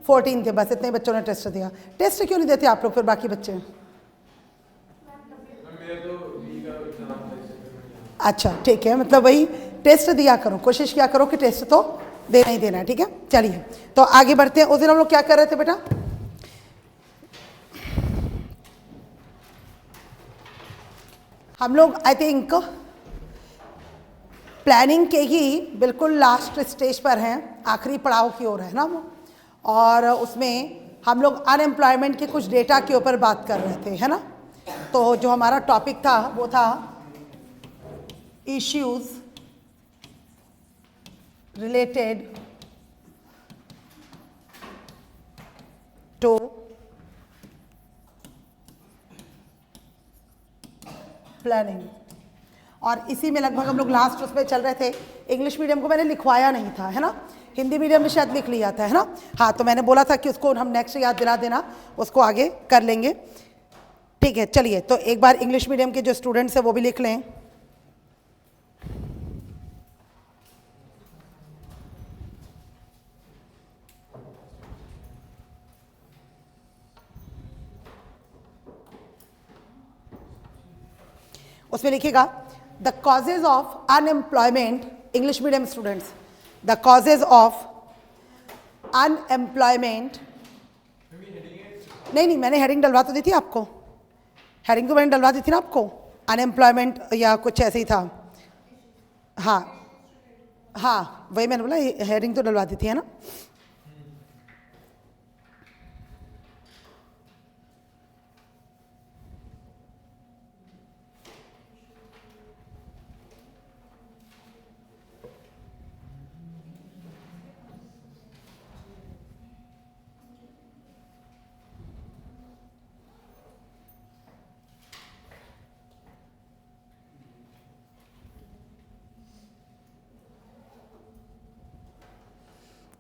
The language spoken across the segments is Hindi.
14 थे, बस इतने बच्चों ने टेस्ट दिया। टेस्ट क्यों नहीं देते आप लोग फिर बाकी बच्चे? अच्छा ठीक है, मतलब वही टेस्ट दिया करो, कोशिश किया करो कि टेस्ट तो देना ही देना है, ठीक है। चलिए तो आगे बढ़ते हैं। उस दिन हम लोग क्या कर रहे थे बेटा? हम लोग आई थिंक प्लानिंग के ही बिल्कुल लास्ट स्टेज पर हैं, आखिरी पड़ाव की ओर है ना वो, और उसमें हम लोग अनएम्प्लॉयमेंट के कुछ डेटा के ऊपर बात कर रहे थे, है ना। तो जो हमारा टॉपिक था वो था इश्यूज रिलेटेड टू प्लानिंग, और इसी में लगभग हम लोग लास्ट उसमें चल रहे थे। इंग्लिश मीडियम को मैंने लिखवाया नहीं था, है ना, हिंदी मीडियम में शायद लिख लिया था, है ना। हाँ, तो मैंने बोला था कि उसको हम नेक्स्ट याद दिला देना, उसको आगे कर लेंगे, ठीक है। चलिए तो एक बार इंग्लिश मीडियम के जो स्टूडेंट्स हैं वो भी लिख लें। उसमें लिखिएगा the causes of unemployment, English medium students, the causes of unemployment. नहीं, मैंने हेडिंग डलवा तो दी थी आपको, हेडिंग तो मैंने डलवा दी थी ना आपको, अनएम्प्लॉयमेंट या कुछ ऐसे ही था। हाँ, वही मैंने बोला, हेडिंग तो डलवा दी थी, है ना।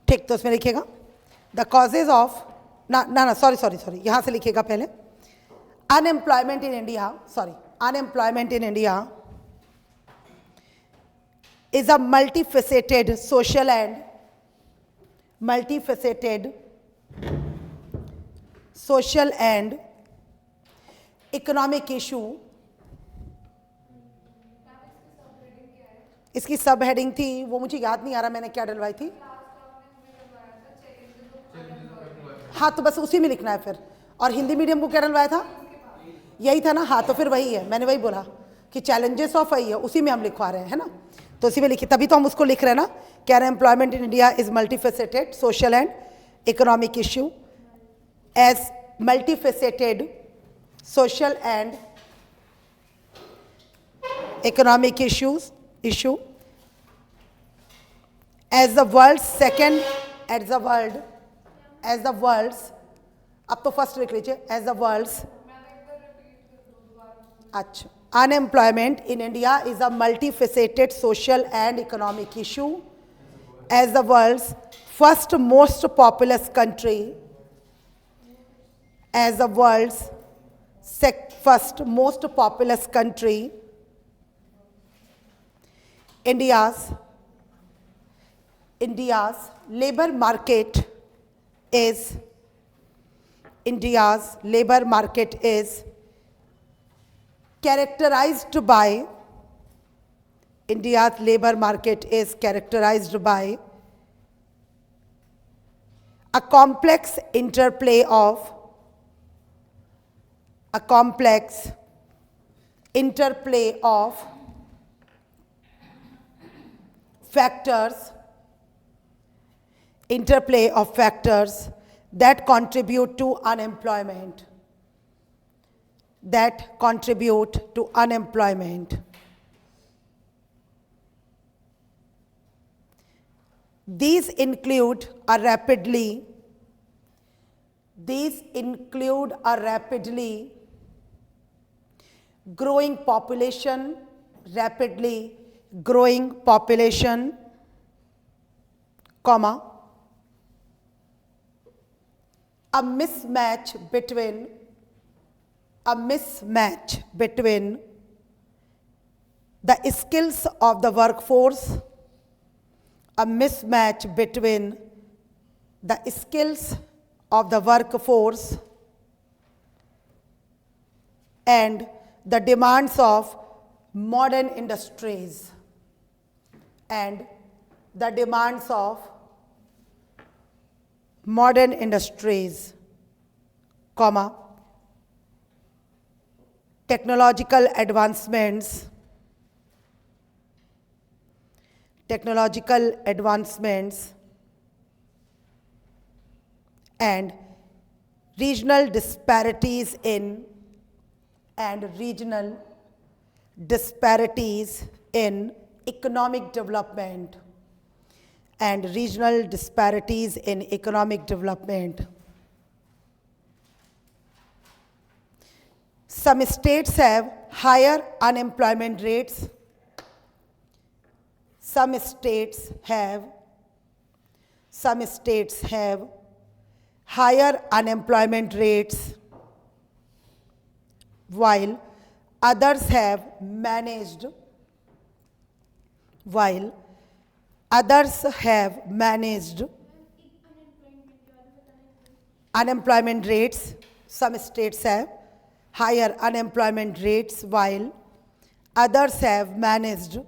ठीक, तो उसमें लिखिएगा द कॉजेज ऑफ ना सॉरी यहाँ से लिखिएगा पहले, unemployment in India, sorry, unemployment in India is a multifaceted social and economic issue। इसकी सब हेडिंग थी, वो मुझे याद नहीं आ रहा मैंने क्या डलवाई थी। हाँ, तो बस उसी में लिखना है फिर। और हिंदी मीडियम को क्या डलवाया था? यही था ना। हाँ, तो फिर वही है, मैंने वही बोला कि चैलेंजेस ऑफ आई है, उसी में हम लिखवा रहे हैं, है ना। तो उसी में लिखिए, तभी तो हम उसको लिख रहे हैं ना, कि unemployment in India is multifaceted social and economic issue, as multifaceted social and economic issue as the world's, अब तो फर्स्ट लिख लीजिए, as the world's, अच्छा, unemployment in India is a multifaceted social and economic issue as the world's first most populous country, as the world's first most populous country, India's labor market is characterized by a complex interplay of factors that contribute to unemployment. These include a rapidly growing population, comma, a mismatch between the skills of the workforce, of the workforce and the demands of modern industries and the demands of modern industries, comma, technological advancements and regional disparities in economic development and regional disparities in economic development. Some states have higher unemployment rates. Some states have higher unemployment rates, while others have managed unemployment rates. Some states have higher unemployment rates, while others have managed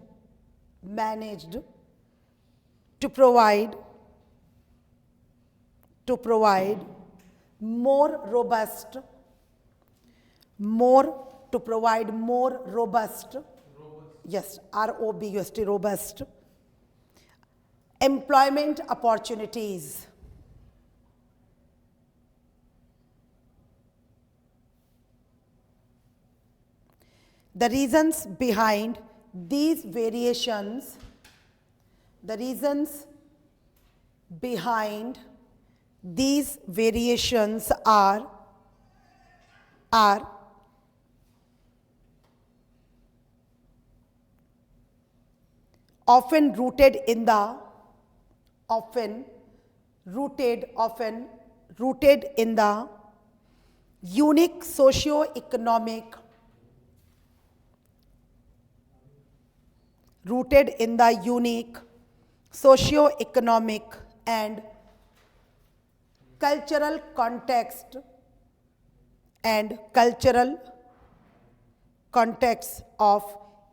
to provide more robust yes, robust, robust employment opportunities. The reasons behind these variations are often rooted in the unique socio-economic and cultural context of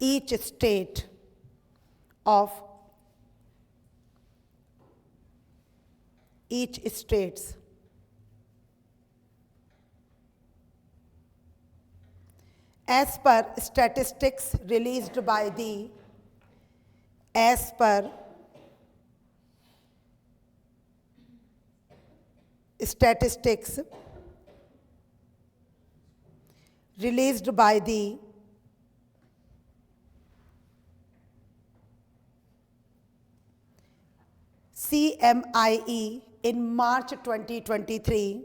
each state. As per statistics released by the CMIE in March 2023,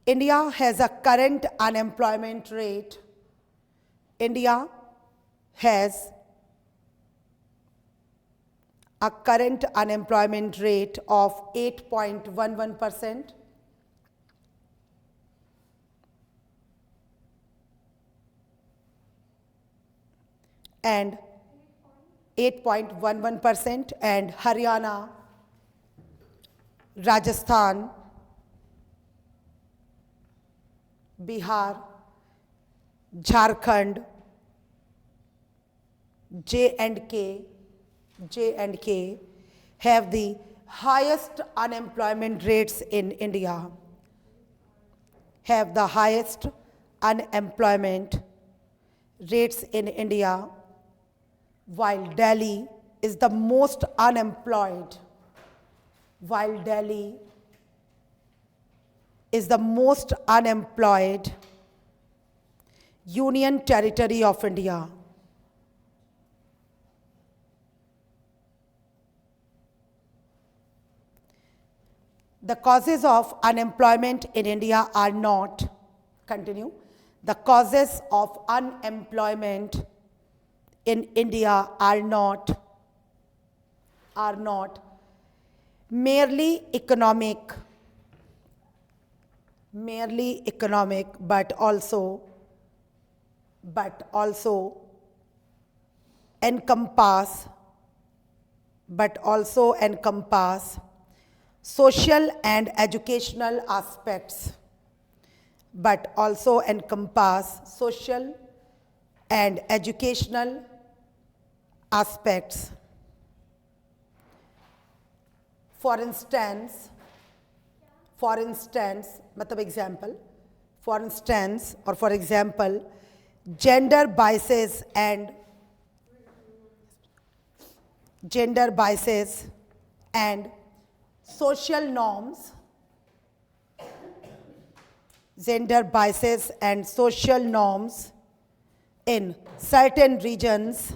India has a current unemployment rate. India has a current unemployment rate of 8.11%. And 8.11%, and Haryana, Rajasthan, Bihar, Jharkhand, J&K have the highest unemployment rates in India. While Delhi is the most unemployed. Union Territory of India. The causes of unemployment in India are not, the causes of unemployment in India are not merely economic, but also encompass social and educational aspects, but also encompass social and educational aspects. For instance, मतलब example, for instance or for example, gender biases and social norms, gender biases and social norms in certain regions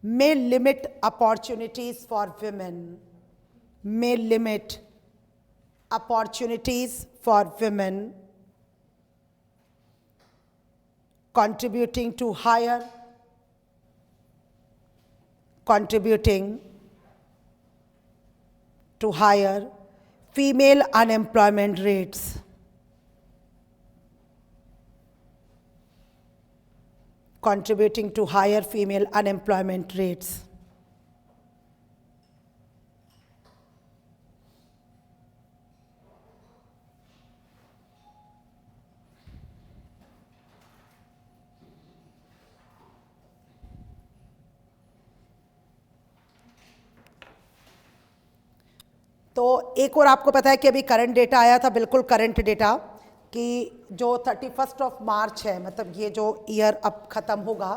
may limit opportunities for women, contributing to higher female unemployment rates. Contributing to higher female unemployment rates. तो एक और आपको पता है कि अभी करंट डेटा आया था, बिल्कुल करंट डेटा, कि जो 31 मार्च है, मतलब ये जो ईयर अब ख़त्म होगा,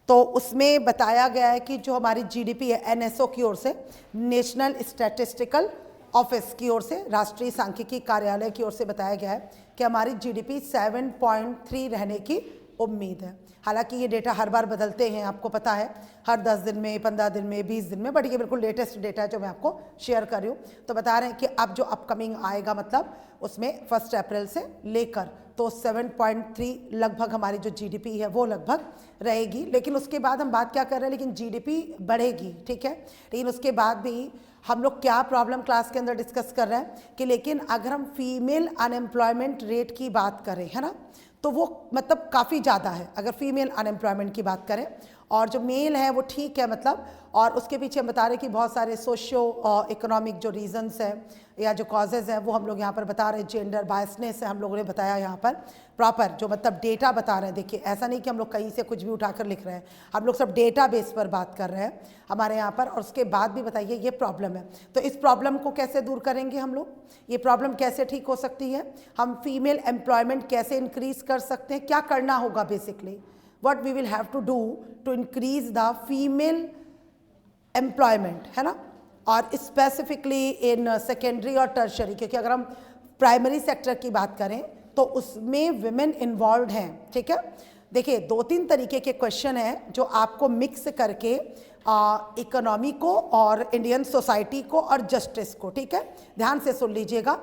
तो उसमें बताया गया है कि जो हमारी जीडीपी है एनएसओ की ओर से, नेशनल स्टैटिस्टिकल ऑफिस की ओर से, राष्ट्रीय सांख्यिकी कार्यालय की ओर से बताया गया है कि हमारी जीडीपी 7.3 रहने की उम्मीद है। हालांकि ये डेटा हर बार बदलते हैं, आपको पता है, हर 10 दिन में, 15 दिन में, 20 दिन में, बट ये बिल्कुल लेटेस्ट डेटा है जो मैं आपको शेयर कर रही हूँ। तो बता रहे हैं कि अब जो अपकमिंग आएगा, मतलब उसमें 1 अप्रैल से लेकर तो 7.3 लगभग हमारी जो जीडीपी है वो लगभग रहेगी। लेकिन उसके बाद हम बात क्या कर रहे हैं, लेकिन जीडीपी बढ़ेगी, ठीक है, लेकिन उसके बाद भी हम लोग क्या प्रॉब्लम क्लास के अंदर डिस्कस कर रहे हैं कि लेकिन अगर हम फीमेल अनएम्प्लॉयमेंट रेट की बात करें, है ना, तो वो मतलब काफ़ी ज़्यादा है अगर फीमेल अनएम्प्लॉयमेंट की बात करें, और जो मेल है वो ठीक है, मतलब, और उसके पीछे हम बता रहे हैं कि बहुत सारे सोशियो इकोनॉमिक जो रीजंस हैं या जो कॉजेज़ हैं वो हम लोग यहाँ पर बता रहे हैं। जेंडर बायसनेस है, हम लोगों ने बताया यहाँ पर प्रॉपर जो मतलब डेटा बता रहे हैं। देखिए, ऐसा नहीं कि हम लोग कहीं से कुछ भी उठाकर लिख रहे हैं, हम लोग सब डेटा बेस पर बात कर रहे हैं हमारे यहाँ पर। और उसके बाद भी बताइए ये प्रॉब्लम है, तो इस प्रॉब्लम को कैसे दूर करेंगे हम लोग, ये प्रॉब्लम कैसे ठीक हो सकती है, हम फीमेल एम्प्लॉयमेंट कैसे इंक्रीज कर सकते हैं, क्या करना होगा, basically what we will have to do to increase the female employment, है ना, और स्पेसिफिकली इन सेकेंडरी और टर्शरी, क्योंकि अगर हम प्राइमरी सेक्टर की बात करें तो उसमें विमेन इन्वॉल्व हैं, ठीक है। देखिए, 2-3 तरीके के क्वेश्चन हैं जो आपको मिक्स करके इकोनॉमी को और इंडियन सोसाइटी को और जस्टिस को, ठीक है, ध्यान से सुन लीजिएगा।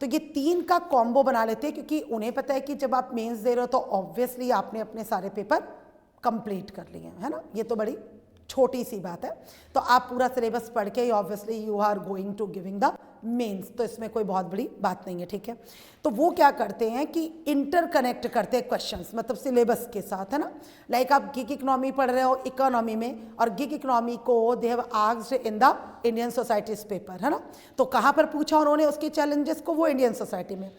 तो ये 3 का कॉम्बो बना लेते हैं, क्योंकि उन्हें पता है कि जब आप मेंस दे रहे हो तो ऑब्वियसली आपने अपने सारे पेपर कंप्लीट कर लिए हैं, है ना, ये तो बड़ी छोटी सी बात है। तो आप पूरा सिलेबस पढ़ के obviously you are going to giving the mains, तो इसमें कोई बहुत बड़ी बात नहीं है, ठीक है। तो वो क्या करते हैं कि इंटरकनेक्ट करते हैं क्वेश्चंस, मतलब सिलेबस के साथ, है ना। लाइक आप गिग इकोनॉमी पढ़ रहे हो इकोनॉमी में, और गिग इकोनॉमी को they have asked in the Indian societies paper, है ना। तो कहाँ पर पूछा उन्होंने उसके चैलेंजेस को, वो इंडियन सोसाइटी में।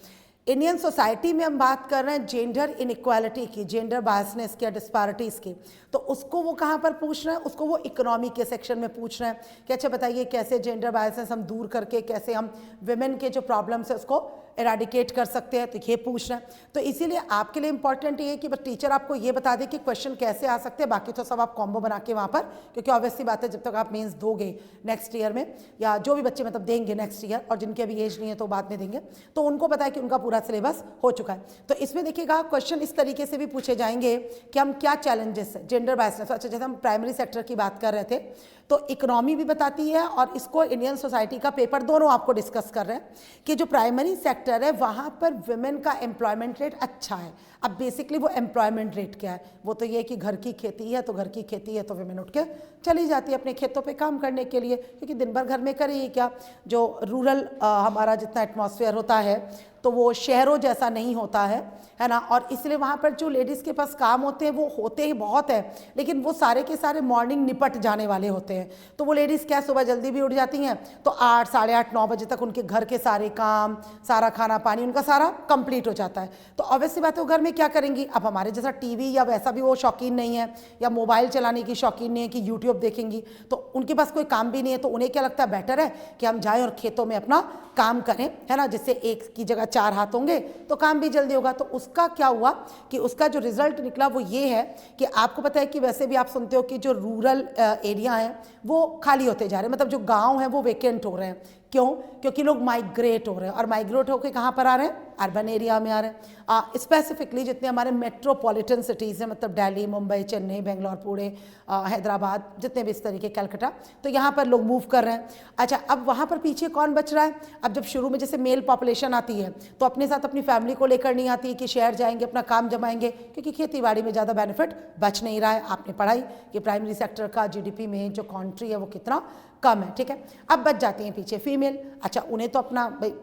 इंडियन सोसाइटी में हम बात कर रहे हैं जेंडर इनइक्वालिटी की, जेंडर बायसनेस की, डिस्पैरिटीज़ की, तो उसको वो कहाँ पर पूछ रहे हैं, उसको वो इकोनॉमी के सेक्शन में पूछ रहे हैं कि अच्छा बताइए कैसे जेंडर बायसनेस हम दूर करके कैसे हम विमेन के जो प्रॉब्लम्स है उसको एराडिकेट कर सकते हैं, तो ये पूछ रहे हैं। तो इसीलिए आपके लिए इंपॉर्टेंट ये है कि बस टीचर आपको ये बता दे कि क्वेश्चन कैसे आ सकते हैं, बाकी तो सब आप कॉम्बो बना के वहाँ पर, क्योंकि ऑब्वियसली बात है जब तक आप मेंस दोगे नेक्स्ट ईयर में, या जो भी बच्चे मतलब देंगे नेक्स्ट ईयर, और जिनकी अभी एज नहीं है तो बाद में देंगे, तो उनको पता है कि उनका पूरा सिलेबस हो चुका है। तो इसमें देखिएगा क्वेश्चन इस तरीके से भी पूछे जाएंगे कि हम क्या चैलेंजेस है जेंडर बायसनेस। अच्छा, जैसे हम प्राइमरी सेक्टर की बात कर रहे थे, तो इकोनॉमी भी बताती है और इसको इंडियन सोसाइटी का पेपर, दोनों आपको डिस्कस कर रहे हैं कि जो प्राइमरी सेक्टर है वहाँ पर विमेन का एम्प्लॉयमेंट रेट अच्छा है। अब बेसिकली वो एम्प्लॉयमेंट रेट क्या है, वो तो ये है कि घर की खेती है, तो घर की खेती है तो विमेन उठ के चली जाती है अपने खेतों पे काम करने के लिए, क्योंकि दिन भर घर में करेगी क्या। जो रूरल हमारा जितना एटमॉस्फेयर होता है, तो वो शहरों जैसा नहीं होता है ना। और इसलिए वहाँ पर जो लेडीज़ के पास काम होते हैं वो होते ही बहुत है, लेकिन वो सारे के सारे मॉर्निंग निपट जाने वाले होते हैं। तो वो लेडीज़ क्या सुबह जल्दी भी उठ जाती हैं, तो 8, साढ़े 8, 9 बजे तक उनके घर के सारे काम, सारा खाना पानी उनका सारा कंप्लीट हो जाता है। तो ऑब्वियसली बात है वो घर में क्या करेंगी। अब हमारे जैसा टीवी या वैसा भी वो शौकीन नहीं है, या मोबाइल चलाने की शौकीन नहीं है कि यूट्यूब देखेंगी, तो उनके पास कोई काम भी नहीं है। तो उन्हें क्या लगता है, बेटर है कि हम जाएं और खेतों में अपना काम करें, है ना, जिससे एक की जगह 4 हाथ होंगे तो काम भी जल्दी होगा। तो उसका क्या हुआ कि उसका जो रिजल्ट निकला वो ये है कि आपको पता है कि वैसे भी आप सुनते हो कि जो रूरल एरिया हैं वो खाली होते जा रहे हैं, मतलब जो गांव हैं वो वेकेंट हो रहे हैं। क्यों? क्योंकि लोग माइग्रेट हो रहे हैं, और माइग्रेट होकर कहाँ पर आ रहे हैं, अर्बन एरिया में आ रहे हैं। स्पेसिफिकली जितने हमारे मेट्रोपॉलिटन सिटीज़ हैं, मतलब दिल्ली, मुंबई, चेन्नई, बेंगलोर, पुणे, हैदराबाद, जितने भी इस तरीके, कलकत्ता, तो यहाँ पर लोग मूव कर रहे हैं। अच्छा, अब वहाँ पर पीछे कौन बच रहा है? अब जब शुरू में जैसे मेल पॉपुलेशन आती है तो अपने साथ अपनी फैमिली को लेकर नहीं आती कि शहर जाएंगे अपना काम जमाएंगे, क्योंकि खेती बाड़ी में ज़्यादा बेनिफिट बच नहीं रहा है। आपने पढ़ाई कि प्राइमरी सेक्टर का जीडीपी में जो कंट्री है वो कितना कम है, ठीक है। अब बच जाती हैं पीछे फीमेल। अच्छा, उन्हें तो अपना भाई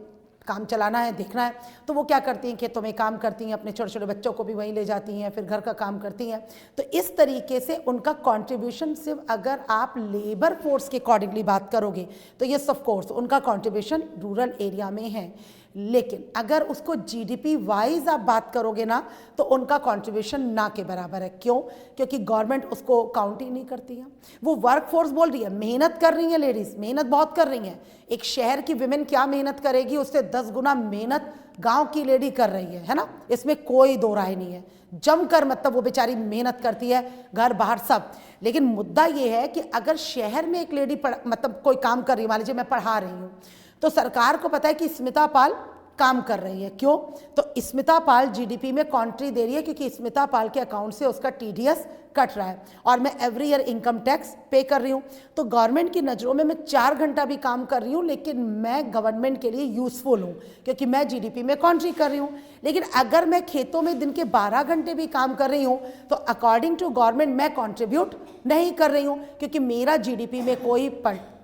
काम चलाना है, देखना है, तो वो क्या करती हैं, खेतों में काम करती हैं, अपने छोटे छोटे बच्चों को भी वहीं ले जाती हैं, फिर घर का काम करती हैं। तो इस तरीके से उनका कंट्रीब्यूशन सिर्फ अगर आप लेबर फोर्स के अकॉर्डिंगली बात करोगे तो ये ऑफ कोर्स उनका कंट्रीब्यूशन रूरल एरिया में है, लेकिन अगर उसको जीडीपी वाइज आप बात करोगे ना तो उनका कंट्रीब्यूशन ना के बराबर है। क्यों? क्योंकि गवर्नमेंट उसको काउंट ही नहीं करती है। वो वर्क फोर्स बोल रही है, मेहनत कर रही है लेडीज, मेहनत बहुत कर रही हैं। एक शहर की विमेन क्या मेहनत करेगी, उससे 10 गुना मेहनत गांव की लेडी कर रही है ना, इसमें कोई दो राय नहीं है। जमकर मतलब वो बेचारी मेहनत करती है, घर बाहर सब। लेकिन मुद्दा ये है कि अगर शहर में एक लेडी मतलब कोई काम कर रही है, मान लीजिए मैं पढ़ा रही हूँ, तो सरकार को पता है कि स्मिता पाल काम कर रही है। क्यों? तो स्मिता पाल जीडीपी में कॉन्ट्री दे रही है, क्योंकि स्मिता पाल के अकाउंट से उसका टीडीएस कट रहा है और मैं एवरी ईयर इनकम टैक्स पे कर रही हूँ। तो गवर्नमेंट की नज़रों में मैं 4 घंटा भी काम कर रही हूँ, लेकिन मैं गवर्नमेंट के लिए यूजफुल हूँ, क्योंकि मैं जीडीपी में कॉन्ट्री कर रही हूँ। लेकिन अगर मैं खेतों में दिन के 12 घंटे भी काम कर रही हूँ तो अकॉर्डिंग टू गवर्नमेंट मैं कॉन्ट्रीब्यूट नहीं कर रही हूँ, क्योंकि मेरा जीडीपी में कोई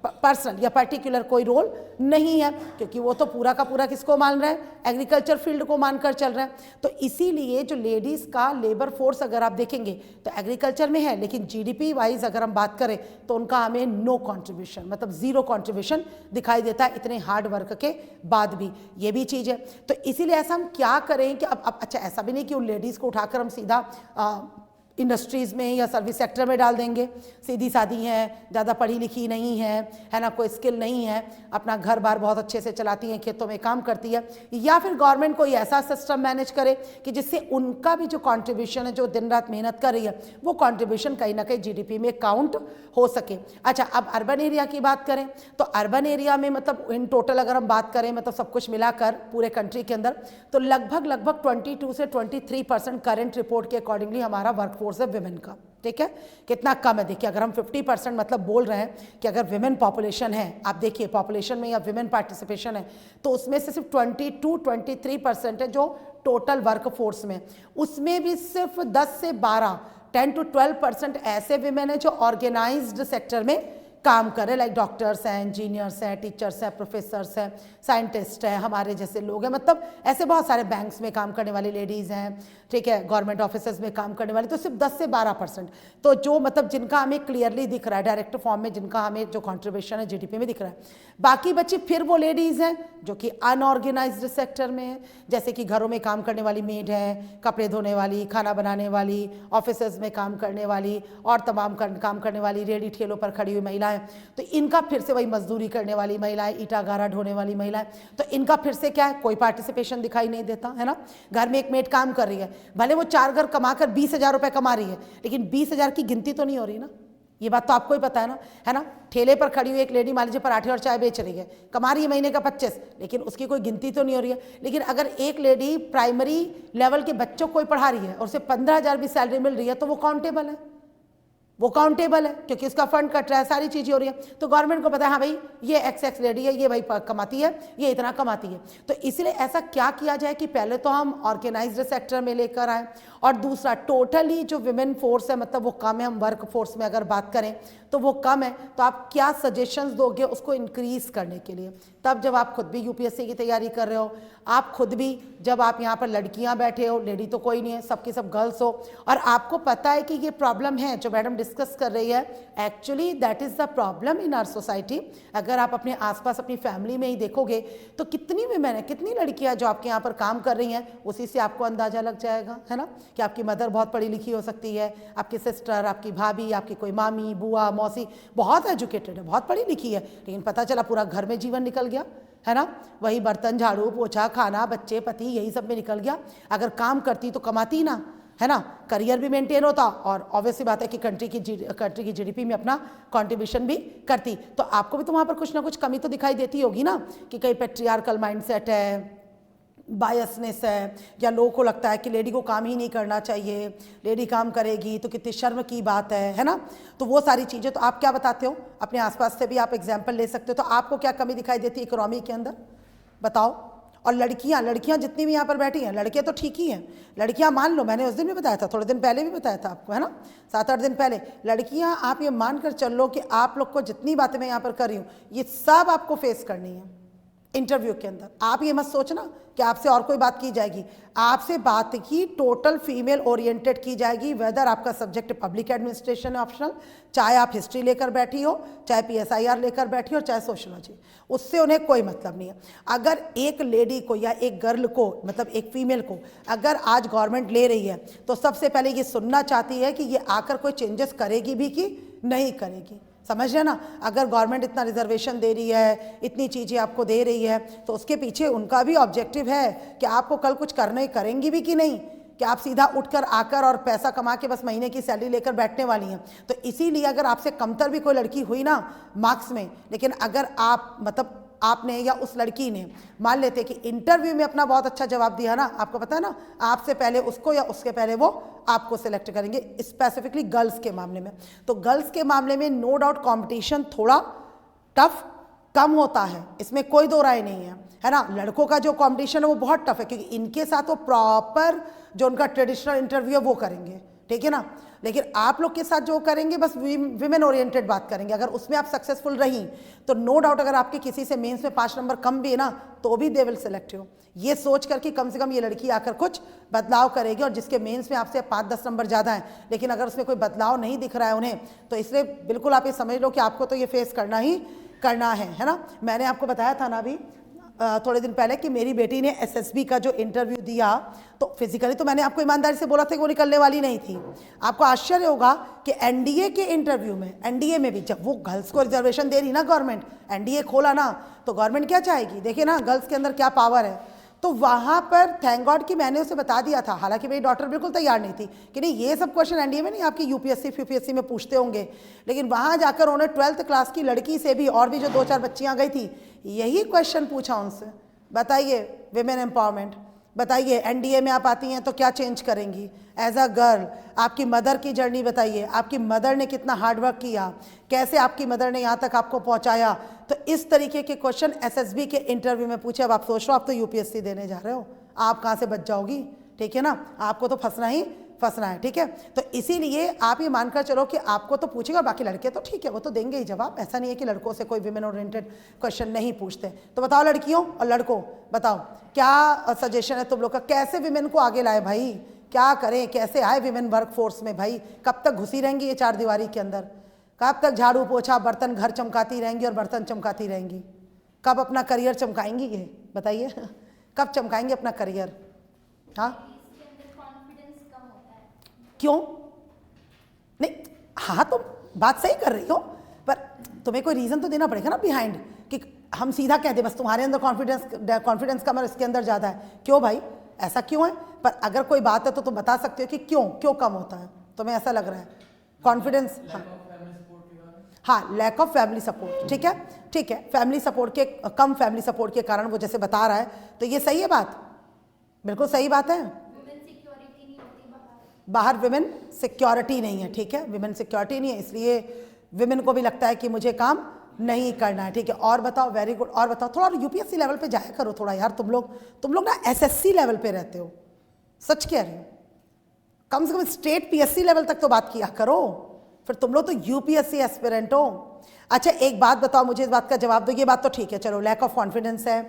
पर्सनल या पर्टिकुलर कोई रोल नहीं है, क्योंकि वो तो पूरा का पूरा किसको मान रहा है, एग्रीकल्चर फील्ड को मानकर चल रहा है। तो इसीलिए जो लेडीज़ का लेबर फोर्स अगर आप देखेंगे तो एग्रीकल्चर में है, लेकिन जीडीपी वाइज अगर हम बात करें तो उनका हमें नो कंट्रीब्यूशन, मतलब जीरो कंट्रीब्यूशन दिखाई देता है, इतने हार्ड वर्क के बाद भी। ये भी चीज़ है। तो इसीलिए ऐसा हम क्या करें कि अब अच्छा, ऐसा भी नहीं कि उन लेडीज़ को उठाकर हम सीधा इंडस्ट्रीज़ में या सर्विस सेक्टर में डाल देंगे। सीधी सादी हैं, ज़्यादा पढ़ी लिखी नहीं है ना, कोई स्किल नहीं है, अपना घर बार बहुत अच्छे से चलाती हैं, खेतों में काम करती है, या फिर गवर्नमेंट कोई ऐसा सिस्टम मैनेज करे कि जिससे उनका भी जो कंट्रीब्यूशन है, जो दिन रात मेहनत कर रही है, वो कंट्रीब्यूशन कहीं ना कहीं जीडीपी में काउंट हो सके। अच्छा, अब अर्बन एरिया की बात करें तो अर्बन एरिया में मतलब इन टोटल अगर हम बात करें, मतलब सब कुछ मिलाकर पूरे कंट्री के अंदर, तो लगभग 22 से 23% करंट रिपोर्ट के अकॉर्डिंगली हमारा वर्कफोर्स है विमेन का। ठीक है, कितना कम है। देखिए, अगर हम 50% मतलब बोल रहे हैं कि अगर विमेन पॉपुलेशन है, आप देखिए पॉपुलेशन में या विमेन पार्टिसिपेशन है, तो उसमें से सिर्फ 22-23% है जो टोटल वर्क फोर्स में। उसमें भी सिर्फ 10 से 12, 10 to 12% ऐसे विमेन है जो ऑर्गेनाइज्ड सेक्टर में काम कर रहे, लाइक डॉक्टर्स हैं, इंजीनियर्स हैं, टीचर्स हैं, प्रोफेसर्स हैं, साइंटिस्ट हैं, हमारे जैसे लोग हैं, मतलब ऐसे बहुत सारे बैंक्स में काम करने वाली लेडीज़ हैं, ठीक है, गवर्नमेंट ऑफिसर्स में काम करने वाली, तो सिर्फ 10 से 12%। तो जो मतलब जिनका हमें क्लियरली दिख रहा है डायरेक्ट फॉर्म में, जिनका हमें जो कॉन्ट्रीब्यूशन है जीडीपी में दिख रहा है। बाकी बच्चे फिर वो लेडीज़ हैं जो कि अनऑर्गेनाइज्ड सेक्टर में है, जैसे कि घरों में काम करने वाली मेड है, कपड़े धोने वाली, खाना बनाने वाली, ऑफिसर्स में काम करने वाली और तमाम काम करने वाली, रेडी ठेलों पर खड़ी हुई महिलाएं। तो इनका फिर से वही मजदूरी करने वाली महिलाएं, ईटा गारा ढोने वाली महिलाएं, तो इनका फिर से क्या है, कोई पार्टिसिपेशन दिखाई नहीं देता है ना। घर में एक मेड काम कर रही है, भले वो 4 घर कमाकर 20,000 रुपए कमा रही है, लेकिन 20,000 की गिनती तो नहीं हो रही ना। ये बात तो आपको ही पता है ना। ठेले पर खड़ी हुई एक लेडी मान लीजिए पराठे और चाय बेच रही है, कमा रही है महीने का 25, लेकिन उसकी कोई गिनती तो नहीं हो रही है। लेकिन अगर एक लेडी प्राइमरी लेवल के बच्चों को पढ़ा रही है और उसे 15,000 भी सैलरी मिल रही है, तो वो काउंटेबल है। वो काउंटेबल है क्योंकि उसका फंड कट रहा है, सारी चीज़ें हो रही है। तो गवर्नमेंट को पता है हाँ भाई ये एक्स लेडी है, ये भाई कमाती है, ये इतना कमाती है। तो इसलिए ऐसा क्या किया जाए कि पहले तो हम ऑर्गेनाइज्ड सेक्टर में लेकर आए, और दूसरा टोटली जो विमेन फोर्स है मतलब वो कम है, हम वर्क फोर्स में अगर बात करें तो वो कम है। तो आप क्या सजेशंस दोगे उसको इंक्रीज करने के लिए? तब जब आप खुद भी यूपीएससी की तैयारी कर रहे हो, आप खुद भी जब आप यहाँ पर लड़कियाँ बैठे हो, लेडी तो कोई नहीं है, सबकी सब गर्ल्स हो, और आपको पता है कि ये प्रॉब्लम है जो मैडम डिस्कस कर रही है, actually that is the problem in our society. अगर आप अपने आसपास अपनी फैमिली में ही देखोगे तो कितनी विमेन है, कितनी लड़कियाँ जो आपके यहाँ पर काम कर रही हैं, उसी से आपको अंदाज़ा लग जाएगा, है ना, कि आपकी मदर बहुत पढ़ी लिखी हो सकती है, आपकी सिस्टर, आपकी भाभी, आपकी कोई मामी, बुआ, मौसी बहुत एजुकेटेड है, बहुत पढ़ी लिखी है, लेकिन पता चला पूरा घर में जीवन निकल गया, है ना, वही बर्तन, झाड़ू, पोछा, खाना, बच्चे, पति, यही सब में निकल गया। अगर काम करती तो कमाती ना, है ना, करियर भी मेंटेन होता, और ऑब्वियसली बात है कि कंट्री की जीडीपी में अपना कंट्रीब्यूशन भी करती। तो आपको भी तो वहाँ पर कुछ ना कुछ कमी तो दिखाई देती होगी ना, कि कहीं पेट्रियार्कल माइंडसेट है, बायसनेस है, या लोगों को लगता है कि लेडी को काम ही नहीं करना चाहिए, लेडी काम करेगी तो कितनी शर्म की बात है ना। तो वो सारी चीज़ें, तो आप क्या बताते हो? अपने आसपास से भी आप एग्जाम्पल ले सकते हो। तो आपको क्या कमी दिखाई देती है इकोनॉमी के अंदर, बताओ। और लड़कियां जितनी भी यहाँ पर बैठी हैं, लड़के तो ठीक ही हैं, लड़कियां मान लो, मैंने उस दिन भी बताया था, थोड़े दिन पहले भी बताया था आपको, है ना, 7-8 दिन पहले, लड़कियां आप ये मान कर चल लो कि आप लोग को जितनी बातें मैं यहाँ पर कर रही हूँ ये सब आपको फेस करनी है इंटरव्यू के अंदर। आप ये मत सोचना कि आपसे और कोई बात की जाएगी, आपसे बात ही टोटल फीमेल ओरिएंटेड की जाएगी। वेदर आपका सब्जेक्ट पब्लिक एडमिनिस्ट्रेशन है ऑप्शनल, चाहे आप हिस्ट्री लेकर बैठी हो, चाहे PSIR लेकर बैठी हो, चाहे सोशोलॉजी, उससे उन्हें कोई मतलब नहीं है। अगर एक लेडी को या एक गर्ल को, मतलब एक फीमेल को अगर आज गवर्नमेंट ले रही है तो सबसे पहले ये सुनना चाहती है कि ये आकर कोई चेंजेस करेगी भी कि नहीं करेगी। समझ रहे ना, अगर गवर्नमेंट इतना रिजर्वेशन दे रही है, इतनी चीज़ें आपको दे रही है, तो उसके पीछे उनका भी ऑब्जेक्टिव है कि आपको कल कुछ करने करेंगी भी कि नहीं, कि आप सीधा उठकर आकर और पैसा कमा के बस महीने की सैलरी लेकर बैठने वाली हैं। तो इसीलिए अगर आपसे कमतर भी कोई लड़की हुई ना मार्क्स में, लेकिन अगर आप मतलब आपने या उस लड़की ने मान लेते कि इंटरव्यू में अपना बहुत अच्छा जवाब दिया ना, आपको पता है ना, आपसे पहले उसको या उसके पहले वो आपको सिलेक्ट करेंगे, स्पेसिफिकली गर्ल्स के मामले में। तो गर्ल्स के मामले में नो डाउट कंपटीशन थोड़ा टफ कम होता है, इसमें कोई दो राय नहीं है ना। लड़कों का जो कंपटीशन है वो बहुत टफ है, क्योंकि इनके साथ वो प्रॉपर जो उनका ट्रेडिशनल इंटरव्यू है वो करेंगे, ठीक है ना। लेकिन आप लोग के साथ जो करेंगे बस विमेन ओरिएंटेड बात करेंगे। अगर उसमें आप सक्सेसफुल रही तो नो डाउट अगर आपके किसी से मेंस में 5 नंबर कम भी है ना तो भी दे विल सेलेक्ट यू, ये सोच कर कि कम से कम ये लड़की आकर कुछ बदलाव करेगी। और जिसके मेंस में आपसे 5-10 नंबर ज़्यादा हैं, लेकिन अगर उसमें कोई बदलाव नहीं दिख रहा है उन्हें, तो इसलिए बिल्कुल आप ये समझ लो कि आपको तो ये फेस करना ही करना है ना। मैंने आपको बताया था ना अभी थोड़े दिन पहले कि मेरी बेटी ने SSB का जो इंटरव्यू दिया, तो फिजिकली तो मैंने आपको ईमानदारी से बोला था कि वो निकलने वाली नहीं थी। आपको आश्चर्य होगा कि NDA के इंटरव्यू में, NDA में भी जब वो गर्ल्स को रिजर्वेशन दे रही ना गवर्नमेंट, NDA खोला ना, तो गवर्नमेंट क्या चाहेगी, देखिए ना गर्ल्स के अंदर क्या पावर है। तो वहाँ पर थैंक गॉड कि मैंने उसे बता दिया था, हालांकि मेरी डॉटर बिल्कुल तैयार नहीं थी कि नहीं ये सब क्वेश्चन NDA में नहीं, आपकी UPSC में पूछते होंगे, लेकिन वहाँ जाकर उन्होंने 12th क्लास की लड़की से भी, और भी जो 2-4 बच्चियाँ गई थी, यही क्वेश्चन पूछा उनसे, बताइए विमेन एम्पावरमेंट, बताइए NDA में आप आती हैं तो क्या चेंज करेंगी एज अ गर्ल, आपकी मदर की जर्नी बताइए, आपकी मदर ने कितना हार्डवर्क किया, कैसे आपकी मदर ने यहाँ तक आपको पहुँचाया। तो इस तरीके के क्वेश्चन SSB के इंटरव्यू में पूछे। अब आप सोच रहे हो आप तो UPSC देने जा रहे हो, आप कहाँ से बच जाओगी, ठीक है ना, आपको तो फंसना ही फंसना है, ठीक है। तो इसीलिए आप ये मानकर चलो कि आपको तो पूछेगा, बाकी लड़के तो ठीक है वो तो देंगे ही जवाब, ऐसा नहीं है कि लड़कों से कोई विमेन ओरिएंटेड क्वेश्चन नहीं पूछते। तो बताओ लड़कियों और लड़कों, बताओ क्या सजेशन है तुम लोग का, कैसे विमेन को आगे लाए भाई, क्या करें, कैसे आए विमेन वर्क फोर्स में भाई। कब तक घुसी रहेंगी ये 4 दीवारी के अंदर, कब तक झाड़ू पोछा बर्तन घर चमकाती रहेंगी और बर्तन चमकाती रहेंगी, कब अपना करियर चमकाएंगी ये बताइए, कब चमकाएंगे अपना करियर। हाँ क्यों नहीं, हाँ तो बात सही कर रही हो, पर तुम्हें कोई रीज़न तो देना पड़ेगा ना बिहाइंड, कि हम सीधा कह दे बस तुम्हारे अंदर कॉन्फिडेंस कम है, इसके अंदर ज़्यादा है, क्यों भाई ऐसा क्यों है। पर अगर कोई बात है तो तुम बता सकते हो कि क्यों कम होता है, तुम्हें ऐसा लग रहा है कॉन्फिडेंस। हाँ लैक ऑफ फैमिली सपोर्ट, ठीक है, फैमिली सपोर्ट के, कम फैमिली सपोर्ट के कारण वो जैसे बता रहा है, तो ये सही है बात, बिल्कुल सही बात है। बाहर विमेन सिक्योरिटी नहीं है, ठीक है, विमेन सिक्योरिटी नहीं है, इसलिए विमेन को भी लगता है कि मुझे काम नहीं करना है, ठीक है। और बताओ, वेरी गुड। और बताओ, थोड़ा यूपीएससी लेवल पे जाया करो थोड़ा यार, तुम लोग ना एसएससी लेवल पे रहते हो, सच कह रही हो। कम से कम स्टेट पीएससी लेवल तक तो बात किया करो, फिर तुम लोग तो यूपीएससी एस्पिरेंट हो। अच्छा एक बात बताओ, मुझे इस बात का जवाब दो। ये बात तो ठीक है, चलो लैक ऑफ कॉन्फिडेंस है,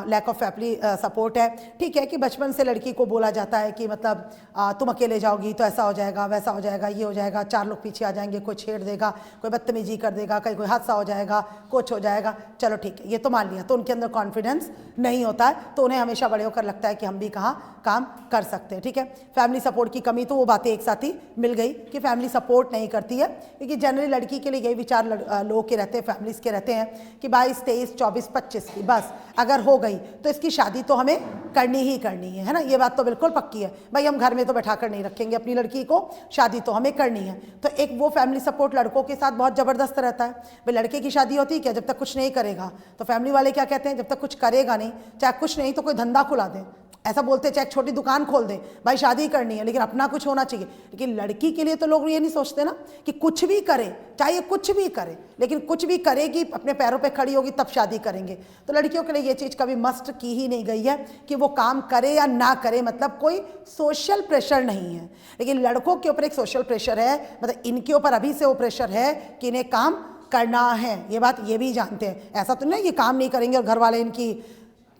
लैक ऑफ फैमिली सपोर्ट है, ठीक है, कि बचपन से लड़की को बोला जाता है कि मतलब तुम अकेले जाओगी तो ऐसा हो जाएगा, वैसा हो जाएगा, ये हो जाएगा, 4 लोग पीछे आ जाएंगे, कोई छेड़ देगा, कोई बदतमीजी कर देगा, कहीं कोई हादसा हो जाएगा, कुछ हो जाएगा। चलो ठीक है, ये तो मान लिया। तो उनके अंदर कॉन्फिडेंस नहीं होता है, तो उन्हें हमेशा बड़े होकर लगता है कि हम भी कहाँ काम कर सकते हैं, ठीक है। फैमिली सपोर्ट की कमी, तो वो बातें एक साथ ही मिल गई कि फैमिली सपोर्ट नहीं करती है, क्योंकि जनरली लड़की के लिए यही विचार लोगों के रहते हैं, फैमिलीज के रहते हैं कि 22, 23, 24, 25 की बस अगर हो गई तो इसकी शादी तो हमें करनी ही करनी है ना। ये बात तो बिल्कुल पक्की है भाई, हम घर में तो बैठा कर नहीं रखेंगे अपनी लड़की को, शादी तो हमें करनी है। तो एक वो फैमिली सपोर्ट लड़कों के साथ बहुत ज़बरदस्त रहता है भाई, लड़के की शादी होती है क्या जब तक कुछ नहीं करेगा, तो फैमिली वाले क्या कहते हैं, जब तक कुछ करेगा नहीं, चाहे कुछ नहीं तो कोई धंधा खुला दे, ऐसा बोलते, चाहे एक छोटी दुकान खोल दे, भाई शादी करनी है लेकिन अपना कुछ होना चाहिए। लेकिन लड़की के लिए तो लोग ये नहीं सोचते ना कि कुछ भी करे, चाहे कुछ भी करे, लेकिन कुछ भी करेगी, अपने पैरों पे खड़ी होगी तब शादी करेंगे। तो लड़कियों के लिए ये चीज़ कभी मस्ट की ही नहीं गई है कि वो काम करे या ना करे, मतलब कोई सोशल प्रेशर नहीं है। लेकिन लड़कों के ऊपर एक सोशल प्रेशर है, मतलब इनके ऊपर अभी से वो प्रेशर है कि इन्हें काम करना है। ये बात ये भी जानते हैं, ऐसा तो नहीं कि काम नहीं करेंगे और घर वाले इनकी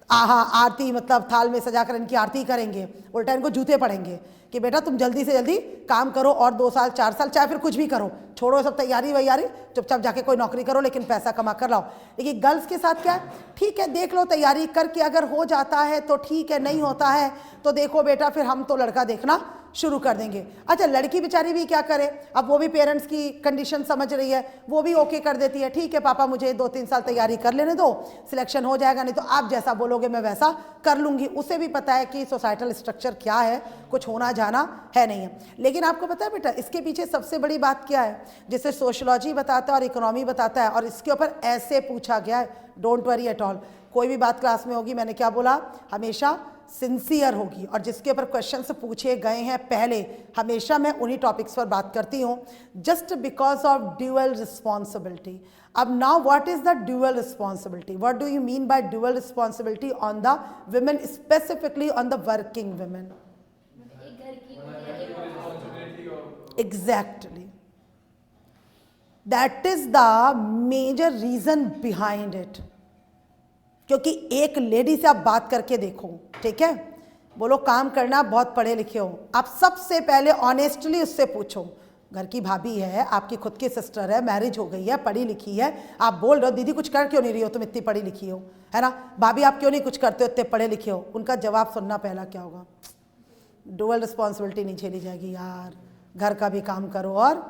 आरती मतलब थाल में सजाकर इनकी आरती करेंगे, उल्टा इनको जूते पड़ेंगे कि बेटा तुम जल्दी से जल्दी काम करो और 2 साल 4 साल चाहे फिर कुछ भी करो, छोड़ो सब तैयारी वैयारी, चुपचाप जाके कोई नौकरी करो लेकिन पैसा कमा कर लाओ। लेकिन गर्ल्स के साथ क्या है, ठीक है देख लो तैयारी करके, अगर हो जाता है तो ठीक है, नहीं होता है तो देखो बेटा फिर हम तो लड़का देखना शुरू कर देंगे। अच्छा लड़की बेचारी भी क्या करे, अब वो भी पेरेंट्स की कंडीशन समझ रही है, वो भी ओके कर देती है, ठीक है पापा मुझे 2-3 साल तैयारी कर लेने दो, सिलेक्शन हो जाएगा, नहीं तो आप जैसा बोलोगे मैं वैसा कर लूँगी। उसे भी पता है कि सोसाइटल स्ट्रक्चर क्या है, कुछ होना जाना है नहीं है। लेकिन आपको पता है बेटा इसके पीछे सबसे बड़ी बात क्या है, जिसे सोशलॉजी बताता है और इकोनॉमी बताता है, और इसके ऊपर ऐसे पूछा गया है, डोंट वरी एट ऑल। कोई भी बात क्लास में होगी, मैंने क्या बोला, हमेशा सिंसियर होगी, और जिसके ऊपर क्वेश्चंस पूछे गए हैं पहले, हमेशा मैं उन्हीं टॉपिक्स पर बात करती हूँ, just because of dual responsibility. अब now what is the dual responsibility, what do you mean by dual responsibility on the women, specifically on the working women? Exactly, that is the major reason behind it. क्योंकि एक लेडी से आप बात करके देखो, ठीक है, बोलो काम करना, बहुत पढ़े लिखे हो, आप सबसे पहले ऑनेस्टली उससे पूछो, घर की भाभी है, आपकी खुद की सिस्टर है, मैरिज हो गई है, पढ़ी लिखी है, आप बोल रहे हो दीदी कुछ कर क्यों नहीं रही हो, तुम इतनी पढ़ी लिखी हो, है ना, भाभी आप क्यों नहीं कुछ करते हो, इतने पढ़े लिखे हो, उनका जवाब सुनना पहला क्या होगा, डुअल रिस्पॉन्सिबिलिटी नहीं झेली जाएगी यार, घर का भी काम करो और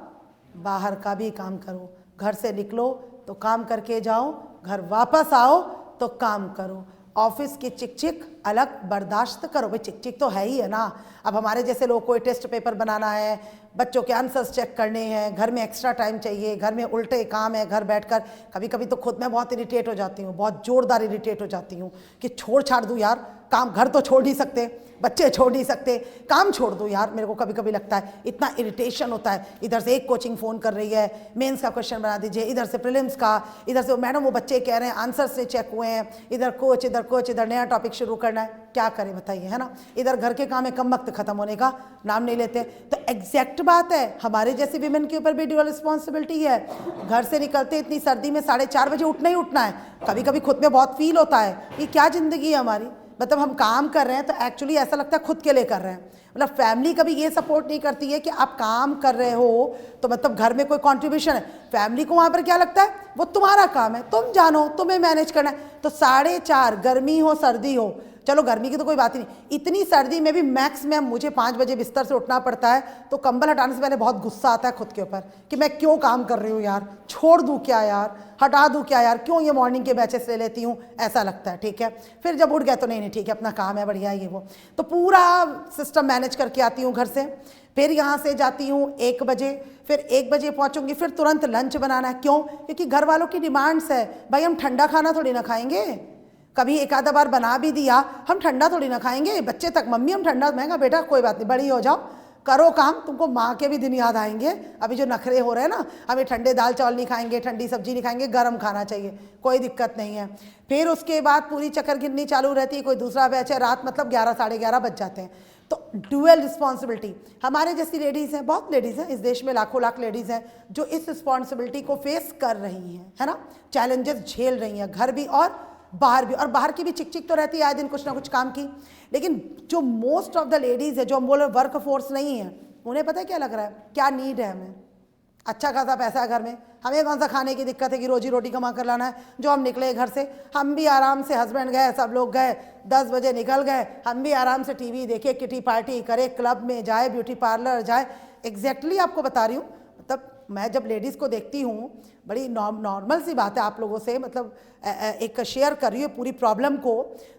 बाहर का भी काम करो, घर से निकलो तो काम करके जाओ, घर वापस आओ तो काम करो, ऑफिस की चिक चिक अलग बर्दाश्त करो। भाई चिक चिक तो है ही है ना, अब हमारे जैसे लोग कोई टेस्ट पेपर बनाना है, बच्चों के आंसर्स चेक करने हैं, घर में एक्स्ट्रा टाइम चाहिए, घर में उल्टे काम है, घर बैठकर कभी कभी तो खुद मैं बहुत इरिटेट हो जाती हूँ, बहुत जोरदार इरिटेट हो जाती हूँ कि छोड़ छाड़ दूँ यार काम, घर तो छोड़ नहीं सकते, बच्चे छोड़ नहीं सकते, काम छोड़ दो यार। मेरे को कभी कभी लगता है इतना इरिटेशन होता है, इधर से एक कोचिंग फ़ोन कर रही है मेंस का क्वेश्चन बना दीजिए, इधर से प्रीलिम्स का, इधर से मैडम वो बच्चे कह रहे हैं आंसर्स नहीं चेक हुए हैं, इधर कोच इधर नया टॉपिक शुरू करना है, क्या करें बताइए, है ना। इधर घर के काम है, कम वक्त खत्म होने का नाम नहीं लेते। तो एग्जैक्ट बात है, हमारे जैसे विमेन के ऊपर भी ड्यूअल रिस्पॉन्सिबिलिटी है। घर से निकलते इतनी सर्दी में 4:30 बजे उठना ही उठना है, कभी कभी खुद में बहुत फील होता है कि क्या ज़िंदगी है हमारी, मतलब हम काम कर रहे हैं तो एक्चुअली ऐसा लगता है खुद के लिए कर रहे हैं, मतलब फैमिली कभी ये सपोर्ट नहीं करती है कि आप काम कर रहे हो तो मतलब घर में कोई कंट्रीब्यूशन है। फैमिली को वहाँ पर क्या लगता है, वो तुम्हारा काम है, तुम जानो, तुम्हें मैनेज करना है। तो 4:30 गर्मी हो सर्दी हो, चलो गर्मी की तो कोई बात ही नहीं, इतनी सर्दी में भी मैक्सिमम मुझे 5 बजे बिस्तर से उठना पड़ता है, तो कंबल हटाने से पहले बहुत गुस्सा आता है खुद के ऊपर कि मैं क्यों काम कर रही हूँ यार, छोड़ दूँ क्या यार, हटा दूँ क्या यार, क्यों ये मॉर्निंग के बैचेस ले लेती हूँ, ऐसा लगता है। ठीक है, फिर जब उठ गया तो नहीं ठीक है अपना काम है, बढ़िया ये वो, तो पूरा सिस्टम मैनेज करके आती हूँ घर से। फिर यहाँ से जाती हूँ 1 बजे, फिर 1 बजे पहुँचूँगी, फिर तुरंत लंच बनाना है। क्यों? क्योंकि घर वालों की डिमांड्स है, भाई हम ठंडा खाना थोड़ी ना खाएंगे, कभी एक आधा बार बना भी दिया, हम ठंडा थोड़ी ना खाएंगे। बच्चे तक मम्मी हम ठंडा, महंगा बेटा कोई बात नहीं, बड़ी हो जाओ करो काम, तुमको माँ के भी दिन याद आएंगे। अभी जो नखरे हो रहे हैं ना, हमें ठंडे दाल चावल नहीं खाएंगे, ठंडी सब्जी नहीं खाएंगे, गर्म खाना चाहिए, कोई दिक्कत नहीं है। फिर उसके बाद पूरी चक्कर गिननी चालू रहती है, कोई दूसरा बैच है, रात मतलब 11 साढ़े 11 बज जाते हैं। तो ड्यूअल रिस्पॉन्सिबिलिटी, हमारे जैसी लेडीज़ हैं, बहुत लेडीज़ हैं इस देश में, लाखों लाख लेडीज़ हैं जो इस रिस्पॉन्सिबिलिटी को फेस कर रही हैं, है ना, चैलेंजेस झेल रही हैं, घर भी और बाहर भी। और बाहर की भी चिक चिक तो रहती है आए दिन कुछ ना कुछ काम की। लेकिन जो मोस्ट ऑफ द लेडीज़ है, जो हम बोले वर्क फोर्स नहीं है, उन्हें पता है क्या लग रहा है, क्या नीड है हमें, अच्छा खासा पैसा है घर में, हमें कौन सा खाने की दिक्कत है कि रोजी रोटी कमा कर लाना है। जो हम निकले घर से, हम भी आराम से, हस्बैंड गए, सब लोग गए, 10 बजे निकल गए, हम भी आराम से टीवी देखे, किटी पार्टी करे, क्लब में जाए, ब्यूटी पार्लर जाए। एग्जैक्टली आपको बता रही हूँ, मतलब मैं जब लेडीज़ को देखती हूँ, बड़ी नॉर्मल सी बात है आप लोगों से, मतलब एक शेयर कर रही हूँ पूरी प्रॉब्लम को।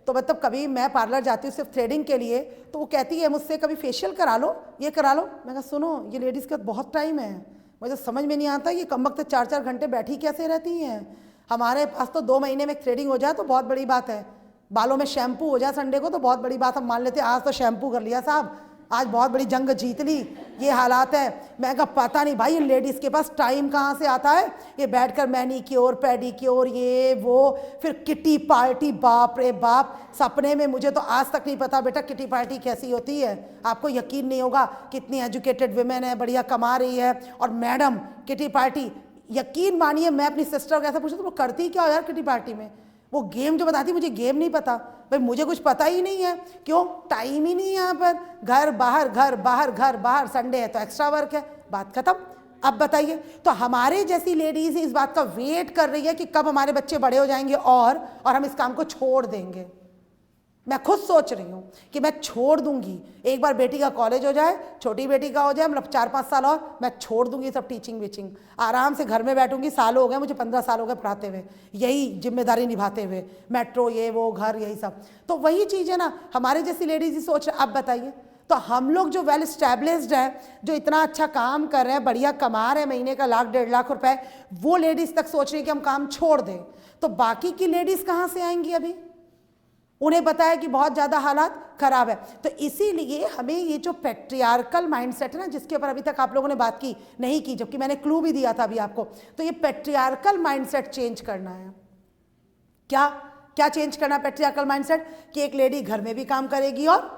तो मतलब कभी मैं पार्लर जाती हूँ सिर्फ थ्रेडिंग के लिए, तो वो कहती है मुझसे कभी फेशियल करा लो, ये करा लो। मैं कहा सुनो, ये लेडीज़ का बहुत टाइम है, मुझे समझ में नहीं आता ये कम वक्त 4-4 घंटे बैठी कैसे रहती हैं। हमारे पास तो 2 महीने में थ्रेडिंग हो जाए तो बहुत बड़ी बात है, बालों में शैम्पू हो जाए संडे को तो बहुत बड़ी बात। हम मान लेते हैं आज तो शैम्पू कर लिया साहब, आज बहुत बड़ी जंग जीत ली, ये हालात है। मैं कहा पता नहीं भाई, इन लेडीज़ के पास टाइम कहाँ से आता है, ये बैठकर मैनीक्योर पेडिक्योर ये वो, फिर किटी पार्टी, बाप रे बाप। सपने में, मुझे तो आज तक नहीं पता बेटा किटी पार्टी कैसी होती है। आपको यकीन नहीं होगा, कितनी एजुकेटेड विमेन है, बढ़िया कमा रही है, और मैडम किटी पार्टी, यकीन मानिए मैं अपनी सिस्टर को ऐसा पूछा तो वो करती क्या हो यार किटी पार्टी में, वो गेम जो बताती, मुझे गेम नहीं पता भाई, मुझे कुछ पता ही नहीं है। क्यों? टाइम ही नहीं है यहाँ पर, घर बाहर घर बाहर घर बाहर, संडे है तो एक्स्ट्रा वर्क है, बात खत्म। अब बताइए, तो हमारे जैसी लेडीज इस बात का वेट कर रही है कि कब हमारे बच्चे बड़े हो जाएंगे और हम इस काम को छोड़ देंगे। मैं खुद सोच रही हूँ कि मैं छोड़ दूंगी, एक बार बेटी का कॉलेज हो जाए, छोटी बेटी का हो जाए, मतलब 4-5 साल और मैं छोड़ दूंगी सब टीचिंग वीचिंग, आराम से घर में बैठूंगी। साल हो गए मुझे, 15 साल हो गए पढ़ाते हुए, यही जिम्मेदारी निभाते हुए, मेट्रो ये वो घर यही सब। तो वही चीज़ है ना, हमारे जैसी लेडीज ही सोच रहे। अब बताइए, तो हम लोग जो वेल स्टैब्लिश्ड हैं, जो इतना अच्छा काम कर रहे हैं, बढ़िया कमा रहे हैं, महीने का 1-1.5 लाख रुपए, वो लेडीज़ तक सोच रही है कि हम काम छोड़ दें, तो बाकी की लेडीज़ कहाँ से आएंगी? अभी उन्हें पता है कि बहुत ज़्यादा हालात खराब है। तो इसीलिए हमें ये जो पैट्रियार्कल माइंडसेट है ना, जिसके ऊपर अभी तक आप लोगों ने बात की नहीं की, जबकि मैंने क्लू भी दिया था अभी आपको, तो ये पैट्रियार्कल माइंडसेट चेंज करना है। क्या क्या चेंज करना है पैट्रियार्कल माइंडसेट? कि एक लेडी घर में भी काम करेगी और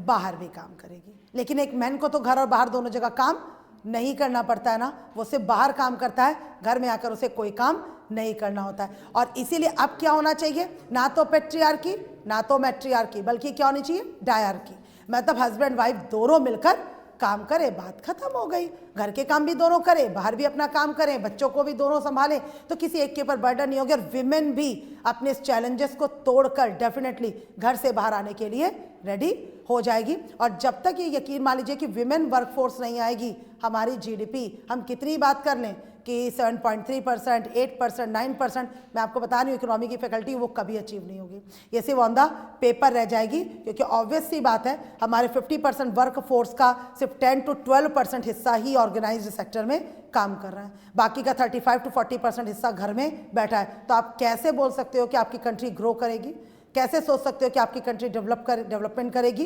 बाहर भी काम करेगी। लेकिन एक मैन को तो घर और बाहर दोनों जगह काम नहीं करना पड़ता है ना, वो सिर्फ बाहर काम करता है, घर में आकर उसे कोई काम नहीं करना होता है। और इसीलिए अब क्या होना चाहिए, ना तो पैट्रियार्की ना तो मैट्रियार्की, बल्कि क्या होनी चाहिए, डायर्की। मतलब हस्बैंड वाइफ दोनों मिलकर काम करें, बात खत्म हो गई। घर के काम भी दोनों करें, बाहर भी अपना काम करें, बच्चों को भी दोनों संभालें, तो किसी एक के ऊपर बर्डन नहीं होगी। और विमेन भी अपने इस चैलेंजेस को तोड़कर डेफिनेटली घर से बाहर आने के लिए रेडी हो जाएगी। और जब तक ये यकीन मान लीजिए कि विमेन वर्कफोर्स नहीं आएगी, हमारी जीडीपी, हम कितनी बात कर लें कि 7.3%, 8%, 9%, मैं आपको बता रही हूँ इकोनॉमी की फैकल्टी, वो कभी अचीव नहीं होगी। ये सिर्फ ऑन द पेपर रह जाएगी, क्योंकि ऑब्वियस सी बात है, हमारे 50% वर्क फोर्स का सिर्फ 10 to 12% हिस्सा ही ऑर्गेनाइज्ड सेक्टर में काम कर रहा है, बाकी का 35 to 40% हिस्सा घर में बैठा है। तो आप कैसे बोल सकते हो कि आपकी कंट्री ग्रो करेगी? कैसे सोच सकते हो कि आपकी कंट्री डेवलपमेंट करेगी?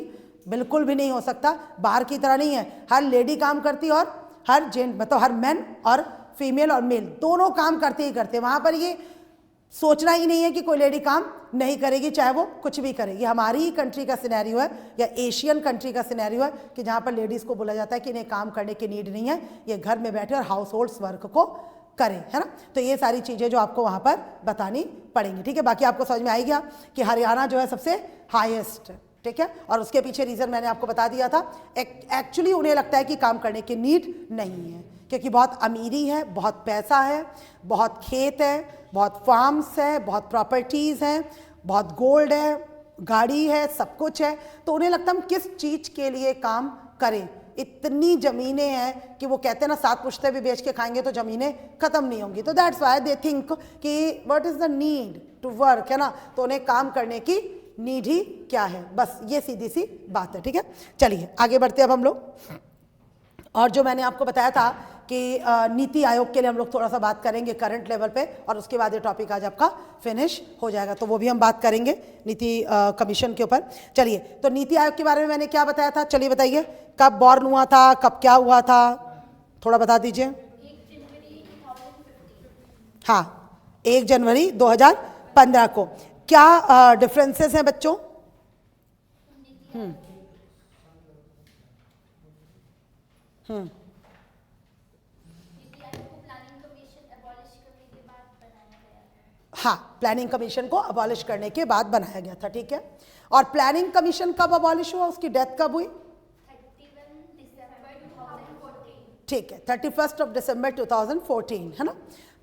बिल्कुल भी नहीं हो सकता। बाहर की तरह नहीं है, हर लेडी काम करती है और हर जेंट, मतलब हर मैन और फीमेल और मेल दोनों काम करते ही करते। वहाँ पर ये सोचना ही नहीं है कि कोई लेडी काम नहीं करेगी, चाहे वो कुछ भी करेगी। हमारी ही कंट्री का सिनेरियो है, या एशियन कंट्री का सिनेरियो है, कि जहाँ पर लेडीज़ को बोला जाता है कि इन्हें काम करने की नीड नहीं है, ये घर में बैठे और हाउस होल्ड्स वर्क को करें, है ना। तो ये सारी चीज़ें जो आपको वहाँ पर बतानी पड़ेंगी, ठीक है। बाकी आपको समझ में आएगा कि हरियाणा जो है सबसे हाईएस्ट, ठीक है। और उसके पीछे रीज़न मैंने आपको बता दिया था। एक्चुअली उन्हें लगता है कि काम करने की नीड नहीं है, क्योंकि बहुत अमीरी है, बहुत पैसा है, बहुत खेत है, बहुत फार्म्स है, बहुत प्रॉपर्टीज़ हैं, बहुत गोल्ड है, गाड़ी है, सब कुछ है। तो उन्हें लगता है हम किस चीज़ के लिए काम करें। इतनी ज़मीनें हैं कि वो कहते हैं ना, 7 पुश्ते भी बेच के खाएंगे तो ज़मीनें ख़त्म नहीं होंगी। तो दैट्स वाई दे थिंक कि what is the need to work, है ना। तो उन्हें काम करने की नीड ही क्या है, बस ये सीधी सी बात है, ठीक है। चलिए आगे बढ़ते अब हम लोग। और जो मैंने आपको बताया था कि नीति आयोग के लिए हम लोग थोड़ा सा बात करेंगे करंट लेवल पे, और उसके बाद ये टॉपिक आज आपका फिनिश हो जाएगा, तो वो भी हम बात करेंगे नीति कमीशन के ऊपर। चलिए, तो नीति आयोग के बारे में मैंने क्या बताया था, चलिए बताइए, कब बॉर्न हुआ था, कब क्या हुआ था, थोड़ा बता दीजिए। 1 जनवरी 2015। हाँ, 1 जनवरी 2015 को। क्या डिफरेंसेस हैं बच्चों? हाँ, प्लानिंग कमीशन को अबॉलिश करने के बाद बनाया गया था, ठीक है। और प्लानिंग कमीशन कब अबॉलिश हुआ, उसकी डेथ कब हुई? 31 दिसंबर 2014। ठीक है, 31 दिसंबर 2014, है ना।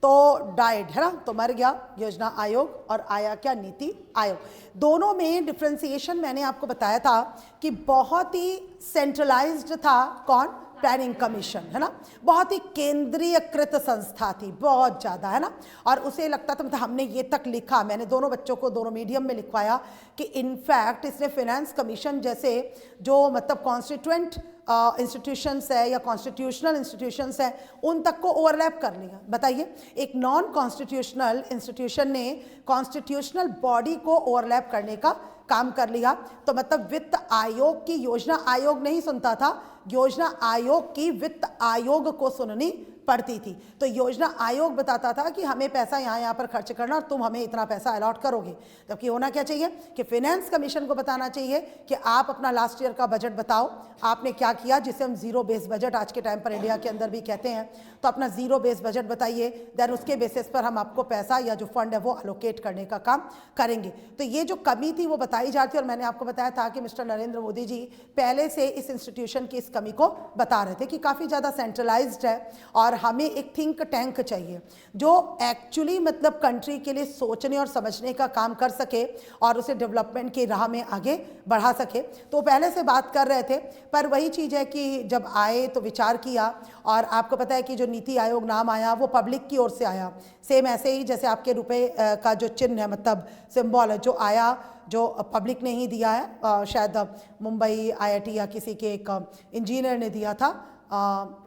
तो डाइड, है ना, तो मर गया योजना आयोग, और आया क्या, नीति आयोग। दोनों में डिफ्रेंसिएशन मैंने आपको बताया था कि बहुत ही सेंट्रलाइज्ड था कौन, प्लानिंग कमीशन, है ना, बहुत ही केंद्रीयकृत संस्था थी, बहुत ज़्यादा, है ना। और उसे लगता था, मतलब हमने ये तक लिखा, मैंने दोनों बच्चों को दोनों मीडियम में लिखवाया कि इनफैक्ट इसने फाइनेंस कमीशन जैसे जो मतलब कॉन्स्टिट्यूएंट इंस्टीट्यूशंस है या कॉन्स्टिट्यूशनल इंस्टीट्यूशंस है, उन तक को ओवरलैप कर लिया। बताइए, एक नॉन कॉन्स्टिट्यूशनल इंस्टीट्यूशन ने कॉन्स्टिट्यूशनल बॉडी को ओवरलैप करने का काम कर लिया। तो मतलब वित्त आयोग की योजना आयोग नहीं सुनता था, योजना आयोग की वित्त आयोग को सुननी पड़ती थी। तो योजना आयोग बताता था कि हमें पैसा यहाँ पर खर्च करना और तुम हमें इतना पैसा अलॉट करोगे। जबकि होना क्या चाहिए कि फाइनेंस कमीशन को बताना चाहिए कि आप अपना लास्ट ईयर का बजट बताओ, आपने क्या किया, जिसे हम जीरो बेस बजट आज के टाइम पर इंडिया के अंदर भी कहते हैं। तो अपना जीरो बेस बजट बताइए, देन उसके बेसिस पर हम आपको पैसा या जो फंड है वो अलोकेट करने का काम करेंगे। तो ये जो कमी थी वो बताई जाती है, और मैंने आपको बताया था कि मिस्टर नरेंद्र मोदी जी पहले से इस इंस्टीट्यूशन की इस कमी को बता रहे थे कि काफ़ी ज़्यादा सेंट्रलाइज्ड है, और हमें एक थिंक टैंक चाहिए जो एक्चुअली मतलब कंट्री के लिए सोचने और समझने का काम कर सके और उसे डेवलपमेंट की राह में आगे बढ़ा सके। तो पहले से बात कर रहे थे, पर वही चीज़ है कि जब आए तो विचार किया, और आपको पता है कि जो नीति आयोग नाम आया वो पब्लिक की ओर से आया, सेम ऐसे ही जैसे आपके रुपए का जो चिन्ह है, मतलब सिंबल है, जो आया जो पब्लिक ने ही दिया है, शायद मुंबई IIT या किसी के एक इंजीनियर ने दिया था,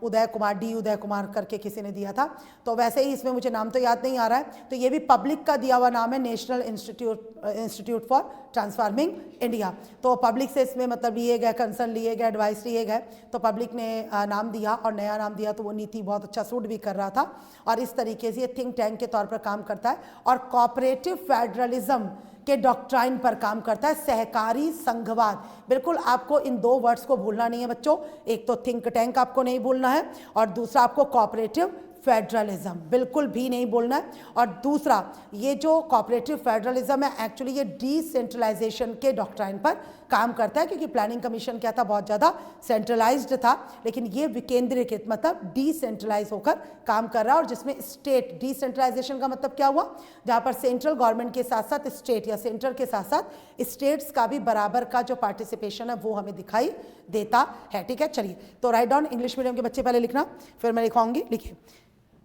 उदय कुमार करके किसी ने दिया था। तो वैसे ही इसमें मुझे नाम तो याद नहीं आ रहा है, तो ये भी पब्लिक का दिया हुआ नाम है, national institute for transforming India. तो पब्लिक से इसमें मतलब लिए गए, कंसर्न लिए गए, एडवाइस लिए गए, तो पब्लिक ने नाम दिया और नया नाम दिया, तो वो नीति बहुत अच्छा सूट भी कर रहा था। और इस तरीके से ये थिंक टैंक के तौर पर काम करता है और कॉपरेटिव फेडरलिज्म के डॉक्ट्राइन पर काम करता है, सहकारी संघवाद। बिल्कुल आपको इन दो वर्ड्स को भूलना नहीं है बच्चों, एक तो थिंक टैंक आपको नहीं भूलना है, और दूसरा आपको कॉपरेटिव फेडरलिज्म बिल्कुल भी नहीं बोलना है। और दूसरा, ये जो कॉपरेटिव फेडरलिज्म है एक्चुअली ये डिसेंट्रलाइजेशन के डॉक्ट्राइन पर काम करता है, क्योंकि प्लानिंग कमीशन क्या था, बहुत ज़्यादा सेंट्रलाइज्ड था, लेकिन ये विकेंद्रीकृत मतलब डिसेंट्रलाइज होकर काम कर रहा है। और जिसमें स्टेट, डिसेंट्रलाइजेशन का मतलब क्या हुआ, जहाँ पर सेंट्रल गवर्नमेंट के साथ साथ स्टेट या सेंटर के साथ साथ स्टेट्स का भी बराबर का जो पार्टिसिपेशन है वो हमें दिखाई देता है। ठीक है, चलिए, तो राइट डाउन, इंग्लिश मीडियम के बच्चे पहले लिखना, फिर मैं लिखवाऊंगी। लिखिए,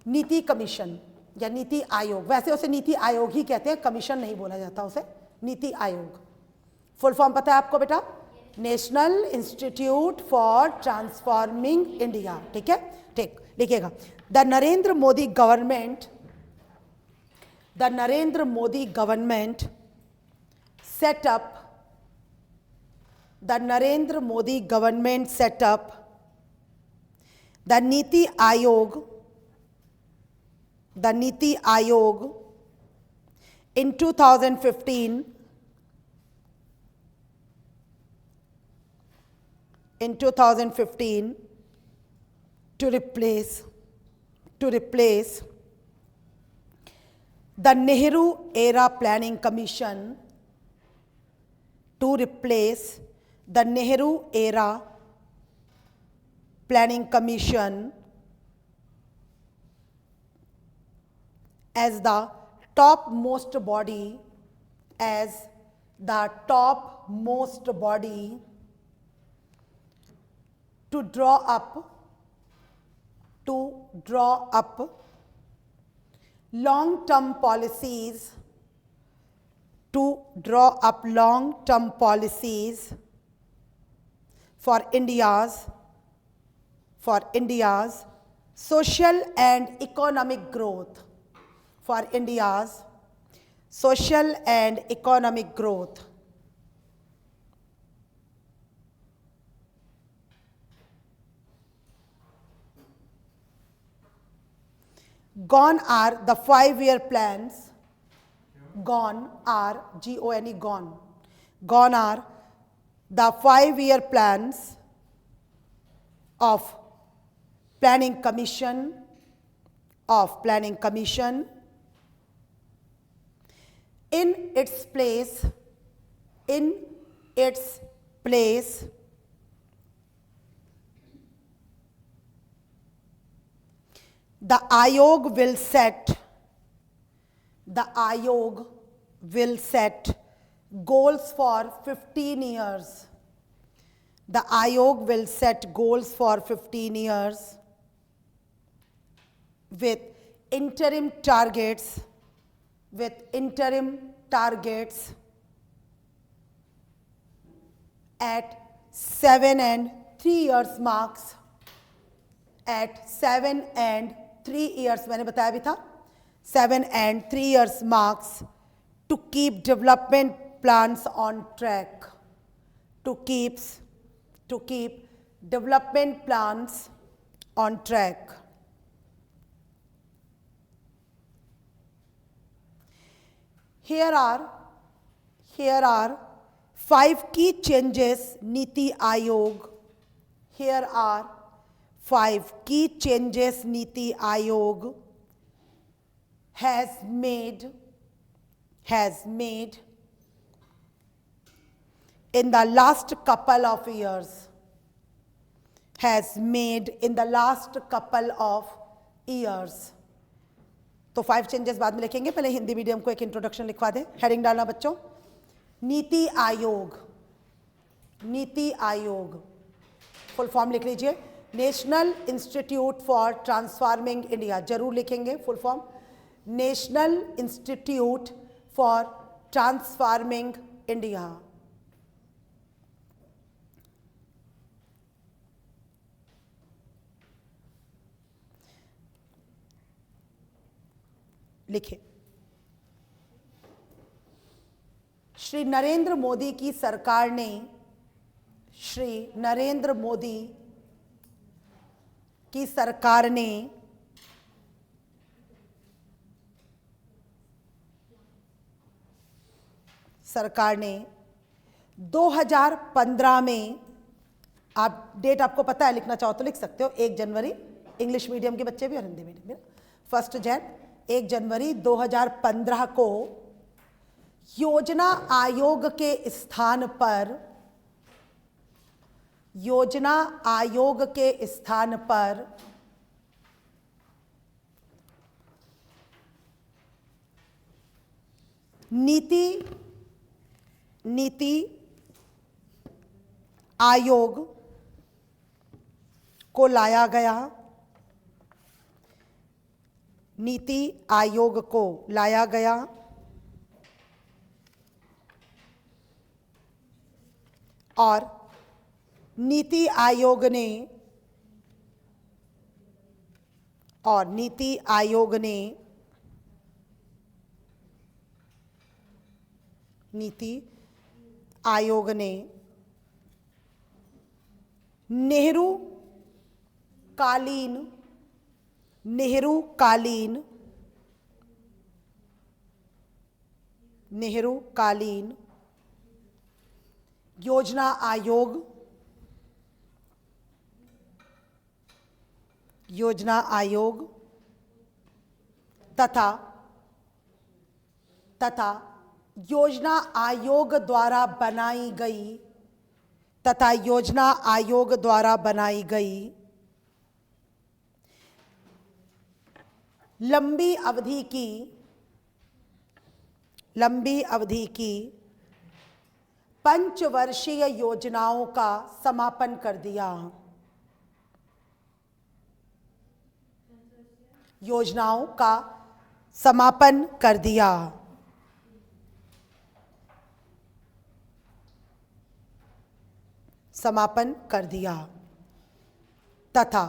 नीति कमीशन या नीति आयोग, वैसे उसे नीति आयोग ही कहते हैं, कमीशन नहीं बोला जाता उसे, नीति आयोग। फुल फॉर्म पता है आपको बेटा, national institute for transforming India. ठीक है, ठीक, लिखिएगा, the Narendra Modi government set up the Niti Aayog in 2015 to replace the Nehru Era Planning Commission, as the topmost body to draw up long-term policies for India's social and economic growth, for India's social and economic growth. Gone are the 5-year plans. Gone are, G-O-N-E, gone. Gone are the 5-year plans of Planning Commission, in its place, the Aayog will set goals for 15 years. The Aayog will set goals for 15 years with interim targets at 7 and 3 years marks. At 7 and 3 years, मैंने बताया भी था, 7 and 3 years marks, to keep development plans on track. To keep development plans on track. Here are 5 key changes Niti Aayog. Here are 5 key changes Niti Aayog has made in the last couple of years. तो 5 चेंजेस बाद में लिखेंगे, पहले हिंदी मीडियम को एक इंट्रोडक्शन लिखवा दें। हेडिंग डालना बच्चों, नीति आयोग फुल फॉर्म लिख लीजिए, national institute for transforming India, जरूर लिखेंगे full form, national institute for transforming India. लिखे, श्री नरेंद्र मोदी की सरकार ने सरकार ने 2015 में, आप डेट आपको पता है, लिखना चाहो तो लिख सकते हो, 1 जनवरी, इंग्लिश मीडियम के बच्चे भी और हिंदी मीडियम में, 1 जनवरी 2015 को योजना आयोग के स्थान पर नीति आयोग को लाया गया। नीति आयोग को लाया गया और नीति आयोग ने नेहरू कालीन योजना आयोग तथा योजना आयोग द्वारा बनाई गई लंबी अवधि की पंचवर्षीय योजनाओं का समापन कर दिया। तथा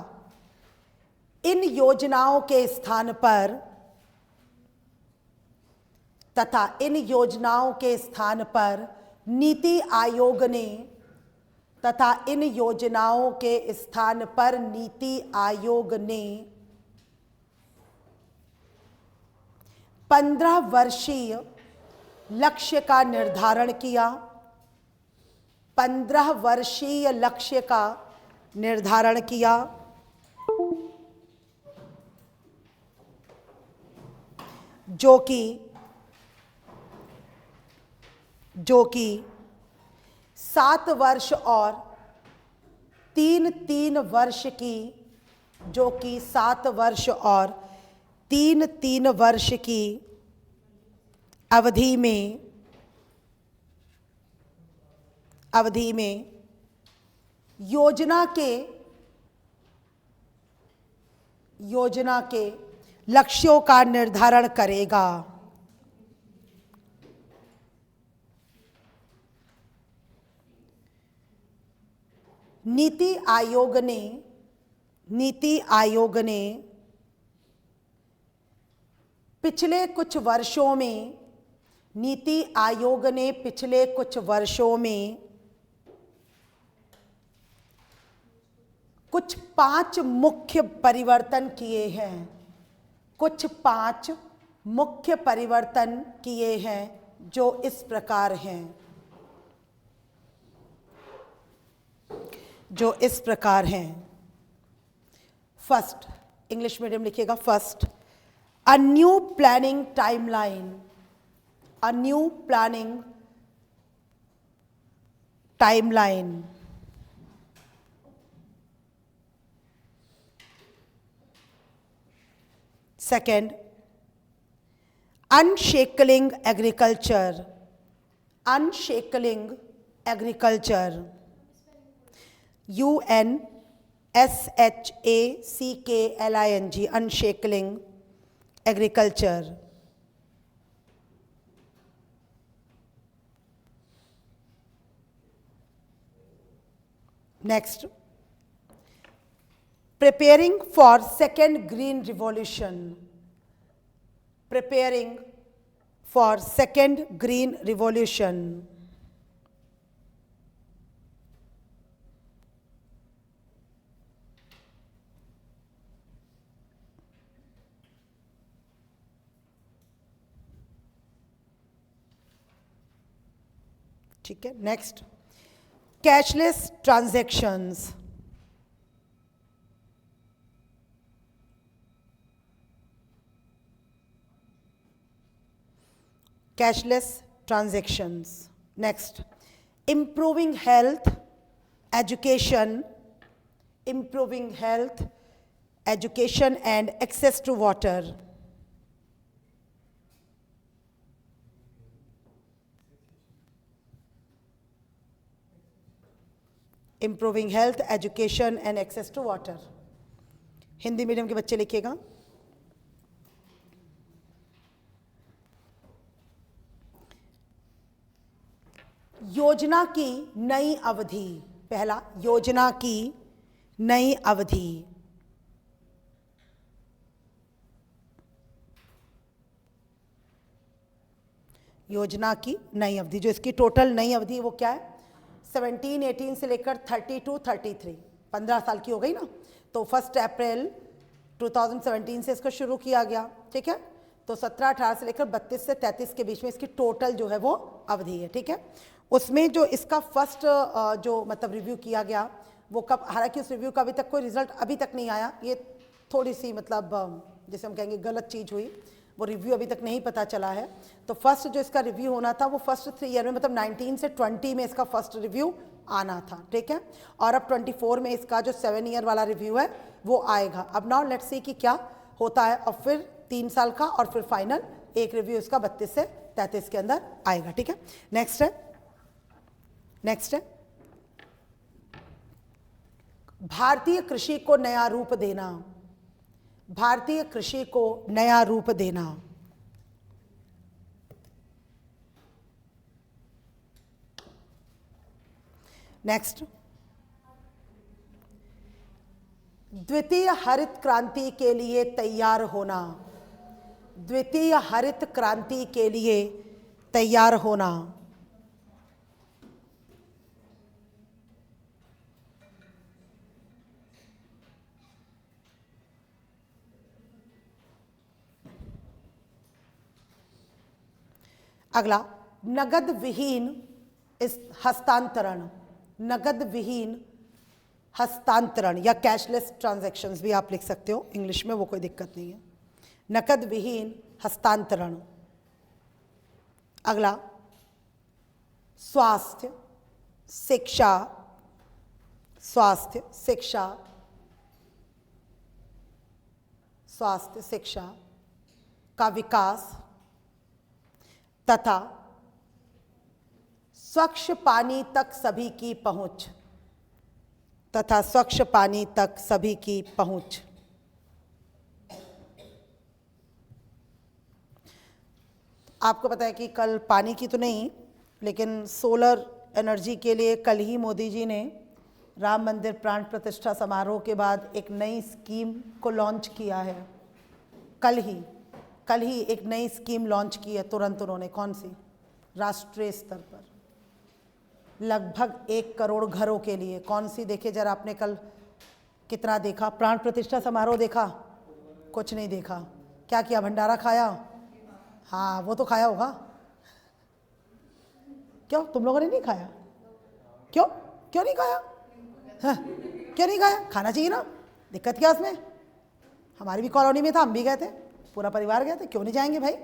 इन योजनाओं के स्थान पर तथा इन योजनाओं के स्थान पर नीति आयोग ने तथा इन योजनाओं के स्थान पर नीति आयोग ने 15 वर्षीय लक्ष्य का निर्धारण किया। 15 वर्षीय लक्ष्य का निर्धारण किया जो कि 7 वर्ष और 3 वर्ष की जो कि 7 वर्ष और 3 वर्ष की अवधि में योजना के लक्ष्यों का निर्धारण करेगा। नीति आयोग ने पिछले कुछ वर्षों में कुछ 5 मुख्य परिवर्तन किए हैं। कुछ 5 मुख्य परिवर्तन किए हैं जो इस प्रकार हैं। फर्स्ट, इंग्लिश मीडियम लिखिएगा। First, a new planning timeline. Second, unshackling agriculture. UNSHACKLING, unshackling agriculture. Next, preparing for second green revolution. ठीक है। Next, cashless transactions. Next, improving health, education and access to water. Improving health, education and access to water. Hindi medium के बच्चे लिखिएगा। योजना की नई अवधि। पहला, योजना की नई अवधि। योजना की नई अवधि, जो इसकी टोटल नई अवधि वो क्या है? 17-18 से लेकर 32-33, 15 साल की हो गई ना। तो 1 अप्रैल 2017 से इसको शुरू किया गया। ठीक है, तो 17-18 से लेकर 32 से 33 के बीच में इसकी टोटल जो है वो अवधि है। ठीक है, उसमें जो इसका फर्स्ट जो मतलब रिव्यू किया गया वो कब, हालांकि उस रिव्यू का अभी तक कोई रिजल्ट अभी तक नहीं आया। ये थोड़ी सी मतलब जैसे हम कहेंगे गलत चीज़ हुई, वो रिव्यू अभी तक नहीं पता चला है। तो फर्स्ट जो इसका रिव्यू होना था वो फर्स्ट 3 ईयर में, मतलब 19 से 20 में इसका फर्स्ट रिव्यू आना था। ठीक है, और अब 24 में इसका जो 7 ईयर वाला रिव्यू है वो आएगा। अब नाउ लेट्स सी कि क्या होता है, और फिर 3 साल का और फिर फाइनल एक रिव्यू इसका 32 से 33 के अंदर आएगा। ठीक है, नेक्स्ट है भारतीय कृषि को नया रूप देना। भारतीय कृषि को नया रूप देना। नेक्स्ट, द्वितीय हरित क्रांति के लिए तैयार होना, द्वितीय हरित क्रांति के लिए तैयार होना। अगला, नगद विहीन इस हस्तांतरण, नगद विहीन हस्तांतरण या कैशलेस ट्रांजैक्शंस भी आप लिख सकते हो इंग्लिश में, वो कोई दिक्कत नहीं है। नकद विहीन हस्तांतरण। अगला, स्वास्थ्य शिक्षा, स्वास्थ्य शिक्षा, स्वास्थ्य शिक्षा का विकास तथा स्वच्छ पानी तक सभी की पहुंच, तथा स्वच्छ पानी तक सभी की पहुंच। आपको पता है कि कल पानी की तो नहीं, लेकिन सोलर एनर्जी के लिए कल ही मोदी जी ने राम मंदिर प्राण प्रतिष्ठा समारोह के बाद एक नई स्कीम को लॉन्च किया है। कल ही एक नई स्कीम लॉन्च की है तुरंत उन्होंने। कौन सी? राष्ट्रीय स्तर पर लगभग 1 करोड़ घरों के लिए। कौन सी? देखिए जरा, आपने कल कितना देखा? प्राण प्रतिष्ठा समारोह देखा? कुछ नहीं देखा। क्या किया? भंडारा खाया? हाँ, वो तो खाया होगा। क्यों तुम लोगों ने नहीं खाया? क्यों नहीं खाया? हाँ, क्यों नहीं खाया? खाना चाहिए ना, दिक्कत क्या उसमें? हमारी भी कॉलोनी में था, हम भी गए थे, पूरा परिवार गए थे, क्यों नहीं जाएंगे भाई?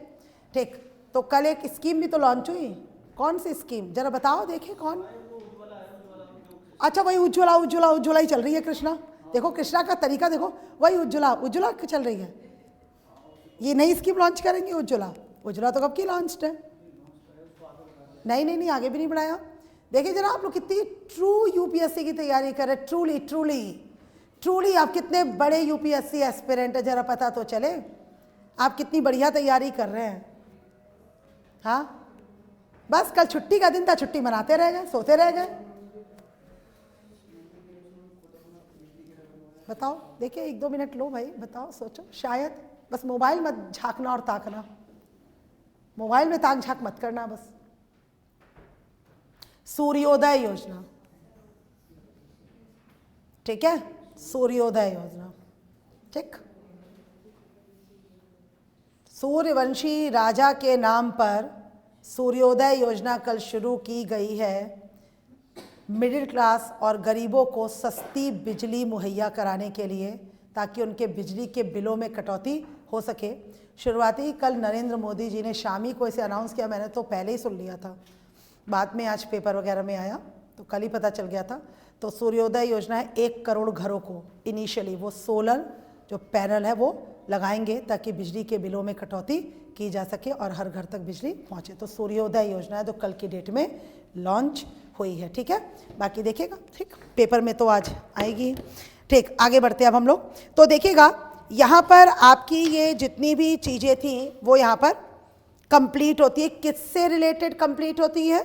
ठीक, तो कल एक स्कीम भी तो लॉन्च हुई। कौन सी स्कीम? जरा बताओ, देखे कौन? अच्छा, वही उज्ज्वला ही चल रही है। कृष्णा, देखो कृष्णा का तरीका देखो, वही उज्ज्वला चल रही है। ये नई स्कीम लॉन्च करेंगे उज्ज्वला तो कब की लॉन्च है? नहीं, आगे भी नहीं बढ़ाया। देखिए जरा, आप लोग कितनी ट्रू यूपीएससी की तैयारी कर रहे हैं। ट्रूली आप कितने बड़े यूपीएससी एस्पिरेंट है, जरा पता तो चले आप कितनी बढ़िया तैयारी कर रहे हैं। हाँ, बस कल छुट्टी का दिन था, छुट्टी मनाते रह गए, सोते रह गए। बताओ, देखिए 1-2 मिनट लो भाई, बताओ, सोचो। शायद बस मोबाइल मत झांकना और ताकना, मोबाइल में ताक झांक मत करना बस। सूर्योदय योजना, ठीक है, सूर्योदय योजना, ठीक। सूर्यवंशी राजा के नाम पर सूर्योदय योजना कल शुरू की गई है। मिडिल क्लास और गरीबों को सस्ती बिजली मुहैया कराने के लिए, ताकि उनके बिजली के बिलों में कटौती हो सके। शुरुआती कल नरेंद्र मोदी जी ने शाम ही को इसे अनाउंस किया। मैंने तो पहले ही सुन लिया था, बाद में आज पेपर वगैरह में आया तो कल ही पता चल गया था। तो सूर्योदय योजना है, 1 करोड़ घरों को इनिशियली वो सोलर जो पैनल है वो लगाएंगे, ताकि बिजली के बिलों में कटौती की जा सके और हर घर तक बिजली पहुंचे। तो सूर्योदय योजना है, तो कल की डेट में लॉन्च हुई है, ठीक है। बाकी देखिएगा, ठीक, पेपर में तो आज आएगी। ठीक, आगे बढ़ते हैं अब हम लोग। तो देखिएगा, यहाँ पर आपकी ये जितनी भी चीज़ें थी वो यहाँ पर कंप्लीट होती है। किससे रिलेटेड कंप्लीट होती है?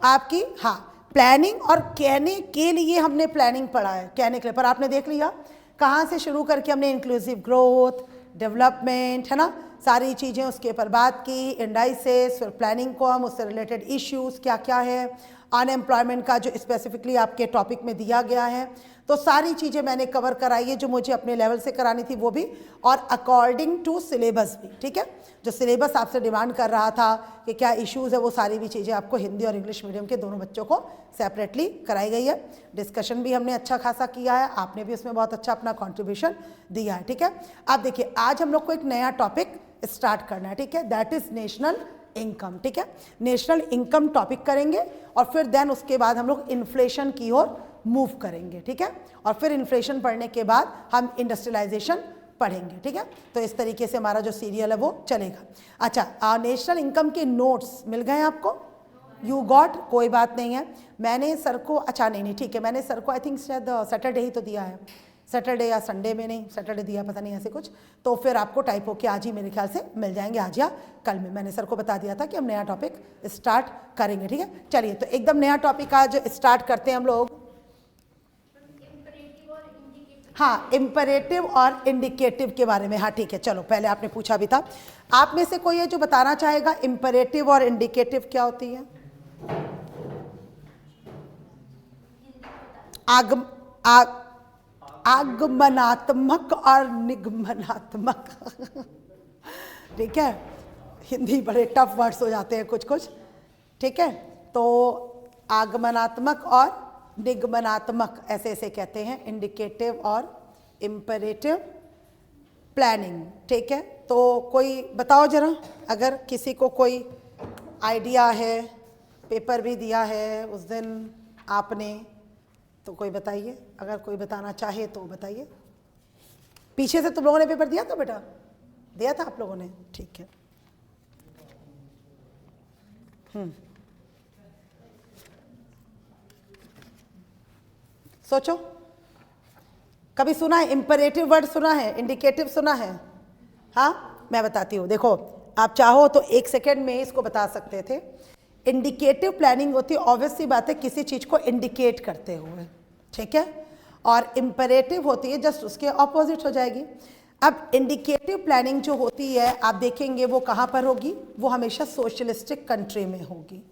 आपकी, हाँ, प्लानिंग। और कहने के लिए हमने प्लानिंग पढ़ा है, कहने के लिए, पर आपने देख लिया कहाँ से शुरू करके हमने इंक्लूसिव ग्रोथ, डेवलपमेंट, है ना, सारी चीज़ें उसके ऊपर बात की, इंडाइसेस, फिर प्लानिंग को हम उससे रिलेटेड इश्यूज क्या क्या है, अनएम्प्लॉयमेंट का जो स्पेसिफिकली आपके टॉपिक में दिया गया है, तो सारी चीज़ें मैंने कवर कराई है जो मुझे अपने लेवल से करानी थी वो भी, और अकॉर्डिंग टू सिलेबस भी, ठीक है। जो सिलेबस आपसे डिमांड कर रहा था कि क्या इश्यूज़ है, वो सारी भी चीज़ें आपको हिंदी और इंग्लिश मीडियम के दोनों बच्चों को सेपरेटली कराई गई है। डिस्कशन भी हमने अच्छा खासा किया है, आपने भी उसमें बहुत अच्छा अपना कॉन्ट्रीब्यूशन दिया है, ठीक है। अब देखिए, आज हम लोग को एक नया टॉपिक स्टार्ट करना है, ठीक है, दैट इज़ नेशनल इनकम, ठीक है। नेशनल इनकम टॉपिक करेंगे और फिर देन उसके बाद हम लोग इन्फ्लेशन की ओर मूव करेंगे, ठीक है। और फिर इन्फ्लेशन पढ़ने के बाद हम इंडस्ट्रियलाइजेशन पढ़ेंगे, ठीक है। तो इस तरीके से हमारा जो सीरियल है वो चलेगा। अच्छा, नेशनल इनकम के नोट्स मिल गए आपको? You got? कोई बात नहीं है, मैंने सर को, अच्छा नहीं ठीक है, मैंने सर को आई थिंक शायद सैटरडे ही तो दिया है, सैटरडे या संडे में, नहीं सैटरडे दिया, पता नहीं ऐसे कुछ। तो फिर आपको टाइप होके आज ही मेरे ख्याल से मिल जाएंगे, आज या कल में। मैंने सर को बता दिया था कि हम नया टॉपिक स्टार्ट करेंगे, ठीक है। चलिए, तो एकदम नया टॉपिक आज स्टार्ट करते हैं हम लोग। हाँ, इम्परेटिव और इंडिकेटिव के बारे में। हाँ ठीक है, चलो पहले आपने पूछा भी था। आप में से कोई है जो बताना चाहेगा इम्परेटिव और इंडिकेटिव क्या होती है? आगमनात्मक और निगमनात्मक ठीक है, हिंदी बड़े टफ वर्ड्स हो जाते हैं कुछ कुछ, ठीक है। तो आगमनात्मक और निगमनात्मक ऐसे ऐसे कहते हैं, इंडिकेटिव और इम्परेटिव प्लानिंग, ठीक है। तो कोई बताओ जरा, अगर किसी को कोई आइडिया है, पेपर भी दिया है उस दिन आपने, तो कोई बताइए, अगर कोई बताना चाहे तो बताइए। पीछे से तुम लोगों ने पेपर दिया था बेटा? दिया था आप लोगों ने, ठीक है। सोचो, कभी सुना है इम्परेटिव वर्ड, सुना है इंडिकेटिव, सुना है? हाँ, मैं बताती हूँ। देखो, आप चाहो तो 1 सेकेंड में इसको बता सकते थे। इंडिकेटिव प्लानिंग होती है, ऑब्वियस सी बात है, किसी चीज़ को इंडिकेट करते हुए, ठीक है। और इम्परेटिव होती है जस्ट उसके ऑपोजिट हो जाएगी। अब इंडिकेटिव प्लानिंग जो होती है, आप देखेंगे वो कहाँ पर होगी, वो हमेशा सोशलिस्टिक कंट्री में होगी,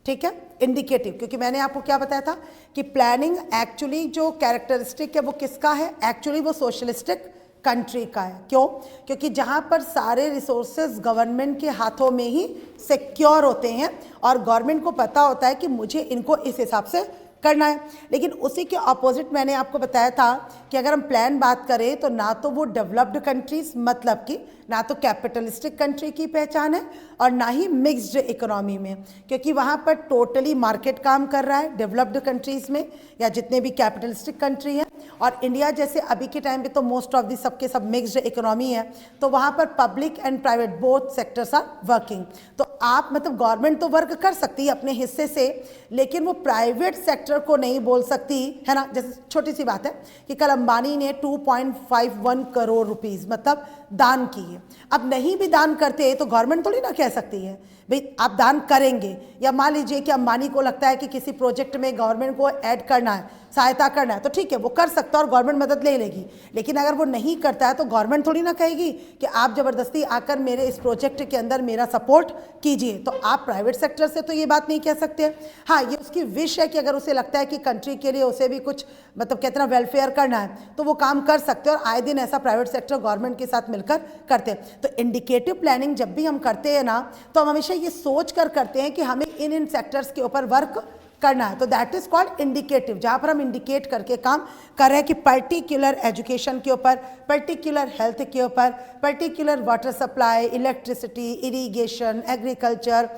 ठीक है। इंडिकेटिव, क्योंकि मैंने आपको क्या बताया था कि प्लानिंग एक्चुअली जो कैरेक्टरिस्टिक है वो किसका है, एक्चुअली वो सोशलिस्टिक कंट्री का है। क्यों? क्योंकि जहाँ पर सारे रिसोर्सेज गवर्नमेंट के हाथों में ही सिक्योर होते हैं और गवर्नमेंट को पता होता है कि मुझे इनको इस हिसाब से करना है। लेकिन उसी के ऑपोजिट मैंने आपको बताया था कि अगर हम प्लान बात करें तो ना तो वो डेवलप्ड कंट्रीज, मतलब कि ना तो कैपिटलिस्टिक कंट्री की पहचान है और ना ही मिक्स्ड इकोनॉमी में, क्योंकि वहाँ पर टोटली मार्केट काम कर रहा है डेवलप्ड कंट्रीज़ में या जितने भी कैपिटलिस्टिक कंट्री हैं। और इंडिया जैसे अभी के टाइम पे तो मोस्ट ऑफ दी सबके सब मिक्स्ड इकोनॉमी है, तो वहाँ पर public and private both sectors are working. तो आप मतलब गवर्नमेंट तो वर्क कर सकती है अपने हिस्से से, लेकिन वो प्राइवेट सेक्टर को नहीं बोल सकती है ना। जैसे छोटी सी बात है कि कल अंबानी ने 2.51 करोड़ रुपीस मतलब दान किए। अब नहीं भी दान करते तो गवर्नमेंट थोड़ी ना कह सकती है भाई आप दान करेंगे। या मान लीजिए कि अंबानी को लगता है कि किसी प्रोजेक्ट में गवर्नमेंट को ऐड करना है, सहायता करना है, तो ठीक है वो कर सकता है और गवर्नमेंट मदद ले लेगी। लेकिन अगर वो नहीं करता है तो गवर्नमेंट थोड़ी ना कहेगी कि आप ज़बरदस्ती आकर मेरे इस प्रोजेक्ट के अंदर मेरा सपोर्ट कीजिए। तो आप प्राइवेट सेक्टर से तो ये बात नहीं कह सकते। हाँ, ये उसकी विश है कि अगर उसे लगता है कि कंट्री के लिए उसे भी कुछ मतलब कहते ना वेलफेयर करना है तो वो काम कर सकते हैं, और आए दिन ऐसा प्राइवेट सेक्टर गवर्नमेंट के साथ मिलकर करते हैं। तो इंडिकेटिव प्लानिंग जब भी हम करते हैं ना, तो हम हमेशा ये सोच कर करते हैं कि हमें इन सेक्टर्स के ऊपर वर्क करना है। तो दैट इज कॉल्ड इंडिकेटिव, जहां पर हम इंडिकेट करके काम कर रहे हैं कि पर्टिकुलर एजुकेशन के ऊपर, पर्टिकुलर हेल्थ के ऊपर, particular water supply, electricity, irrigation, agriculture,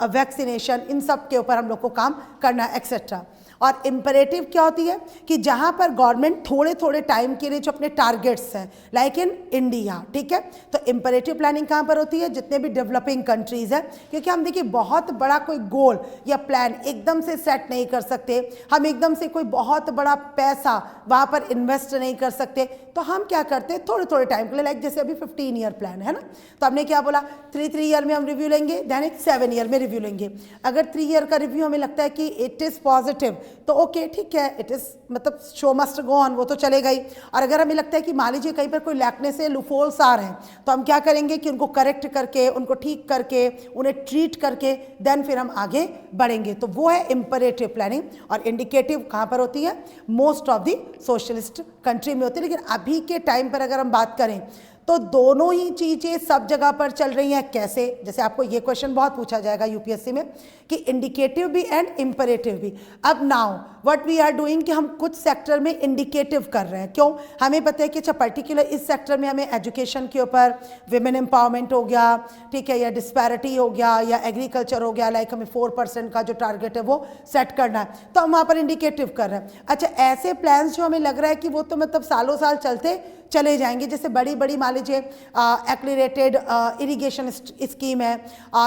vaccination, इन सब के ऊपर हम लोग को काम करना है एक्सेट्रा। और इम्परेटिव क्या होती है कि जहां पर गवर्नमेंट थोड़े थोड़े टाइम के लिए जो अपने टारगेट्स हैं, लाइक इन इंडिया, ठीक है। तो इम्परेटिव प्लानिंग कहां पर होती है? जितने भी डेवलपिंग कंट्रीज है, क्योंकि हम देखिए बहुत बड़ा कोई गोल या प्लान एकदम से सेट नहीं कर सकते, हम एकदम से कोई बहुत बड़ा पैसा वहां पर इन्वेस्ट नहीं कर सकते। तो हम क्या करते हैं, थोड़े थोड़े टाइम के लिए, लाइक जैसे अभी 15 ईयर प्लान है ना, तो हमने क्या बोला 3 ईयर में हम रिव्यू लेंगे, देन एक 7 ईयर में रिव्यू लेंगे। अगर 3 ईयर का रिव्यू हमें लगता है कि इट इज़ पॉजिटिव तो ओके, ठीक है, इट इज़ मतलब शो मस्ट गो ऑन, वो तो चलेगा ही। और अगर हमें लगता है कि मान लीजिए कहीं पर कोई लैकने से लूफोल्स आ रहे हैं, तो हम क्या करेंगे कि उनको करेक्ट करके, उनको ठीक करके, उन्हें ट्रीट करके देन फिर हम आगे बढ़ेंगे। तो वो है इम्परेटिव प्लानिंग। और इंडिकेटिव कहाँ पर होती है? Most of the socialist country में होती है। लेकिन अभी के टाइम पर अगर हम बात करें तो दोनों ही चीज़ें सब जगह पर चल रही हैं। कैसे? जैसे आपको ये क्वेश्चन बहुत पूछा जाएगा यूपीएससी में कि इंडिकेटिव भी एंड इम्परेटिव भी। अब now what we are doing कि हम कुछ सेक्टर में इंडिकेटिव कर रहे हैं। क्यों? हमें पता है कि अच्छा पर्टिकुलर इस सेक्टर में हमें एजुकेशन के ऊपर, विमेन एम्पावरमेंट हो गया, ठीक है, या डिस्पैरिटी हो गया, या एग्रीकल्चर हो गया, लाइक हमें 4% का जो टारगेट है वो सेट करना है, तो हम वहाँ पर इंडिकेटिव कर रहे हैं। अच्छा, ऐसे प्लान्स जो हमें लग रहा है कि वो तो मतलब सालों साल चलते चले जाएंगे। जैसे बड़ी बड़ी मान लीजिए एक्सीलरेटेड इरिगेशन स्कीम है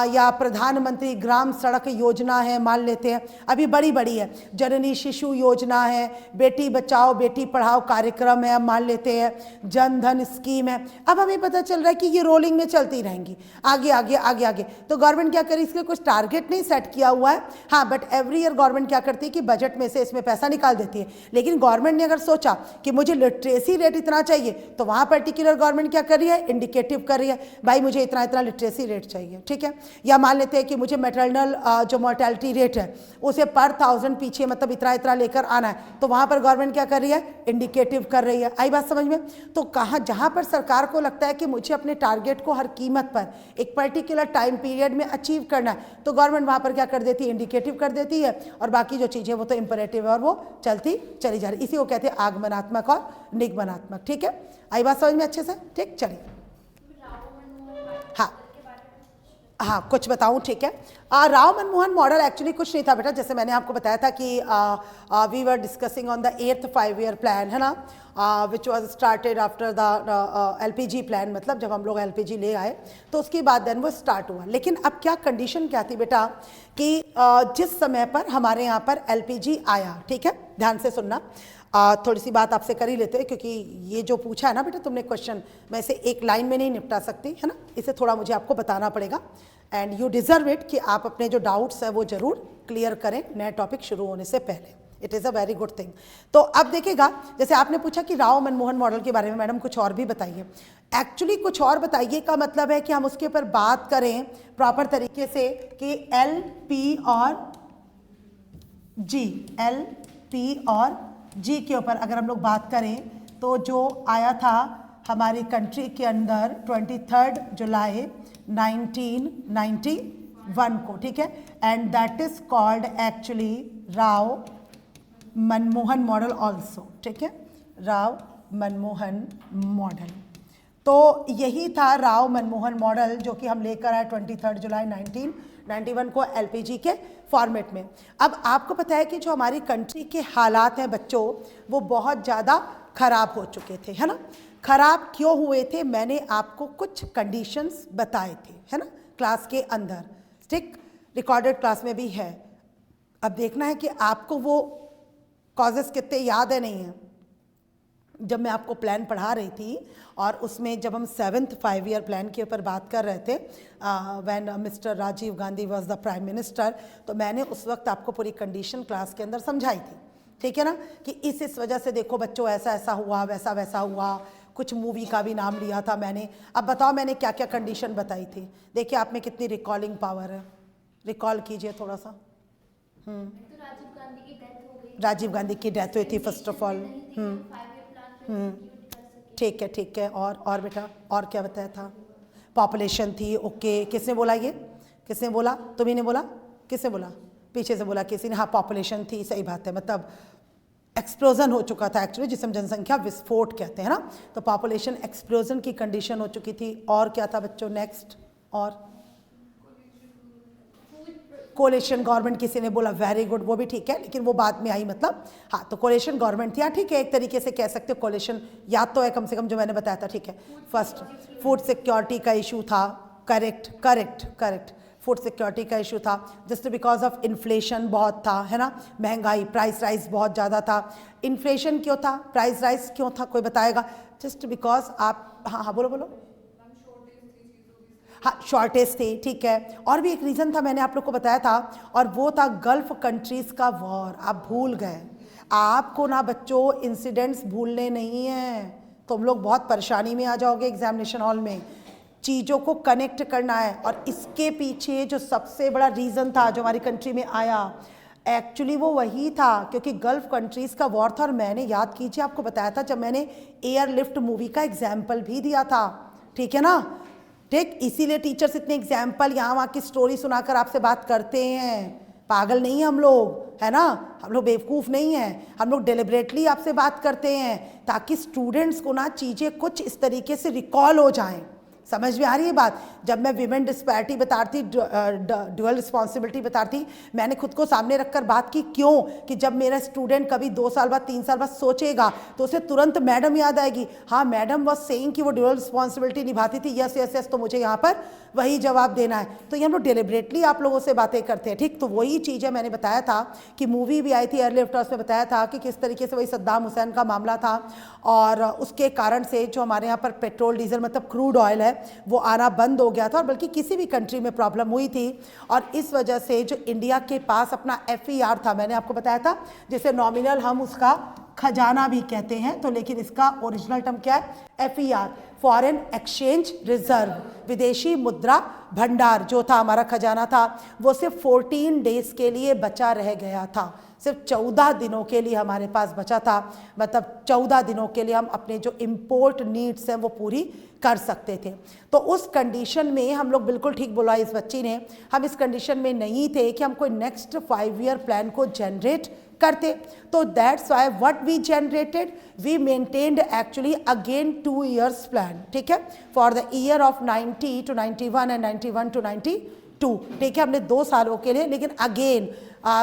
या प्रधानमंत्री ग्राम सड़क योजना है, मान लेते हैं अभी बड़ी बड़ी है, जननी शिशु योजना है, बेटी बचाओ बेटी पढ़ाओ कार्यक्रम है, अब मान लेते हैं जन धन स्कीम है। अब हमें पता चल रहा है कि ये रोलिंग में चलती रहेंगी, आगे आगे आगे आगे। तो गवर्नमेंट क्या करे, इसके कुछ टारगेट नहीं सेट किया हुआ है, हाँ, बट एवरी ईयर गवर्नमेंट क्या करती है कि बजट में से इसमें पैसा निकाल देती है। लेकिन गवर्नमेंट ने अगर सोचा कि मुझे लिटरेसी रेट इतना चाहिए, तो वहाँ पर्टिकुलर गवर्नमेंट क्या कर रही है, इंडिकेटिव कर रही है, भाई मुझे इतना इतना लिटरेसी रेट चाहिए, ठीक है। या मान लेते हैं कि मुझे मैटरनल जो मोर्टेलिटी रेट है उसे पर 1000 पीछे मतलब इतना इतना लेकर आना है, तो वहाँ पर गवर्नमेंट क्या कर रही है, इंडिकेटिव कर रही है। आई बात समझ में? तो कहाँ जहाँ पर सरकार को लगता है कि मुझे अपने टारगेट को हर कीमत पर एक पर्टिकुलर टाइम पीरियड में अचीव करना है, तो गवर्नमेंट वहाँ पर क्या कर देती है, इंडिकेटिव कर देती है, और बाकी जो चीज़ें वो तो इंपरेटिव है और वो चलती चली जा रही। इसी को कहते हैं आगमनात्मक और निगमनात्मक, ठीक है। आई बात समझ में अच्छे से? ठीक, चलिए। हाँ हाँ, कुछ बताऊं, ठीक है। राव मनमोहन मॉडल एक्चुअली कुछ नहीं था बेटा, जैसे मैंने आपको बताया था कि we were discussing on the 8th 5-year plan, है ना, which was started after the LPG plan, मतलब जब हम लोग LPG ले आए तो उसके बाद देन वो स्टार्ट हुआ। लेकिन अब क्या कंडीशन क्या थी बेटा कि जिस समय पर हमारे यहाँ पर LPG आया, ठीक है, ध्यान से सुनना, थोड़ी सी बात आपसे कर ही लेते हैं, क्योंकि ये जो पूछा है ना बेटा तुमने क्वेश्चन, मैं इसे एक लाइन में नहीं निपटा सकती, है ना, इसे थोड़ा मुझे आपको बताना पड़ेगा, एंड यू डिजर्व इट कि आप अपने जो डाउट्स है वो जरूर क्लियर करें नए टॉपिक शुरू होने से पहले। It is a very good thing. तो अब देखिएगा, जैसे आपने पूछा कि राव मनमोहन मॉडल के बारे में मैडम कुछ और भी बताइए। एक्चुअली कुछ और बताइए का मतलब है कि हम उसके ऊपर बात करें प्रॉपर तरीके से कि LP और G के ऊपर अगर हम लोग बात करें, तो जो आया था हमारी कंट्री के अंदर 23 जुलाई 1991 को, ठीक है, and that is called actually Rao Manmohan model also, ठीक है, राव मनमोहन मॉडल। तो यही था राव मनमोहन मॉडल जो कि हम लेकर आए 23 जुलाई 1991 को LPG के फॉर्मेट में। अब आपको पता है कि जो हमारी कंट्री के हालात हैं बच्चों, वो बहुत ज़्यादा खराब हो चुके थे, है ना। खराब क्यों हुए थे, मैंने आपको कुछ कंडीशंस बताए थे, है ना, क्लास के अंदर, ठीक, रिकॉर्डेड क्लास में भी है। अब देखना है कि आपको वो कॉजेस कितने याद है नहीं है। जब मैं आपको प्लान पढ़ा रही थी और उसमें जब हम 7th 5-year प्लान के ऊपर बात कर रहे थे, when mister Rajiv Gandhi was the prime minister, तो मैंने उस वक्त आपको पूरी कंडीशन क्लास के अंदर समझाई थी, ठीक है ना, कि इस वजह से देखो बच्चों ऐसा ऐसा हुआ, वैसा वैसा हुआ, कुछ मूवी का भी नाम लिया था मैंने। अब बताओ मैंने क्या क्या कंडीशन बताई थी। देखिए आप में कितनी रिकॉलिंग पावर है, रिकॉल कीजिए थोड़ा सा। राजीव गांधी की डेथ हुई थी फर्स्ट ऑफ ऑल। ठीक है ठीक है, और बेटा और क्या बताया था, पॉपुलेशन थी, ओके, किसने बोला ये, किसने बोला, तुम्ही ने बोला, किसने बोला, पीछे से बोला किसी ने, हाँ पॉपुलेशन थी, सही बात है, मतलब एक्सप्लोजन हो चुका था एक्चुअली, जिसे हम जनसंख्या विस्फोट कहते हैं ना, तो पॉपुलेशन एक्सप्लोजन की कंडीशन हो चुकी थी। और क्या था बच्चों नेक्स्ट, और कोलेशन गवर्नमेंट किसी ने बोला, वेरी गुड, वो भी ठीक है, लेकिन वो बाद में आई, मतलब हाँ, तो कोलेशन गवर्नमेंट थी, हाँ ठीक है, एक तरीके से कह सकते हो कोलेशन, याद तो है कम से कम जो मैंने बताया था, ठीक है। फर्स्ट फूड सिक्योरिटी का इशू था, correct correct correct, food security का इशू था, जस्ट बिकॉज ऑफ इन्फ्लेशन बहुत था, है ना, महंगाई, प्राइस राइज बहुत ज़्यादा था। इन्फ्लेशन क्यों था, प्राइस राइज क्यों था, कोई बताएगा, जस्ट बिकॉज आप, हाँ हाँ बोलो बोलो, हाँ शॉर्टेज थी, ठीक है, और भी एक रीज़न था मैंने आप लोग को बताया था, और वो था गल्फ कंट्रीज़ का वॉर। आप भूल गए, आपको ना बच्चों इंसिडेंट्स भूलने नहीं हैं, तुम लोग बहुत परेशानी में आ जाओगे एग्जामिनेशन हॉल में, चीज़ों को कनेक्ट करना है। और इसके पीछे जो सबसे बड़ा रीज़न था जो हमारी कंट्री में आया, एक्चुअली वो वही था क्योंकि गल्फ कंट्रीज़ का वॉर था। और मैंने, याद कीजिए, आपको बताया था जब मैंने एयरलिफ्ट मूवी का एग्जाम्पल भी दिया था, ठीक है ना, ठीक, इसीलिए टीचर्स इतने एग्जाम्पल यहाँ वहाँ की स्टोरी सुनाकर आपसे बात करते हैं। पागल नहीं है हम लोग, है ना, हम लोग बेवकूफ़ नहीं हैं, हम लोग डेलिबरेटली आपसे बात करते हैं ताकि स्टूडेंट्स को ना चीज़ें कुछ इस तरीके से रिकॉल हो जाएं, समझ में आ रही है बात? जब मैं विमेन डिस्पैरिटी बता रही थी, ड्यूअल रिस्पॉन्सिबिलिटी बता रही थी, मैंने खुद को सामने रखकर बात की। क्यों? कि जब मेरा स्टूडेंट कभी 2 साल बाद 3 साल बाद सोचेगा तो उसे तुरंत मैडम याद आएगी। हाँ, मैडम वाज सेइंग कि वो ड्यूअल रिस्पॉन्सिबिलिटी निभाती थी, यस यस यस, तो मुझे यहाँ पर वही जवाब देना है। तो ये हम लोग डिलिबरेटली आप लोगों से बातें करते हैं, ठीक? तो वही चीज़ है, मैंने बताया था कि मूवी भी आई थी एयरलिफ्टर्स में, बताया था कि किस तरीके से वही सद्दाम हुसैन का मामला था और उसके कारण से जो हमारे यहाँ पर पेट्रोल डीजल मतलब क्रूड ऑयल है वो आना बंद हो गया था, और बल्कि किसी भी कंट्री में प्रॉब्लम हुई थी। और इस वजह से जो इंडिया के पास अपना FER था, मैंने आपको बताया था, जिसे नॉमिनल हम उसका खजाना भी कहते हैं, तो लेकिन इसका ओरिजिनल टर्म क्या है? FER, फॉरेन एक्सचेंज रिजर्व, विदेशी मुद्रा भंडार, जो था हमारा खजाना था, वो सिर्फ 14 डेज के लिए बचा रह गया था। सिर्फ 14 दिनों के लिए हमारे पास बचा था, मतलब 14 दिनों के लिए हम अपने जो इम्पोर्ट नीड्स हैं वो पूरी कर सकते थे। तो उस कंडीशन में हम लोग, बिल्कुल ठीक बोला इस बच्ची ने, हम इस कंडीशन में नहीं थे कि हम कोई नेक्स्ट 5 ईयर प्लान को जनरेट करते। तो that's why what we generated, we maintained actually again 2 years plan, ठीक है, for the year of 90 to 91 and 91 to 92, ठीक है, हमने 2 सालों के लिए। लेकिन अगेन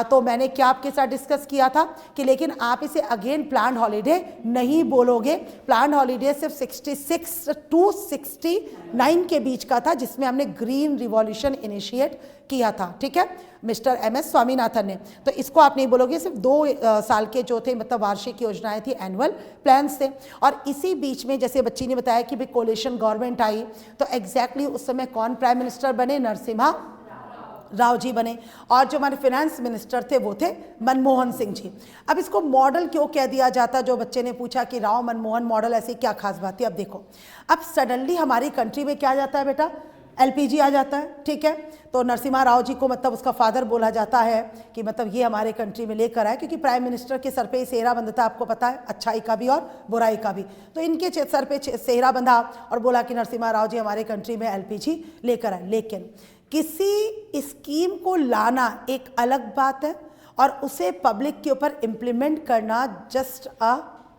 तो मैंने क्या आपके साथ डिस्कस किया था कि लेकिन आप इसे अगेन प्लान हॉलीडे नहीं बोलोगे। प्लान हॉलीडे सिर्फ 66 to 69 के बीच का था, जिसमें हमने ग्रीन रिवॉल्यूशन इनिशिएट किया था, ठीक है, मिस्टर MS स्वामीनाथन ने। तो इसको आप नहीं बोलोगे, सिर्फ 2 साल के जो थे मतलब वार्षिक योजनाएं थी, एनुअल प्लान्स थे। और इसी बीच में जैसे बच्ची ने बताया कि भाई कोलिशन गवर्नमेंट आई, तो एग्जैक्टली उस समय कौन प्राइम मिनिस्टर बने? नरसिम्हा राव जी बने, और जो हमारे फिनेंस मिनिस्टर थे वो थे मनमोहन सिंह जी। अब इसको मॉडल क्यों कह दिया जाता? जो बच्चे ने पूछा कि राव मनमोहन मॉडल, ऐसी क्या खास बात है? अब देखो, अब सडनली हमारी कंट्री में क्या आ जाता है बेटा? LPG आ जाता है, ठीक है। तो नरसिम्हा राव जी को मतलब उसका फादर बोला जाता है कि मतलब ये हमारे कंट्री में लेकर आए, क्योंकि प्राइम मिनिस्टर के सर पे ही सेहरा बंधता, आपको पता है, अच्छाई का भी और बुराई का भी। तो इनके सर पे सेहरा बंधा और बोला कि नरसिम्हा राव जी हमारे कंट्री में LPG लेकर आए। लेकिन किसी स्कीम को लाना एक अलग बात है और उसे पब्लिक के ऊपर इम्प्लीमेंट करना जस्ट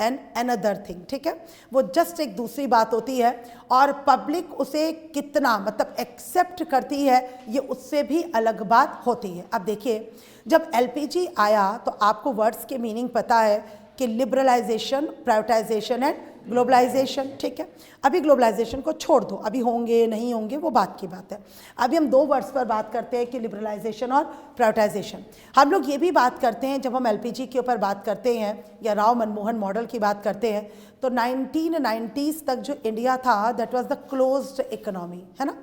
एन अनदर थिंग, ठीक है, वो जस्ट एक दूसरी बात होती है। और पब्लिक उसे कितना मतलब एक्सेप्ट करती है, ये उससे भी अलग बात होती है। अब देखिए, जब LPG आया तो आपको वर्ड्स के मीनिंग पता है कि लिबरलाइजेशन, प्राइवेटाइजेशन एंड ग्लोबलाइजेशन, ठीक है। अभी ग्लोबलाइजेशन को छोड़ दो, अभी होंगे नहीं होंगे वो बात की बात है। अभी हम 2 वर्ड्स पर बात करते हैं कि लिबरलाइजेशन और प्राइवेटाइजेशन। हम लोग ये भी बात करते हैं, जब हम LPG के ऊपर बात करते हैं या राव मनमोहन मॉडल की बात करते हैं, तो 1990s तक जो इंडिया था that was the closed economy, है ना,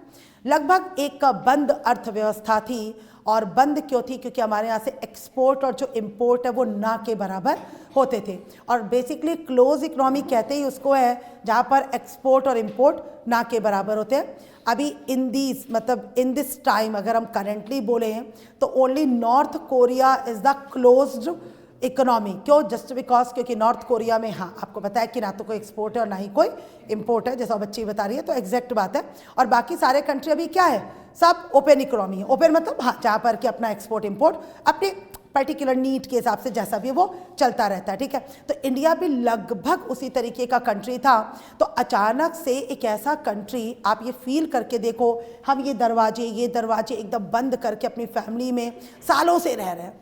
लगभग एक बंद अर्थव्यवस्था थी। और बंद क्यों थी? क्योंकि हमारे यहाँ से एक्सपोर्ट और जो इंपोर्ट है वो ना के बराबर होते थे। और बेसिकली क्लोज इकोनॉमी कहते ही उसको है जहाँ पर एक्सपोर्ट और इंपोर्ट ना के बराबर होते हैं। अभी इन दिस टाइम अगर हम करेंटली बोले हैं तो only north Korea is the closed economy. क्यों? जस्ट बिकॉज क्योंकि नॉर्थ कोरिया में, हाँ आपको पता है कि ना तो कोई एक्सपोर्ट है और ना ही कोई इंपोर्ट है, जैसा बच्ची बता रही है, तो एग्जैक्ट बात है। और बाकी सारे कंट्री अभी क्या है? सब ओपन इकोनॉमी है। ओपन मतलब हाँ, जहाँ पर कि अपना एक्सपोर्ट इंपोर्ट अपने पर्टिकुलर नीड के हिसाब से जैसा भी वो चलता रहता है, ठीक है। तो इंडिया भी लगभग उसी तरीके का कंट्री था। तो अचानक से एक ऐसा कंट्री, आप ये फील करके देखो, हम ये दरवाजे एकदम बंद करके अपनी फैमिली में सालों से रह रहे हैं।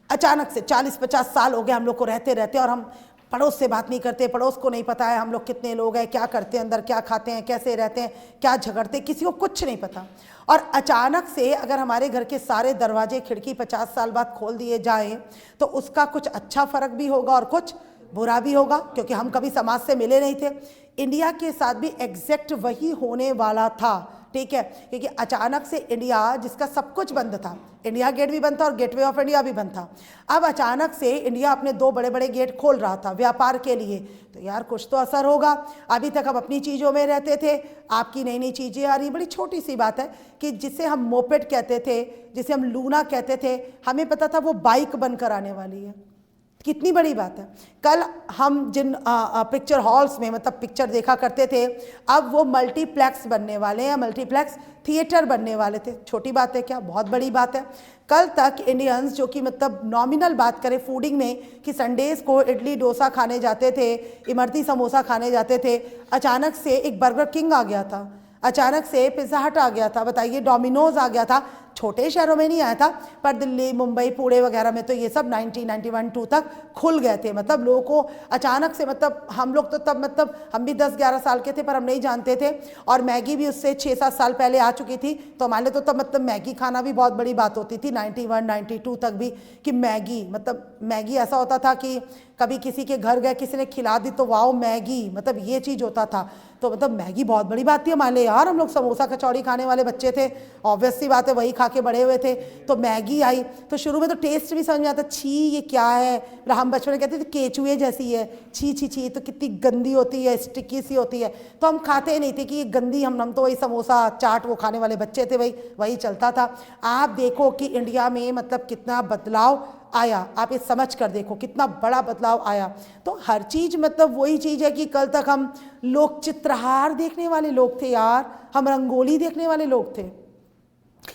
अचानक से 40-50 साल हो गए हम लोग को रहते रहते, और हम पड़ोस से बात नहीं करते, पड़ोस को नहीं पता है हम लोग कितने लोग हैं, क्या करते हैं, अंदर क्या खाते हैं, कैसे रहते हैं, क्या झगड़ते, किसी को कुछ नहीं पता। और अचानक से अगर हमारे घर के सारे दरवाजे खिड़की 50 साल बाद खोल दिए जाएं तो उसका कुछ अच्छा फ़र्क भी होगा और कुछ बुरा भी होगा, क्योंकि हम कभी समाज से मिले नहीं थे। इंडिया के साथ भी एग्जैक्ट वही होने वाला था, ठीक है, क्योंकि अचानक से इंडिया जिसका सब कुछ बंद था, इंडिया गेट भी बंद था और गेटवे ऑफ इंडिया भी बंद था, अब अचानक से इंडिया अपने 2 बड़े बड़े गेट खोल रहा था व्यापार के लिए, तो यार कुछ तो असर होगा। अभी तक हम अपनी चीज़ों में रहते थे, आपकी नई नई चीज़ें आ रही। बड़ी छोटी सी बात है कि जिसे हम मोपेड कहते थे, जिसे हम लूना कहते थे, हमें पता था वो बाइक बनकर आने वाली है। कितनी बड़ी बात है। कल हम जिन पिक्चर हॉल्स में मतलब पिक्चर देखा करते थे, अब वो मल्टीप्लेक्स बनने वाले हैं, मल्टीप्लेक्स थिएटर बनने वाले थे। छोटी बात है क्या? बहुत बड़ी बात है। कल तक इंडियंस जो कि मतलब नॉमिनल बात करें फूडिंग में कि संडेज़ को इडली डोसा खाने जाते थे, इमरती समोसा खाने जाते थे, अचानक से एक बर्गर किंग आ गया था। अचानक से पिज़्ज़ा हट आ गया था, बताइए, डोमिनोज आ गया था। छोटे शहरों में नहीं आया था, पर दिल्ली, मुंबई, पुणे वगैरह में तो ये सब 1991-2 तक खुल गए थे। मतलब लोगों को अचानक से, मतलब हम लोग तो तब, मतलब हम भी 10-11 साल के थे, पर हम नहीं जानते थे। और मैगी भी उससे 6-7 साल पहले आ चुकी थी, तो हमारे लिए तो तब मतलब मैगी खाना भी बहुत बड़ी बात होती थी 91-92 तक भी, कि मैगी, मतलब मैगी ऐसा होता था कि कभी किसी के घर गए, किसी ने खिला दी तो वाओ मैगी, मतलब ये चीज़ होता था। तो मतलब मैगी बहुत बड़ी बात थी हमारे लिए यार। हम लोग समोसा कचौड़ी खाने वाले बच्चे थे, ऑब्वियस सी बात है, वही खा के बड़े हुए थे। तो मैगी आई तो शुरू में तो टेस्ट भी समझ में आता, छी ये क्या है। मतलब हम बचपन में कहते थे केचुए जैसी है, छी छी छी, तो कितनी गंदी होती है, स्टिकी सी होती है, तो हम खाते ही नहीं थे कि ये गंदी। हम तो वही समोसा चाट वो खाने वाले बच्चे थे, वही चलता था। आप देखो कि इंडिया में मतलब कितना बदलाव आया, आप ये समझ कर देखो कितना बड़ा बदलाव आया। तो हर चीज़ मतलब वही चीज़ है कि कल तक हम लोग चित्रहार देखने वाले लोग थे यार, हम रंगोली देखने वाले लोग थे।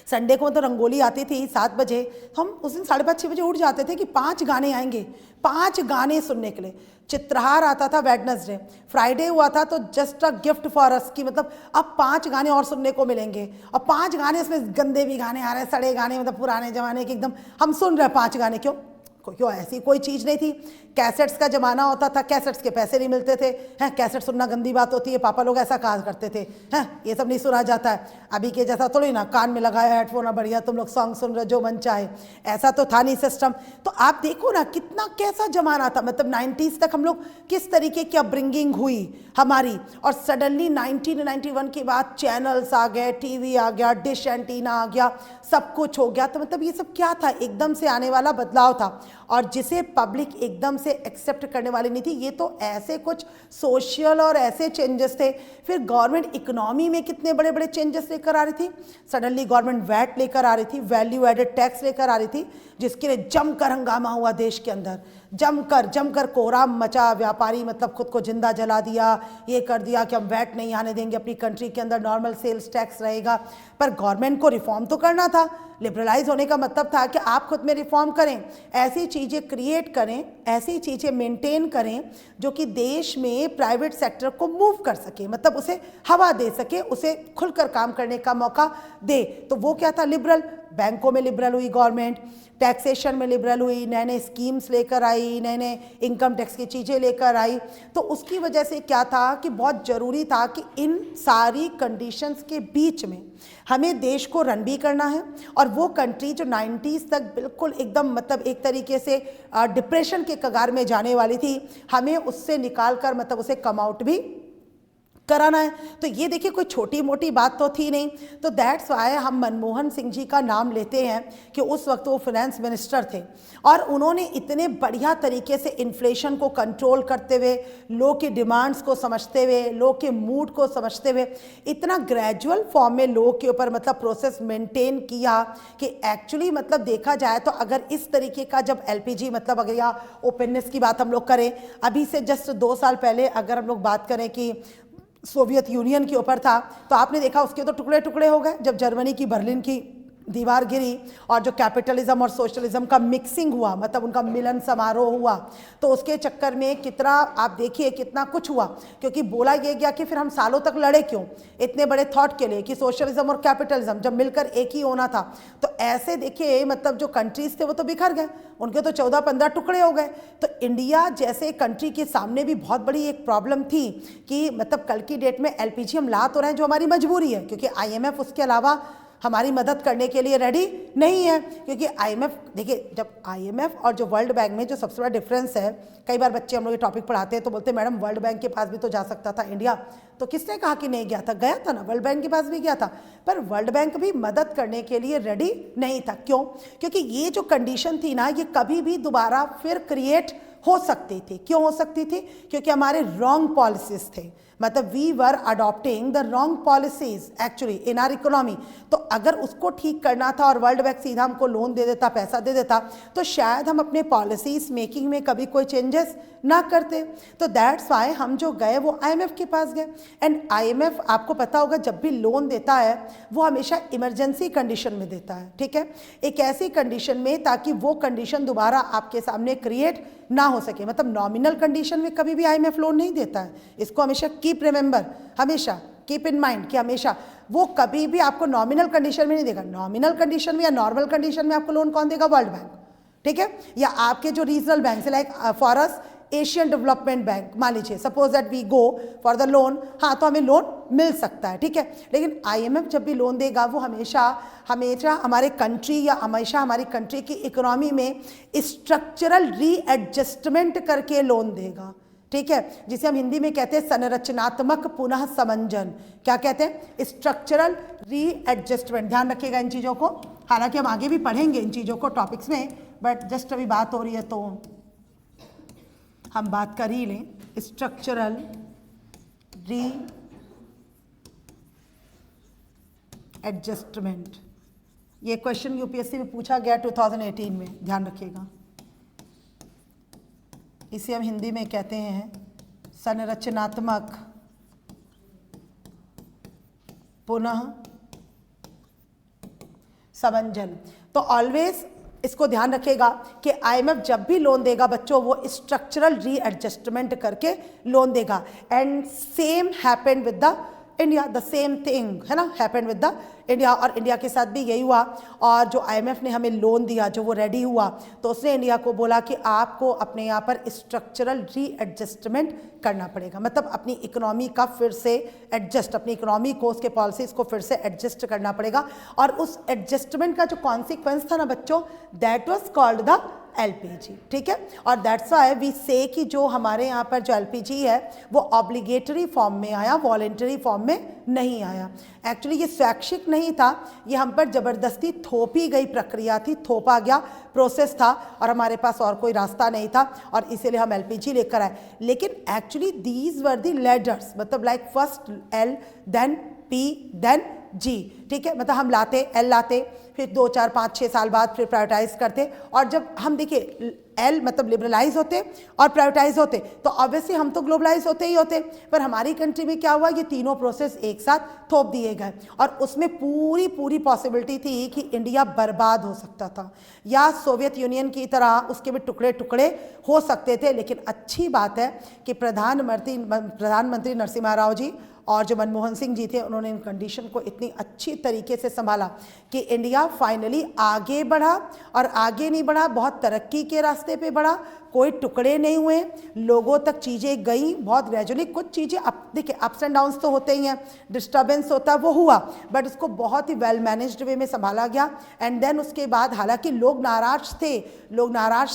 संडे को तो रंगोली आती थी 7 बजे, तो हम उस दिन 5:30-6 बजे उठ जाते थे कि 5 गाने आएंगे, 5 गाने सुनने के लिए। चित्रहार आता था वेडनेसडे, फ्राइडे हुआ था तो just a gift for us कि मतलब अब 5 गाने और सुनने को मिलेंगे। और 5 गाने, इसमें गंदे भी गाने आ रहे हैं, सड़े गाने, मतलब पुराने ज़माने के एकदम हम सुन रहे हैं 5 गाने। क्यों ऐसी कोई चीज़ नहीं थी। कैसेट्स का ज़माना होता था, कैसेट्स के पैसे नहीं मिलते थे, हैं कैसेट सुनना गंदी बात होती है, पापा लोग ऐसा कहा करते थे, हैं ये सब नहीं सुना जाता है। अभी के जैसा थोड़ी ना कान में लगाया हेडफोन, बढ़िया तुम लोग सॉन्ग सुन रहे जो मन चाहे, ऐसा तो था नहीं सिस्टम। तो आप देखो ना कितना कैसा ज़माना था, मतलब 90s तक हम लोग किस तरीके की अपब्रिंगिंग हुई हमारी। और सडनली 1991 के बाद चैनल्स आ गए, टीवी आ गया, डिश एंटीना आ गया, सब कुछ हो गया। तो मतलब ये सब क्या था, एकदम से आने वाला बदलाव था, और जिसे पब्लिक एकदम से एक्सेप्ट करने वाली नहीं थी। ये तो ऐसे कुछ सोशल और ऐसे चेंजेस थे। फिर गवर्नमेंट इकोनॉमी में कितने बड़े बड़े चेंजेस लेकर आ रही थी। सडनली गवर्नमेंट वैट लेकर आ रही थी, वैल्यू एडेड टैक्स लेकर आ रही थी, जिसके लिए जमकर हंगामा हुआ देश के अंदर, जमकर कोहराम मचा। व्यापारी मतलब खुद को जिंदा जला दिया, ये कर दिया कि हम वैट नहीं आने देंगे अपनी कंट्री के अंदर, नॉर्मल सेल्स टैक्स रहेगा। पर गवर्नमेंट को रिफॉर्म तो करना था। लिबरलाइज होने का मतलब था कि आप खुद में रिफॉर्म करें, ऐसी चीज़ें क्रिएट करें, ऐसी चीज़ें मेंटेन करें जो कि देश में प्राइवेट सेक्टर को मूव कर सके, मतलब उसे हवा दे सके, उसे खुलकर काम करने का मौका दे। तो वो क्या था, लिबरल। बैंकों में लिबरल हुई गवर्नमेंट, टैक्सेशन में लिबरल हुई, नए नए स्कीम्स लेकर आई, नए नए इनकम टैक्स की चीज़ें लेकर आई। तो उसकी वजह से क्या था कि बहुत ज़रूरी था कि इन सारी कंडीशंस के बीच में हमें देश को रन भी करना है। और वो कंट्री जो 90s तक बिल्कुल एकदम मतलब एक तरीके से डिप्रेशन के कगार में जाने वाली थी, हमें उससे निकाल कर मतलब उसे कम आउट भी कराना है। तो ये देखिए कोई छोटी मोटी बात तो थी नहीं। तो दैट्स वाई हम मनमोहन सिंह जी का नाम लेते हैं कि उस वक्त वो फाइनेंस मिनिस्टर थे, और उन्होंने इतने बढ़िया तरीके से इन्फ्लेशन को कंट्रोल करते हुए, लोग की डिमांड्स को समझते हुए, लोग के मूड को समझते हुए, इतना ग्रेजुअल फॉर्म में लोग के ऊपर मतलब प्रोसेस मेंटेन किया कि एक्चुअली मतलब देखा जाए तो अगर इस तरीके का जब LPG मतलब अगर या ओपननेस की बात हम लोग करें, अभी से जस्ट 2 साल पहले अगर हम लोग बात करें कि सोवियत यूनियन के ऊपर था, तो आपने देखा उसके तो टुकड़े टुकड़े हो गए जब जर्मनी की बर्लिन की दीवार गिरी और जो कैपिटलिज्म और सोशलिज्म का मिक्सिंग हुआ, मतलब उनका मिलन समारोह हुआ। तो उसके चक्कर में कितना आप देखिए कितना कुछ हुआ, क्योंकि बोला ये गया कि फिर हम सालों तक लड़े क्यों इतने बड़े थॉट के लिए कि सोशलिज्म और कैपिटलिज्म जब मिलकर एक ही होना था। तो ऐसे देखिए मतलब जो कंट्रीज थे वो तो बिखर गए, उनके तो 14-15 टुकड़े हो गए। तो इंडिया जैसे कंट्री के सामने भी बहुत बड़ी एक प्रॉब्लम थी कि मतलब कल की डेट में LPG हम ला तो रहे हैं जो हमारी मजबूरी है, क्योंकि IMF उसके अलावा हमारी मदद करने के लिए रेडी नहीं है। क्योंकि IMF देखिए, जब IMF और जो वर्ल्ड बैंक में जो सबसे बड़ा डिफरेंस है, कई बार बच्चे हम लोग ये टॉपिक पढ़ाते हैं तो बोलते हैं मैडम वर्ल्ड बैंक के पास भी तो जा सकता था इंडिया। तो किसने कहा कि नहीं गया था, गया था ना, वर्ल्ड बैंक के पास भी गया था। पर वर्ल्ड बैंक भी मदद करने के लिए रेडी नहीं था। क्यों? क्योंकि ये जो कंडीशन थी ना, ये कभी भी दोबारा फिर क्रिएट हो सकती थी। क्यों हो सकती थी? क्योंकि हमारे रॉन्ग पॉलिसीज थे, मतलब we were adopting the wrong policies actually in our economy. तो अगर उसको ठीक करना था और वर्ल्ड बैंक सीधा हमको लोन दे देता, पैसा दे देता, तो शायद हम अपने पॉलिसीज मेकिंग में कभी कोई चेंजेस ना करते। तो दैट्स वाई हम जो गए वो IMF के पास गए। एंड IMF आपको पता होगा जब भी लोन देता है वो हमेशा इमरजेंसी कंडीशन में देता है, ठीक है, एक ऐसी कंडीशन में ताकि वो कंडीशन दोबारा आपके सामने क्रिएट ना हो सके। मतलब नॉमिनल कंडीशन में कभी भी IMF लोन नहीं देता है, इसको हमेशा कीप रिमेंबर, हमेशा कीप इन माइंड कि हमेशा वो कभी भी आपको नॉमिनल कंडीशन में नहीं देगा। नॉमिनल कंडीशन में या नॉर्मल कंडीशन में आपको लोन कौन देगा? वर्ल्ड बैंक, ठीक है, या आपके जो रीजनल बैंक है, like for us Asian development bank, मान लीजिए suppose that we go for the loan, हाँ तो हमें लोन मिल सकता है, ठीक है। लेकिन आईएमएफ जब भी लोन देगा वो हमेशा हमारे कंट्री या हमेशा हमारी कंट्री की इकोनॉमी में स्ट्रक्चरल रीएडजस्टमेंट करके लोन देगा, ठीक है, जिसे हम हिंदी में कहते हैं संरचनात्मक पुनः समंजन। क्या कहते हैं? Structural readjustment. ध्यान रखिएगा इन चीज़ों को, हालांकि हम आगे भी पढ़ेंगे इन चीज़ों को टॉपिक्स में, बट जस्ट अभी बात हो रही है तो हम बात कर ही लें। स्ट्रक्चरल रीएडजस्टमेंट, ये क्वेश्चन यूपीएससी में पूछा गया 2018 में, ध्यान रखिएगा। इसे हम हिंदी में कहते हैं संरचनात्मक पुनः समंजन। तो ऑलवेज इसको ध्यान रखेगा कि आईएमएफ जब भी लोन देगा बच्चों वो स्ट्रक्चरल रीएडजस्टमेंट करके लोन देगा। And same happened with the India, the same thing है ना, हैपेंड विद द इंडिया। और इंडिया के साथ भी यही हुआ। और जो आईएमएफ ने हमें लोन दिया, जो वो रेडी हुआ, तो उसने इंडिया को बोला कि आपको अपने यहाँ पर स्ट्रक्चरल रीएडजस्टमेंट करना पड़ेगा, मतलब अपनी इकोनॉमी का फिर से एडजस्ट, अपनी इकोनॉमी को, उसके पॉलिसीज को फिर से एडजस्ट करना पड़ेगा। और उस एडजस्टमेंट का जो कॉन्सिक्वेंस था ना बच्चों, that was called the LPG, ठीक है। और दैट्स व्हाई वी से कि जो हमारे यहाँ पर जो एलपीजी है वो ऑब्लिगेटरी फॉर्म में आया, वॉलेंटरी फॉर्म में नहीं आया। एक्चुअली ये स्वैच्छिक नहीं था, ये हम पर ज़बरदस्ती थोपी गई प्रक्रिया थी, थोपा गया प्रोसेस था और हमारे पास और कोई रास्ता नहीं था और इसीलिए हम एलपीजी लेकर आए। लेकिन actually these were the letters, मतलब like first L then P then G, ठीक है, मतलब हम लाते एल लाते, फिर 2 4 5 6 साल बाद फिर प्राइवेटाइज करते। और जब हम देखिए एल मतलब लिबरलाइज होते और प्राइवेटाइज होते तो ऑब्वियसली हम तो ग्लोबलाइज होते ही होते, पर हमारी कंट्री में क्या हुआ, ये तीनों प्रोसेस एक साथ थोप दिए गए और उसमें पूरी पॉसिबिलिटी थी कि इंडिया बर्बाद हो सकता था या सोवियत यूनियन की तरह उसके भी टुकड़े टुकड़े हो सकते थे। लेकिन अच्छी बात है कि प्रधानमंत्री नरसिम्हा राव जी और जो मनमोहन सिंह जी थे, उन्होंने इन कंडीशन को इतनी अच्छी तरीके से संभाला कि इंडिया फाइनली आगे बढ़ा। और आगे नहीं बढ़ा, बहुत तरक्की के रास्ते पे बढ़ा, कोई टुकड़े नहीं हुए, लोगों तक चीज़ें गई बहुत ग्रेजुअली। कुछ चीज़ें देखिए अप्स एंड डाउन्स तो होते ही हैं, डिस्टर्बेंस होता है, वो हुआ, बट उसको बहुत ही वेल मैनेज्ड वे में संभाला गया। एंड देन उसके बाद हालांकि लोग नाराज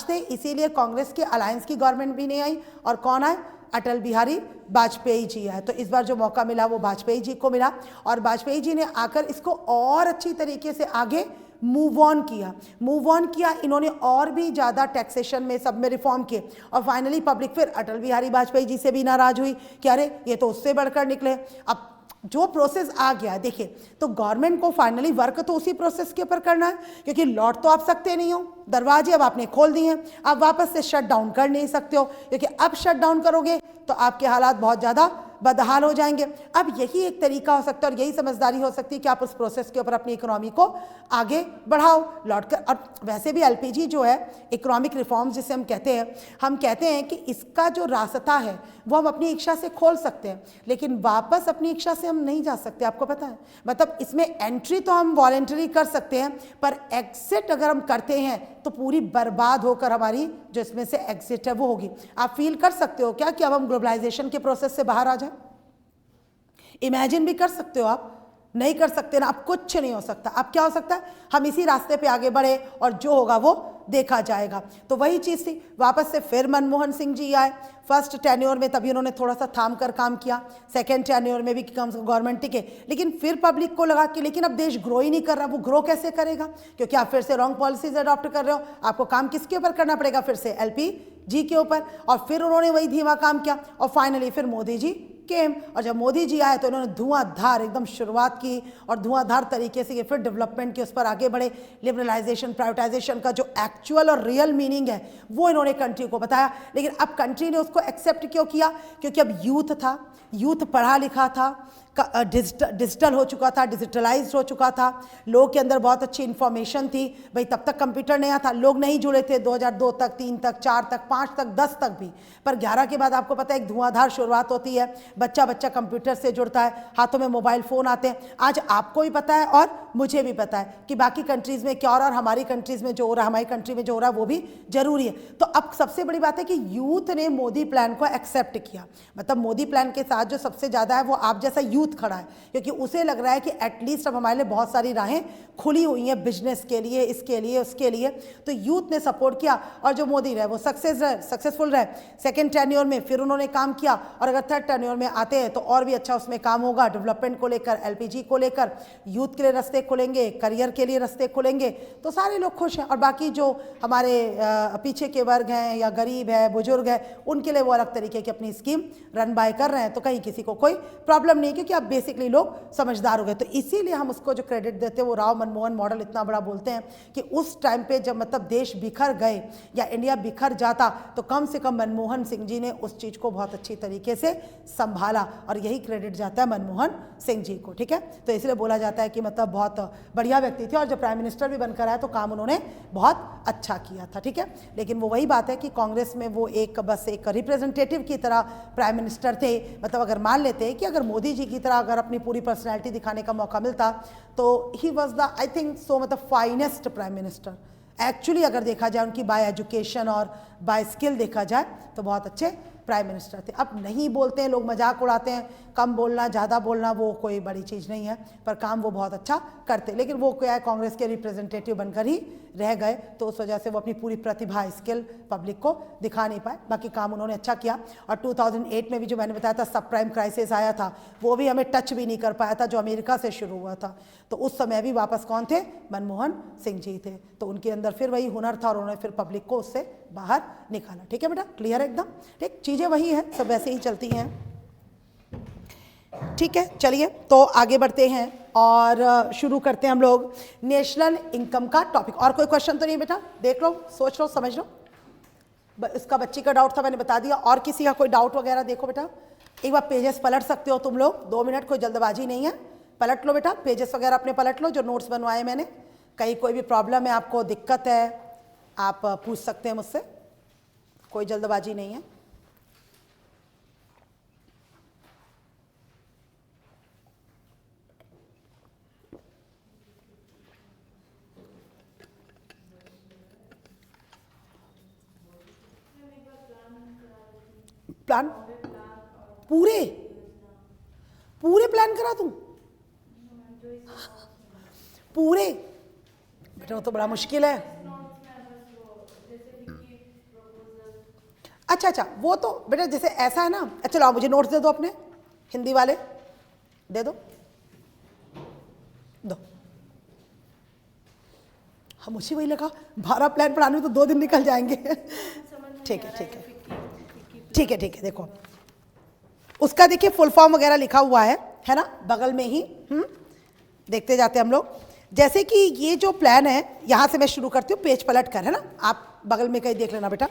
थे, इसीलिए कांग्रेस के अलायंस की गवर्नमेंट भी नहीं आई और कौन आए, अटल बिहारी वाजपेयी जी आए। तो इस बार जो मौका मिला वो वाजपेयी जी को मिला और वाजपेयी जी ने आकर इसको और अच्छी तरीके से आगे मूव ऑन किया। इन्होंने और भी ज़्यादा टैक्सेशन में सब में रिफॉर्म किए और फाइनली पब्लिक फिर अटल बिहारी वाजपेयी जी से भी नाराज हुई कि अरे ये तो उससे बढ़कर निकले। अब जो प्रोसेस आ गया देखिए, तो गवर्नमेंट को फाइनली वर्क तो उसी प्रोसेस के ऊपर करना है, क्योंकि लौट तो आप सकते नहीं हो, दरवाजे अब आपने खोल दिए हैं, आप वापस से शट डाउन कर नहीं सकते हो, क्योंकि अब शट डाउन करोगे तो आपके हालात बहुत ज़्यादा बदहाल हो जाएंगे। अब यही एक तरीका हो सकता है और यही समझदारी हो सकती है कि आप उस प्रोसेस के ऊपर अपनी इकोनॉमी को आगे बढ़ाओ लौट कर। और वैसे भी एलपीजी जो है, इकोनॉमिक रिफॉर्म्स जिसे हम कहते हैं कि इसका जो रास्ता है वो हम अपनी इच्छा से खोल सकते हैं, लेकिन वापस अपनी इच्छा से हम नहीं जा सकते, आपको पता है। मतलब इसमें एंट्री तो हम वॉलेंटरी कर सकते हैं, पर एग्जिट अगर हम करते हैं तो पूरी बर्बाद होकर हमारी जो इसमें से एग्जिट है वो होगी। आप फील कर सकते हो क्या कि अब हम ग्लोबलाइजेशन के प्रोसेस से बाहर आ जाए? इमेजिन भी कर सकते हो आप? नहीं कर सकते ना, अब कुछ नहीं हो सकता। अब क्या हो सकता है, हम इसी रास्ते पे आगे बढ़े और जो होगा वो देखा जाएगा। तो वही चीज़ थी, वापस से फिर मनमोहन सिंह जी आए। फर्स्ट टेन्योर में तभी उन्होंने थोड़ा सा थाम कर काम किया, सेकेंड टेन्योर में भी कम से कम गवर्नमेंट टिके, लेकिन फिर पब्लिक को लगा कि लेकिन अब देश ग्रो ही नहीं कर रहा। वो ग्रो कैसे करेगा, क्योंकि आप फिर से रॉन्ग पॉलिसीज अडॉप्ट कर रहे हो। आपको काम किसके ऊपर करना पड़ेगा, फिर से एलपीजी के ऊपर। और फिर उन्होंने वही धीमा काम किया और फाइनली फिर मोदी जी केम। और जब मोदी जी आए तो इन्होंने धुआंधार एकदम शुरुआत की और धुआंधार तरीके से ये फिर डेवलपमेंट के उस पर आगे बढ़े। लिबरलाइजेशन, प्राइवेटाइजेशन का जो एक्चुअल और रियल मीनिंग है वो इन्होंने कंट्री को बताया। लेकिन अब कंट्री ने उसको एक्सेप्ट क्यों किया, क्योंकि अब यूथ था, यूथ पढ़ा लिखा था, डिजिटल हो चुका था, डिजिटलाइज्ड हो चुका था, लोगों के अंदर बहुत अच्छी इन्फॉर्मेशन थी। भाई तब तक कंप्यूटर नया था, लोग नहीं जुड़े थे 2002 तक, 3 तक, 4 तक, 5 तक, 10 तक भी, पर 11 के बाद आपको पता है एक धुआंधार शुरुआत होती है। बच्चा बच्चा कंप्यूटर से जुड़ता है, हाथों में मोबाइल फ़ोन आते हैं। आज आपको भी पता है और मुझे भी पता है कि बाकी कंट्रीज़ में क्या हो रहा है और हमारी कंट्रीज़ में जो हो रहा है, हमारी कंट्री में जो हो रहा है वो भी ज़रूरी है। तो अब सबसे बड़ी बात है कि यूथ ने मोदी प्लान को एक्सेप्ट किया। मतलब मोदी प्लान के साथ जो सबसे ज़्यादा है वो आप जैसा यूथ खड़ा है, क्योंकि उसे लग रहा है कि एटलीस्ट अब हमारे लिए बहुत सारी राहें खुली हुई हैं बिजनेस के लिए, इसके लिए, उसके लिए। तो यूथ ने सपोर्ट किया और जो मोदी रहे वो सक्सेसफुल रहे। सेकेंड टेन्योर में फिर उन्होंने काम किया और अगर थर्ड टेन्योर में आते हैं तो और भी अच्छा उसमें काम होगा। डेवलपमेंट को लेकर, LPG को लेकर, यूथ के लिए रास्ते खुलेंगे, करियर के लिए रास्ते खुलेंगे, तो सारे लोग खुश हैं। और बाकी जो हमारे पीछे के वर्ग हैं या गरीब है, बुजुर्ग है, उनके लिए वो अलग तरीके की अपनी स्कीम रन बाय कर रहे हैं, तो कहीं किसी को कोई प्रॉब्लम नहीं, क्योंकि अब बेसिकली लोग समझदार हो गए। तो इसीलिए हम उसको जो क्रेडिट देते हैं वो राव मनमोहन मॉडल इतना बड़ा बोलते हैं कि उस टाइम पे जब मतलब देश बिखर गए या इंडिया बिखर जाता तो कम से कम मनमोहन सिंह जी ने उस चीज़ को बहुत अच्छी तरीके से संभाला, और यही क्रेडिट जाता है मनमोहन सिंह जी को। ठीक है, तो इसलिए बोला जाता है कि मतलब बहुत बढ़िया व्यक्ति थे और जब प्राइम मिनिस्टर भी बनकर आया तो काम उन्होंने बहुत अच्छा किया था। ठीक है, लेकिन वो वही बात है कि कांग्रेस में वो बस एक रिप्रेजेंटेटिव की तरह प्राइम मिनिस्टर थे। मतलब अगर मान लेते हैं कि अगर मोदी जी की तरह अगर अपनी पूरी पर्सनैलिटी दिखाने का मौका मिलता तो he was the I think so मतलब फाइनेस्ट प्राइम मिनिस्टर। एक्चुअली अगर देखा जाए उनकी बाय एजुकेशन और बाय स्किल देखा जाए तो बहुत अच्छे प्राइम मिनिस्टर थे। अब नहीं बोलते हैं लोग, मजाक उड़ाते हैं, कम बोलना ज़्यादा बोलना वो कोई बड़ी चीज़ नहीं है, पर काम वो बहुत अच्छा करते। लेकिन वो क्या है, कांग्रेस के रिप्रेजेंटेटिव बनकर ही रह गए, तो उस वजह से वो अपनी पूरी प्रतिभा, स्किल पब्लिक को दिखा नहीं पाए। बाकी काम उन्होंने अच्छा किया। और 2008 में भी जो मैंने बताया था सब प्राइम क्राइसिस आया था, वो भी हमें टच भी नहीं कर पाया था, जो अमेरिका से शुरू हुआ था। तो उस समय भी वापस कौन थे, मनमोहन सिंह जी थे। तो उनके अंदर फिर वही हुनर था और उन्होंने फिर पब्लिक को उससे बाहर निकाला। ठीक है बेटा, क्लियर है एकदम? ठीक, चीज़ें वही हैं, सब वैसे ही चलती हैं। ठीक है, चलिए तो आगे बढ़ते हैं और शुरू करते हैं हम लोग नेशनल इनकम का टॉपिक। और कोई क्वेश्चन तो नहीं बेटा? देख लो, सोच लो, समझ लो। इसका बच्ची का डाउट था, मैंने बता दिया। और किसी का कोई डाउट वगैरह देखो बेटा, एक बार पेजेस पलट सकते हो तुम लोग, 2 मिनट, कोई जल्दबाजी नहीं है। पलट लो बेटा, पेजेस वगैरह अपने पलट लो जो नोट्स बनवाए मैंने। कहीं कोई भी प्रॉब्लम है, आपको दिक्कत है, आप पूछ सकते हैं मुझसे, कोई जल्दबाजी नहीं है। प्लान पूरे पूरे प्लान करा दूं पूरे? बेटा वो तो बड़ा मुश्किल है। अच्छा अच्छा, वो तो बेटा जैसे ऐसा है ना, चलो आप मुझे नोट्स दे दो अपने, हिंदी वाले दे दो। हम मुझे वही लगा 12 प्लान पढ़ाने में तो 2 दिन निकल जाएंगे। ठीक है ठीक है ठीक है ठीक है, देखो उसका देखिए फुल फॉर्म वगैरह लिखा हुआ है ना, बगल में ही। देखते जाते हम लोग। जैसे कि ये जो प्लान है, यहाँ से मैं शुरू करती हूँ, पेज पलट कर, है ना, आप बगल में कहीं देख लेना बेटा।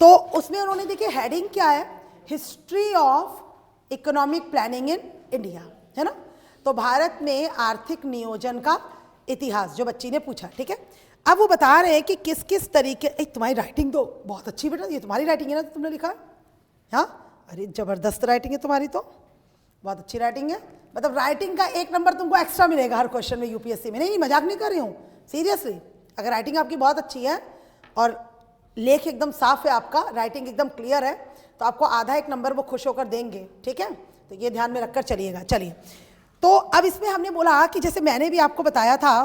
तो उसमें उन्होंने देखिए हेडिंग क्या है, history of economic planning in India, है ना। तो भारत में आर्थिक नियोजन का इतिहास जो बच्ची ने पूछा, ठीक है। अब वो बता रहे हैं कि किस किस तरीके, तुम्हारी राइटिंग तो बहुत अच्छी बेटा, ये तुम्हारी राइटिंग है ना, तुमने लिखा है। हाँ, अरे जबरदस्त राइटिंग है तुम्हारी, तो बहुत अच्छी राइटिंग है। मतलब राइटिंग का 1 नंबर तुमको एक्स्ट्रा मिलेगा हर क्वेश्चन में यूपीएससी में। नहीं, मजाक नहीं कर रही हूँ, सीरियसली। अगर राइटिंग आपकी बहुत अच्छी है और लेख एकदम साफ है आपका, राइटिंग एकदम क्लियर है, तो आपको आधा 1 नंबर वो खुश होकर देंगे, ठीक है। तो ये ध्यान में रखकर चलिएगा। चलिए, तो अब इसमें हमने बोला कि जैसे मैंने भी आपको बताया था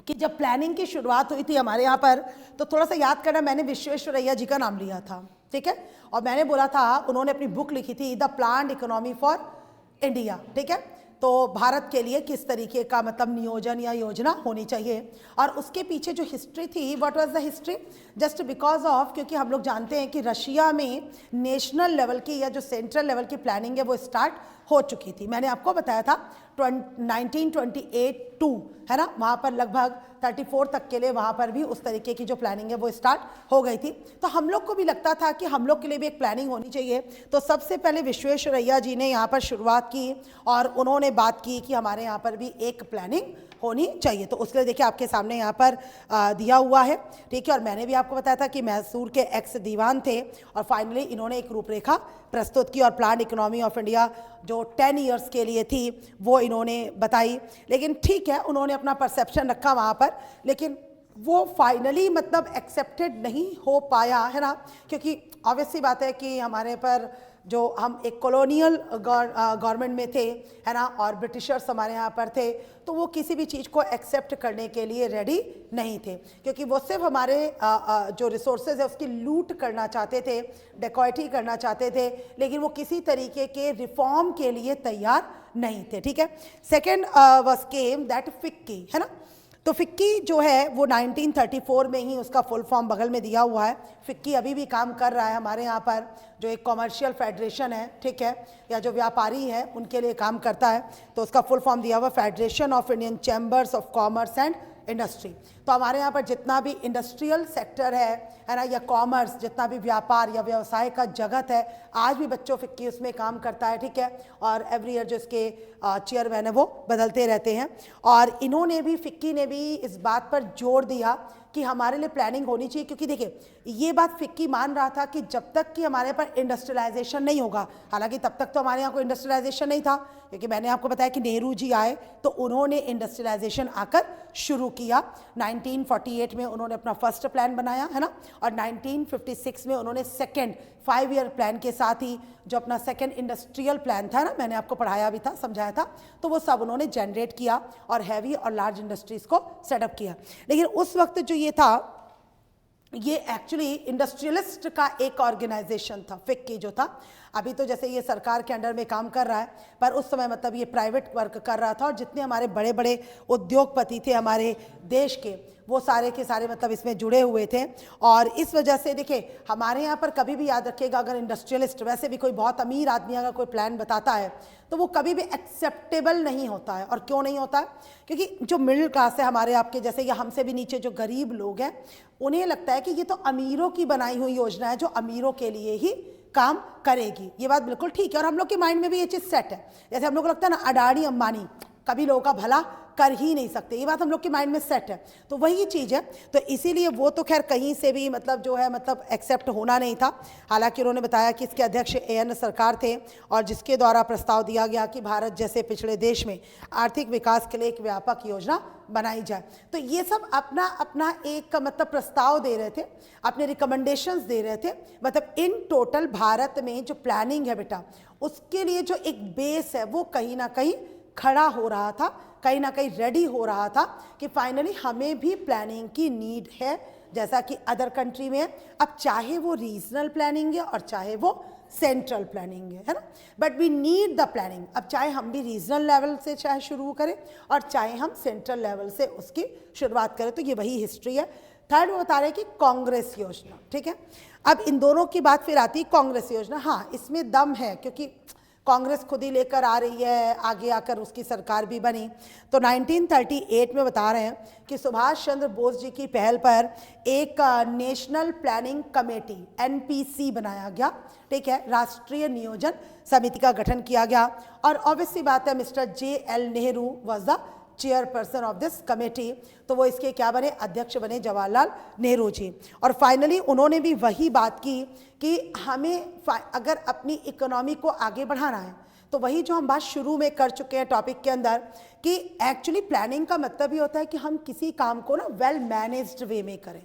कि जब प्लानिंग की शुरुआत हुई थी हमारे यहाँ पर, तो थोड़ा सा याद करना, मैंने विश्वेश्वरैया जी का नाम लिया था, ठीक है। और मैंने बोला था, उन्होंने अपनी बुक लिखी थी the planned economy for India, ठीक है। तो भारत के लिए किस तरीके का मतलब नियोजन या योजना होनी चाहिए, और उसके पीछे जो हिस्ट्री थी, what was the history, just because of, क्योंकि हम लोग जानते हैं कि रशिया में नेशनल लेवल की या जो सेंट्रल लेवल की प्लानिंग है वो स्टार्ट हो चुकी थी। मैंने आपको बताया था 1928 2 है ना, वहाँ पर लगभग 34 तक के लिए वहाँ पर भी उस तरीके की जो प्लानिंग है वो स्टार्ट हो गई थी। तो हम लोग को भी लगता था कि हम लोग के लिए भी एक प्लानिंग होनी चाहिए। तो सबसे पहले विश्वेश्वरैया जी ने यहाँ पर शुरुआत की और उन्होंने बात की कि हमारे यहाँ पर भी एक प्लानिंग होनी चाहिए। तो उसके लिए देखिए आपके सामने यहाँ पर दिया हुआ है, ठीक है। और मैंने भी आपको बताया था कि मैसूर के एक्स दीवान थे और फाइनली इन्होंने एक रूपरेखा प्रस्तुत की और प्लान इकोनॉमी ऑफ इंडिया जो 10 ईयर्स के लिए थी वो इन्होंने बताई। लेकिन ठीक है, उन्होंने अपना परसेप्शन रखा वहाँ पर, लेकिन वो फाइनली मतलब एक्सेप्टेड नहीं हो पाया, है ना, क्योंकि ऑब्वियसली बात है कि हमारे पर जो हम एक कॉलोनियल गवर्नमेंट में थे, है ना, और ब्रिटिशर्स हमारे यहाँ पर थे, तो वो किसी भी चीज़ को एक्सेप्ट करने के लिए रेडी नहीं थे, क्योंकि वो सिर्फ हमारे जो रिसोर्सेज है उसकी लूट करना चाहते थे, डेकॉयटी करना चाहते थे, लेकिन वो किसी तरीके के रिफॉर्म के लिए तैयार नहीं थे, ठीक है। Second was came that FICCI, है ना। तो फिक्की जो है वो 1934 में ही उसका फुल फॉर्म बगल में दिया हुआ है। फिक्की अभी भी काम कर रहा है हमारे यहाँ पर, जो एक कॉमर्शियल फेडरेशन है, ठीक है, या जो व्यापारी है उनके लिए काम करता है। तो उसका फुल फॉर्म दिया हुआ federation of Indian chambers of commerce and industry. तो हमारे यहाँ पर जितना भी इंडस्ट्रियल सेक्टर है ना, या कॉमर्स, जितना भी व्यापार या व्यवसाय का जगत है, आज भी बच्चों फिक्की उसमें काम करता है, ठीक है। और एवरी ईयर जो इसके चेयरमैन है वो बदलते रहते हैं। और इन्होंने भी, फिक्की ने भी इस बात पर जोर दिया कि हमारे लिए प्लानिंग होनी चाहिए, क्योंकि देखिए ये बात फिक्की मान रहा था कि जब तक कि हमारे पर इंडस्ट्रियलाइजेशन नहीं होगा, हालांकि तब तक तो हमारे यहाँ कोई इंडस्ट्रियलाइजेशन नहीं था, क्योंकि मैंने आपको बताया कि नेहरू जी आए तो उन्होंने इंडस्ट्रियलाइजेशन आकर शुरू किया। 1948 में उन्होंने अपना फर्स्ट प्लान बनाया, है ना, और 1956 में उन्होंने सेकेंड 5 ईयर प्लान के साथ ही जो अपना सेकेंड इंडस्ट्रियल प्लान था ना, मैंने आपको पढ़ाया भी था, समझाया था, तो वो सब उन्होंने जनरेट किया और हैवी और लार्ज इंडस्ट्रीज को सेटअप किया। लेकिन उस वक्त जो ये था, ये एक्चुअली इंडस्ट्रियलिस्ट का एक ऑर्गेनाइजेशन था, फिक्की जो था। अभी तो जैसे ये सरकार के अंडर में काम कर रहा है, पर उस समय मतलब ये प्राइवेट वर्क कर रहा था, और जितने हमारे बड़े बड़े उद्योगपति थे हमारे देश के, वो सारे के सारे मतलब इसमें जुड़े हुए थे। और इस वजह से देखिए हमारे यहाँ पर कभी भी याद रखिएगा, अगर इंडस्ट्रियलिस्ट, वैसे भी कोई बहुत अमीर आदमी अगर कोई प्लान बताता है तो वो कभी भी एक्सेप्टेबल नहीं होता है। और क्यों नहीं होता है? क्योंकि जो मिडिल क्लास है हमारे आपके जैसे, या हमसे भी नीचे जो गरीब लोग हैं, उन्हें लगता है कि ये तो अमीरों की बनाई हुई योजना है जो अमीरों के लिए ही काम करेगी। ये बात बिल्कुल ठीक है, और हम लोग के माइंड में भी ये चीज़ सेट है। जैसे हम लोग को लगता है ना, अडानी अंबानी कभी लोगों का भला कर ही नहीं सकते, ये बात हम लोग के माइंड में सेट है। तो वही चीज़ है, तो इसीलिए वो तो खैर कहीं से भी मतलब जो है मतलब एक्सेप्ट होना नहीं था। हालांकि उन्होंने बताया कि इसके अध्यक्ष AN सरकार थे, और जिसके द्वारा प्रस्ताव दिया गया कि भारत जैसे पिछड़े देश में आर्थिक विकास के लिए एक व्यापक योजना बनाई जाए। तो ये सब अपना अपना एक मतलब प्रस्ताव दे रहे थे, अपने रिकमेंडेशंस दे रहे थे। मतलब इन टोटल भारत में जो प्लानिंग है बेटा, उसके लिए जो एक बेस है वो कहीं ना कहीं खड़ा हो रहा था, कहीं ना कहीं रेडी हो रहा था कि फाइनली हमें भी प्लानिंग की नीड है, जैसा कि अदर कंट्री में है। अब चाहे वो रीजनल प्लानिंग है और चाहे वो सेंट्रल प्लानिंग है ना, but we need the planning. अब चाहे हम भी रीजनल लेवल से चाहे शुरू करें और चाहे हम सेंट्रल लेवल से उसकी शुरुआत करें, तो ये वही हिस्ट्री है। थर्ड वो बता रहे हैं कि कांग्रेस योजना, ठीक है। अब इन दोनों की बात फिर आती है कांग्रेस योजना। हाँ, इसमें दम है, क्योंकि कांग्रेस खुद ही लेकर आ रही है, आगे आकर उसकी सरकार भी बनी। तो 1938 में बता रहे हैं कि सुभाष चंद्र बोस जी की पहल पर एक नेशनल प्लानिंग कमेटी NPC बनाया गया, ठीक है, राष्ट्रीय नियोजन समिति का गठन किया गया। और ऑब्वियसली बात है, mister JL Nehru was the chairperson of this committee. तो वो इसके क्या बने? अध्यक्ष बने जवाहरलाल नेहरू जी। और फाइनली उन्होंने भी वही बात की कि हमें अगर अपनी इकोनॉमी को आगे बढ़ाना है, तो वही जो हम बात शुरू में कर चुके हैं टॉपिक के अंदर, कि एक्चुअली प्लानिंग का मतलब ये होता है कि हम किसी काम को ना वेल मैनेज्ड वे में करें,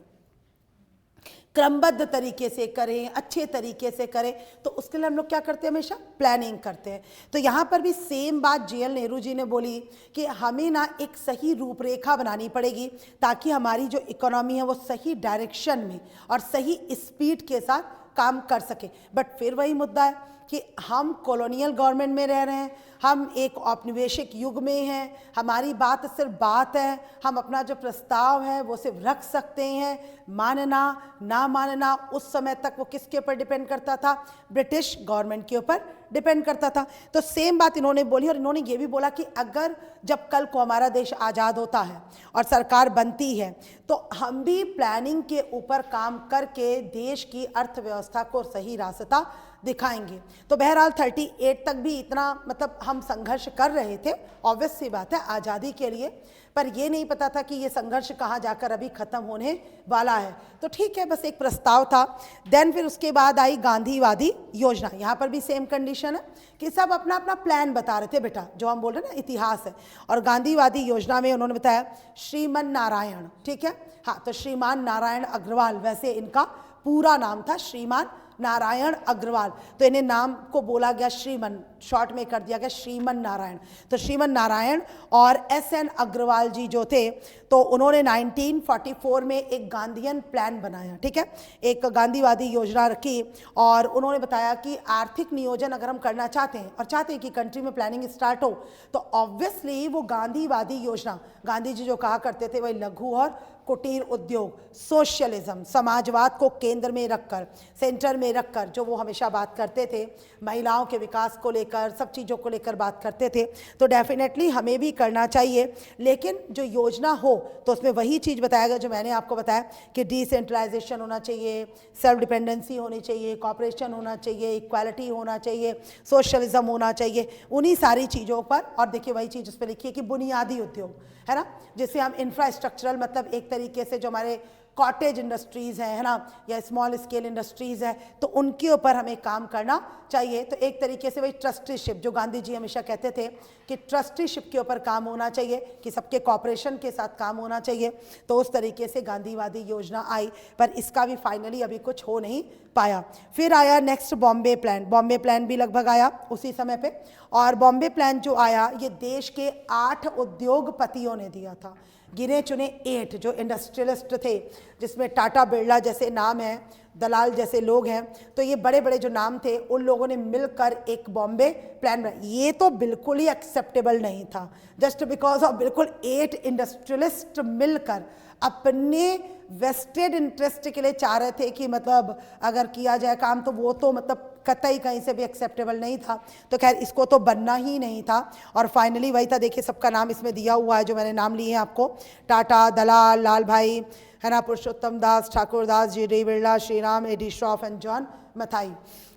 क्रमबद्ध तरीके से करें, अच्छे तरीके से करें। तो उसके लिए हम लोग क्या करते हैं? हमेशा प्लानिंग करते हैं। तो यहाँ पर भी सेम बात JL नेहरू जी ने बोली कि हमें ना एक सही रूपरेखा बनानी पड़ेगी, ताकि हमारी जो इकोनॉमी है वो सही डायरेक्शन में और सही स्पीड के साथ काम कर सके। बट फिर वही मुद्दा है कि हम कॉलोनियल गवर्नमेंट में रह रहे हैं, हम एक औपनिवेशिक युग में हैं, हमारी बात सिर्फ बात है, हम अपना जो प्रस्ताव है वो सिर्फ रख सकते हैं, मानना ना मानना उस समय तक वो किसके ऊपर डिपेंड करता था, ब्रिटिश गवर्नमेंट के ऊपर डिपेंड करता था। तो सेम बात इन्होंने बोली, और इन्होंने ये भी बोला कि अगर जब कल को हमारा देश आज़ाद होता है और सरकार बनती है तो हम भी प्लानिंग के ऊपर काम करके देश की अर्थव्यवस्था को सही रास्ता दिखाएंगे। तो बहरहाल 38 तक भी इतना मतलब हम संघर्ष कर रहे थे, ऑब्वियस सी बात है, आज़ादी के लिए, पर ये नहीं पता था कि ये संघर्ष कहाँ जाकर अभी ख़त्म होने वाला है। तो ठीक है, बस एक प्रस्ताव था। देन फिर उसके बाद आई गांधीवादी योजना। यहाँ पर भी सेम कंडीशन है कि सब अपना अपना प्लान बता रहे थे, बेटा जो हम बोल रहे हैं ना इतिहास है। और गांधीवादी योजना में उन्होंने बताया श्रीमन नारायण, ठीक है, हाँ, तो श्रीमान नारायण अग्रवाल, वैसे इनका पूरा नाम था श्रीमान नारायण अग्रवाल, तो इन्हें नाम को बोला गया श्रीमन, शॉर्ट में कर दिया गया श्रीमन नारायण। तो श्रीमन नारायण और SN अग्रवाल जी जो थे, तो उन्होंने 1944 में एक गांधीयन प्लान बनाया, ठीक है, एक गांधीवादी योजना रखी, और उन्होंने बताया कि आर्थिक नियोजन अगर हम करना चाहते हैं और चाहते हैं कि कंट्री में प्लानिंग स्टार्ट हो, तो ऑब्वियसली वो गांधीवादी योजना, गांधी जी जो कहा करते थे वही लघु और कुटीर उद्योग, सोशलिज्म, समाजवाद को केंद्र में रखकर, सेंटर में रखकर जो वो हमेशा बात करते थे, महिलाओं के विकास को लेकर, सब चीज़ों को लेकर बात करते थे। तो डेफिनेटली हमें भी करना चाहिए, लेकिन जो योजना हो तो उसमें वही चीज़ बताया गया जो मैंने आपको बताया कि डिसेंट्रलाइजेशन होना चाहिए, सेल्फ डिपेंडेंसी होनी चाहिए, कॉपरेशन होना चाहिए, इक्वालिटी होना चाहिए, सोशलिज्म होना चाहिए, उन्हीं सारी चीज़ों पर। और देखिए वही चीज़ उस पर लिखी है कि बुनियादी उद्योग, है ना, जिसे हम इंफ्रास्ट्रक्चरल, मतलब एक तरीके से जो हमारे कॉटेज इंडस्ट्रीज़ हैं, है ना, या स्मॉल स्केल इंडस्ट्रीज़ है, तो उनके ऊपर हमें काम करना चाहिए। तो एक तरीके से वही ट्रस्टीशिप जो गांधी जी हमेशा कहते थे कि ट्रस्टीशिप के ऊपर काम होना चाहिए, कि सबके कॉपरेशन के साथ काम होना चाहिए। तो उस तरीके से गांधीवादी योजना आई, पर इसका भी फाइनली अभी कुछ हो नहीं पाया। फिर आया next Bombay plan. Bombay plan भी लगभग आया उसी समय पे, और बॉम्बे प्लान जो आया ये देश के 8 उद्योगपतियों ने दिया था, गिने चुने 8 जो इंडस्ट्रियलिस्ट थे, जिसमें टाटा बिरला जैसे नाम है, दलाल जैसे लोग हैं, तो ये बड़े बड़े जो नाम थे उन लोगों ने मिलकर एक बॉम्बे प्लान बनाया। ये तो बिल्कुल ही एक्सेप्टेबल नहीं था, जस्ट बिकॉज ऑफ बिल्कुल 8 इंडस्ट्रियलिस्ट मिलकर अपने वेस्टेड इंटरेस्ट के लिए चाह रहे थे कि मतलब अगर किया जाए काम तो वो तो मतलब कतई कहीं से भी एक्सेप्टेबल नहीं था। तो खैर इसको तो बनना ही नहीं था, और फाइनली वही था। देखिए सबका नाम इसमें दिया हुआ है जो मैंने नाम लिए हैं आपको, टाटा, दलाल, लाल भाई, है ना, Purushottamdas, Thakurdas, G D. Birla, Shriram, A D Shroff and John Mathai.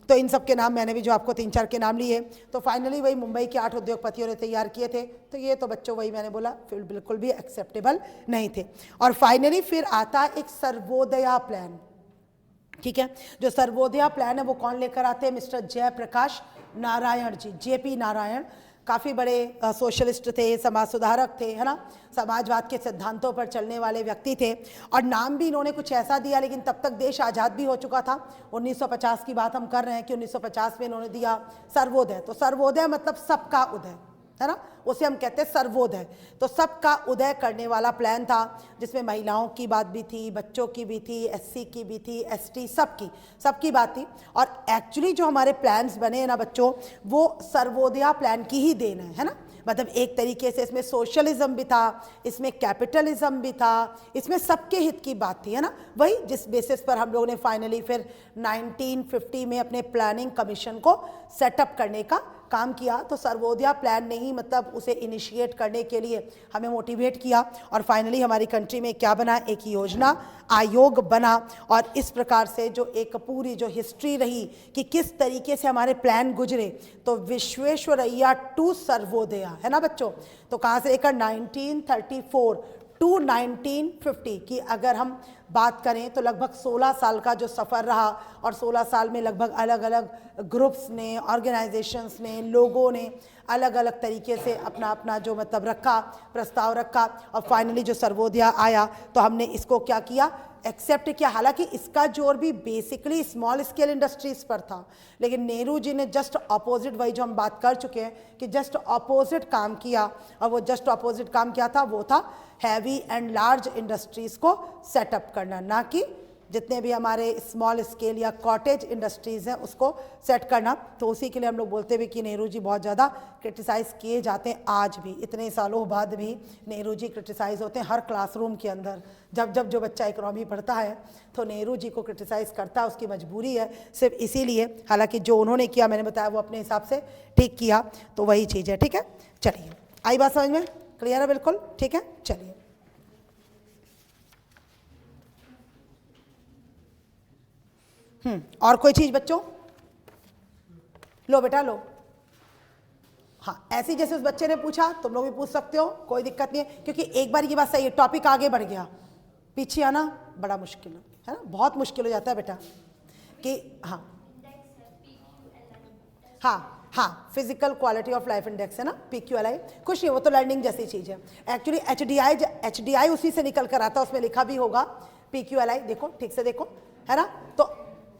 तो इन सब के नाम मैंने भी जो आपको 3-4 के नाम लिए। तो फाइनली वही मुंबई के 8 उद्योगपतियों ने तैयार किए थे। तो ये तो बच्चों वही मैंने बोला फिर बिल्कुल भी एक्सेप्टेबल नहीं थे। और फाइनली फिर आता एक सर्वोदया प्लान, ठीक है। जो सर्वोदया प्लान है वो कौन लेकर आते हैं, मिस्टर जयप्रकाश नारायण जी, JP नारायण। काफ़ी बड़े सोशलिस्ट थे, समाज सुधारक थे, है ना, समाजवाद के सिद्धांतों पर चलने वाले व्यक्ति थे। और नाम भी इन्होंने कुछ ऐसा दिया, लेकिन तब तक देश आज़ाद भी हो चुका था। 1950 की बात हम कर रहे हैं कि 1950 में इन्होंने दिया सर्वोदय। तो सर्वोदय मतलब सबका उदय, है ना, उसे हम कहते हैं सर्वोदय। तो सबका उदय करने वाला प्लान था, जिसमें महिलाओं की बात भी थी, बच्चों की भी थी, SC की भी थी, ST, सबकी बात थी। और एक्चुअली जो हमारे प्लान्स बने हैं ना बच्चों, वो सर्वोदया प्लान की ही देन है ना। मतलब एक तरीके से इसमें सोशलिज्म भी था, इसमें कैपिटलिज्म भी था, इसमें सबके हित की बात थी, है ना। वही जिस बेसिस पर हम लोगों ने फाइनली फिर 1950 में अपने प्लानिंग कमीशन को सेटअप करने का काम किया। तो सर्वोदया प्लान ने ही मतलब उसे इनिशिएट करने के लिए हमें मोटिवेट किया, और फाइनली हमारी कंट्री में क्या बना, एक योजना आयोग बना। और इस प्रकार से जो एक पूरी जो हिस्ट्री रही कि किस तरीके से हमारे प्लान गुजरे, तो विश्वेश्वरैया टू सर्वोदया, है ना बच्चों। तो कहाँ से लेकर 1934 टू 1950 की अगर हम बात करें तो लगभग 16 साल का जो सफ़र रहा, और 16 साल में लगभग अलग अलग ग्रुप्स ने, ऑर्गेनाइजेशंस ने, लोगों ने अलग अलग तरीके से अपना अपना जो मतलब रखा, प्रस्ताव रखा, और फाइनली जो सर्वोदया आया तो हमने इसको क्या किया, एक्सेप्ट किया। हालांकि इसका जोर भी बेसिकली स्मॉल स्केल इंडस्ट्रीज पर था, लेकिन नेहरू जी ने जस्ट अपोजिट, वही जो हम बात कर चुके हैं कि जस्ट अपोजिट काम किया। और वो जस्ट अपोजिट काम किया था, वो था हैवी एंड लार्ज इंडस्ट्रीज को सेटअप करना, ना कि जितने भी हमारे स्मॉल स्केल या कॉटेज इंडस्ट्रीज़ हैं उसको सेट करना। तो उसी के लिए हम लोग बोलते हुए कि नेहरू जी बहुत ज़्यादा क्रिटिसाइज़ किए जाते हैं। आज भी इतने सालों बाद भी नेहरू जी क्रिटिसाइज़ होते हैं हर क्लासरूम के अंदर। जब जब जो बच्चा इकोनॉमी पढ़ता है तो नेहरू जी को क्रिटिसाइज़ करता है, उसकी मजबूरी है सिर्फ इसीलिए। हालांकि जो उन्होंने किया मैंने बताया वो अपने हिसाब से ठीक किया, तो वही चीज़ है। ठीक है, चलिए आई बात समझ में? क्लियर है बिल्कुल? ठीक है, चलिए और कोई चीज़ बच्चों? लो बेटा लो। हाँ, ऐसी जैसे उस बच्चे ने पूछा तुम लोग भी पूछ सकते हो, कोई दिक्कत नहीं है, क्योंकि एक बार ये बात सही है, टॉपिक आगे बढ़ गया, पीछे आना बड़ा मुश्किल है ना, बहुत मुश्किल हो जाता है बेटा कि हाँ हाँ हाँ, physical quality of life index है ना, PQLI। कुछ नहीं, वो तो लर्निंग जैसी चीज़ है। एक्चुअली HDI उसी से निकल कर आता है, उसमें लिखा भी होगा PQLI, देखो ठीक से देखो, है ना। तो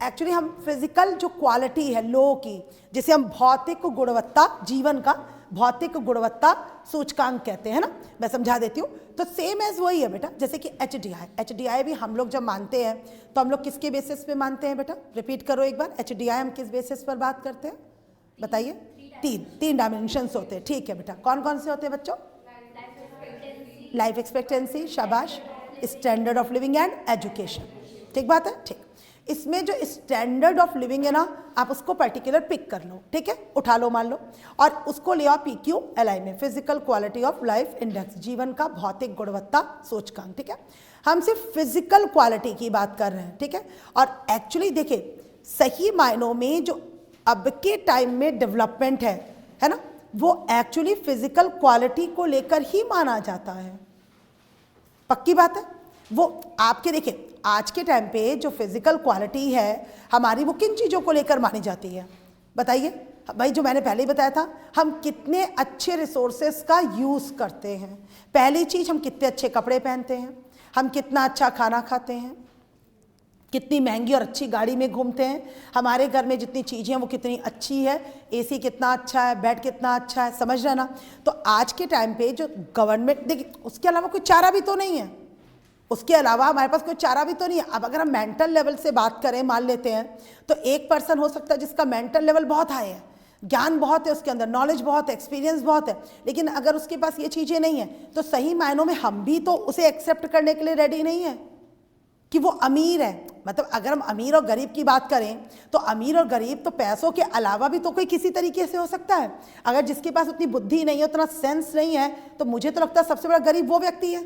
एक्चुअली हम फिजिकल जो क्वालिटी है लो की, जिसे हम भौतिक गुणवत्ता, जीवन का भौतिक गुणवत्ता सूचकांक कहते हैं ना, मैं समझा देती हूँ। तो सेम एज वही है बेटा, जैसे कि HDI भी हम लोग जब मानते हैं तो हम लोग किसके बेसिस पे मानते हैं बेटा? रिपीट करो एक बार, HDI हम किस बेसिस पर बात करते हैं बताइए? तीन डायमेंशंस होते हैं। ठीक है बेटा, कौन कौन से होते हैं बच्चों? लाइफ एक्सपेक्टेंसी, शाबाश, standard of living and education. ठीक बात है, ठीक। इसमें जो स्टैंडर्ड ऑफ लिविंग है ना, आप उसको पर्टिकुलर पिक कर लो, ठीक है, उठा लो मान लो, और उसको ले आओ PQLI में, physical quality of life index, जीवन का भौतिक गुणवत्ता सूचकांक। ठीक है, हम सिर्फ फिजिकल क्वालिटी की बात कर रहे हैं, ठीक है। और एक्चुअली देखिए, सही मायनों में जो अब के टाइम में डेवलपमेंट है ना, वो एक्चुअली फिजिकल क्वालिटी को लेकर ही माना जाता है। पक्की बात है। वो आपके देखिए आज के टाइम पे जो फिजिकल क्वालिटी है हमारी, वो किन चीज़ों को लेकर मानी जाती है बताइए भाई? जो मैंने पहले ही बताया था, हम कितने अच्छे रिसोर्सेस का यूज़ करते हैं। पहली चीज़, हम कितने अच्छे कपड़े पहनते हैं, हम कितना अच्छा खाना खाते हैं, कितनी महंगी और अच्छी गाड़ी में घूमते हैं, हमारे घर में जितनी चीज़ें हैं वो कितनी अच्छी है, AC कितना अच्छा है, बेड कितना अच्छा है, समझ रहे ना। तो आज के टाइम पे जो गवर्नमेंट, देखिए उसके अलावा कोई चारा भी तो नहीं है, उसके अलावा हमारे पास कोई चारा भी तो नहीं है। अब अगर हम मेंटल लेवल से बात करें, मान लेते हैं, तो एक पर्सन हो सकता है जिसका मेंटल लेवल बहुत हाई है, ज्ञान बहुत है उसके अंदर, नॉलेज बहुत है, एक्सपीरियंस बहुत है, लेकिन अगर उसके पास ये चीज़ें नहीं है तो सही मायनों में हम भी तो उसे एक्सेप्ट करने के लिए रेडी नहीं है कि वो अमीर है। मतलब अगर हम अमीर और गरीब की बात करें तो अमीर और गरीब तो पैसों के अलावा भी तो कोई किसी तरीके से हो सकता है। अगर जिसके पास उतनी बुद्धि नहीं है, उतना सेंस नहीं है, तो मुझे तो लगता है सबसे बड़ा गरीब वो व्यक्ति है,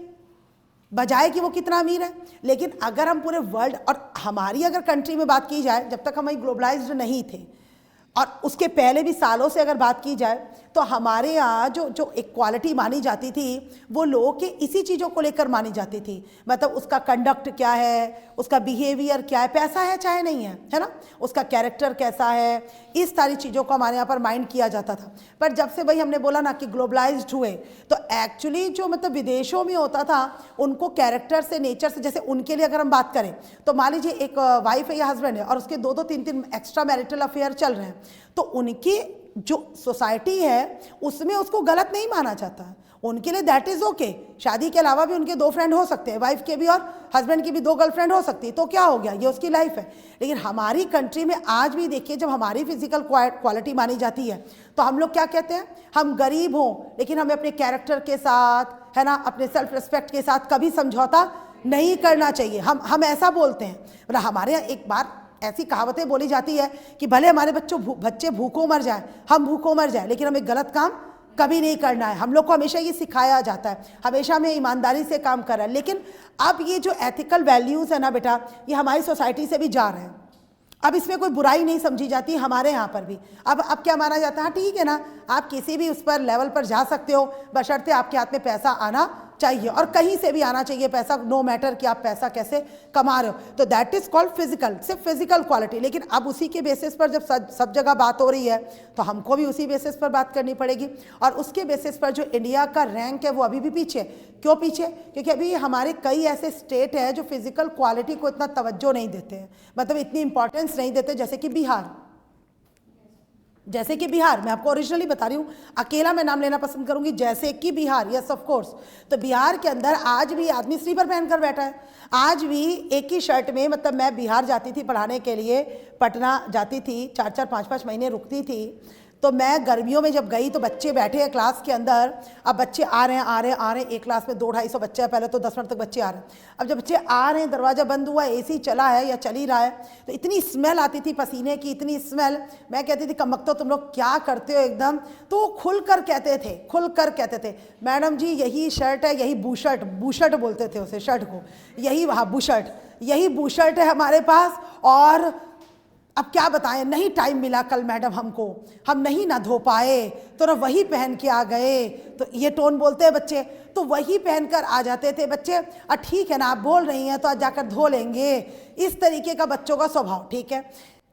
बजाय कि वो कितना अमीर है। लेकिन अगर हम पूरे वर्ल्ड और हमारी अगर कंट्री में बात की जाए, जब तक हम ग्लोबलाइज्ड नहीं थे और उसके पहले भी सालों से अगर बात की जाए, तो हमारे यहाँ जो एक क्वालिटी मानी जाती थी वो लोगों के इसी चीज़ों को लेकर मानी जाती थी। मतलब उसका कंडक्ट क्या है, उसका बिहेवियर क्या है, पैसा है चाहे नहीं है ना, उसका कैरेक्टर कैसा है, इस सारी चीज़ों को हमारे यहाँ पर माइंड किया जाता था। पर जब से भाई हमने बोला ना कि ग्लोबलाइज्ड हुए, तो एक्चुअली जो मतलब विदेशों में होता था उनको कैरेक्टर से, नेचर से, जैसे उनके लिए अगर हम बात करें तो मान लीजिए एक वाइफ है या हस्बैंड है और उसके 2-2, 3-3 एक्स्ट्रा मैरिटल अफेयर चल रहे हैं, तो उनकी जो सोसाइटी है उसमें उसको गलत नहीं माना जाता है। उनके लिए दैट इज़ ओके। शादी के अलावा भी उनके 2 फ्रेंड हो सकते हैं, वाइफ के भी और हस्बैंड की भी 2 गर्लफ्रेंड हो सकती है, तो क्या हो गया, ये उसकी लाइफ है। लेकिन हमारी कंट्री में आज भी देखिए, जब हमारी फिजिकल क्वालिटी मानी जाती है तो हम लोग क्या कहते हैं, हम गरीब हों लेकिन हमें अपने कैरेक्टर के साथ, है ना, अपने सेल्फ रिस्पेक्ट के साथ कभी समझौता नहीं करना चाहिए। हम ऐसा बोलते हैं। मतलब हमारे यहाँ एक बार ऐसी कहावतें बोली जाती है कि भले हमारे बच्चे भूखों मर जाए, हम भूखों मर जाए, लेकिन हमें गलत काम कभी नहीं करना है। हम लोग को हमेशा ये सिखाया जाता है, हमेशा हमें ईमानदारी से काम कर रहा है। लेकिन अब ये जो एथिकल वैल्यूज़ है ना बेटा, ये हमारी सोसाइटी से भी जा रहे हैं। अब इसमें कोई बुराई नहीं समझी जाती हमारे यहाँ पर भी। अब क्या माना जाता है, हाँ ठीक है ना, आप किसी भी उस पर लेवल पर जा सकते हो, बशर्ते आपके हाथ में पैसा आना चाहिए, और कहीं से भी आना चाहिए पैसा, नो मैटर कि आप पैसा कैसे कमा रहे हो। तो दैट इज़ कॉल्ड फिजिकल, सिर्फ फिजिकल क्वालिटी। लेकिन अब उसी के बेसिस पर जब सब जगह बात हो रही है तो हमको भी उसी बेसिस पर बात करनी पड़ेगी। और उसके बेसिस पर जो इंडिया का रैंक है वो अभी भी पीछे। क्यों पीछे? क्योंकि अभी हमारे कई ऐसे स्टेट हैं जो फिजिकल क्वालिटी को इतना तवज्जो नहीं देते हैं, मतलब इतनी इंपॉर्टेंस नहीं देते, जैसे कि बिहार। जैसे कि बिहार, मैं आपको ओरिजिनली बता रही हूँ, अकेला मैं नाम लेना पसंद करूंगी, जैसे कि बिहार, यस ऑफ कोर्स। तो बिहार के अंदर आज भी आदमी स्लीपर पहनकर बैठा है, आज भी एक ही शर्ट में, मतलब मैं बिहार जाती थी पढ़ाने के लिए, पटना जाती थी, 4-4 5-5 महीने रुकती थी। तो मैं गर्मियों में जब गई तो बच्चे बैठे हैं क्लास के अंदर, अब बच्चे आ रहे हैं, एक क्लास में 200-250 बच्चे हैं, पहले तो 10 मिनट तक बच्चे आ रहे हैं। अब जब बच्चे आ रहे हैं, दरवाज़ा बंद हुआ, एसी चला है या चल ही रहा है, तो इतनी स्मेल आती थी पसीने की, इतनी स्मेल। मैं कहती थी कमक्तो तुम लोग क्या करते हो एकदम। तो वो खुल कर कहते थे मैडम जी यही शर्ट है, यही बूशर्ट बोलते थे उसे, शर्ट को, यही हाँ यही बूशर्ट है हमारे पास। और अब क्या बताएं, नहीं टाइम मिला कल मैडम हमको, हम नहीं ना धो पाए, तो ना वही पहन के आ गए। तो ये टोन बोलते हैं बच्चे, तो वही पहनकर आ जाते थे बच्चे। ठीक है ना, आप बोल रही हैं तो आज जाकर धो लेंगे, इस तरीके का बच्चों का स्वभाव। ठीक है,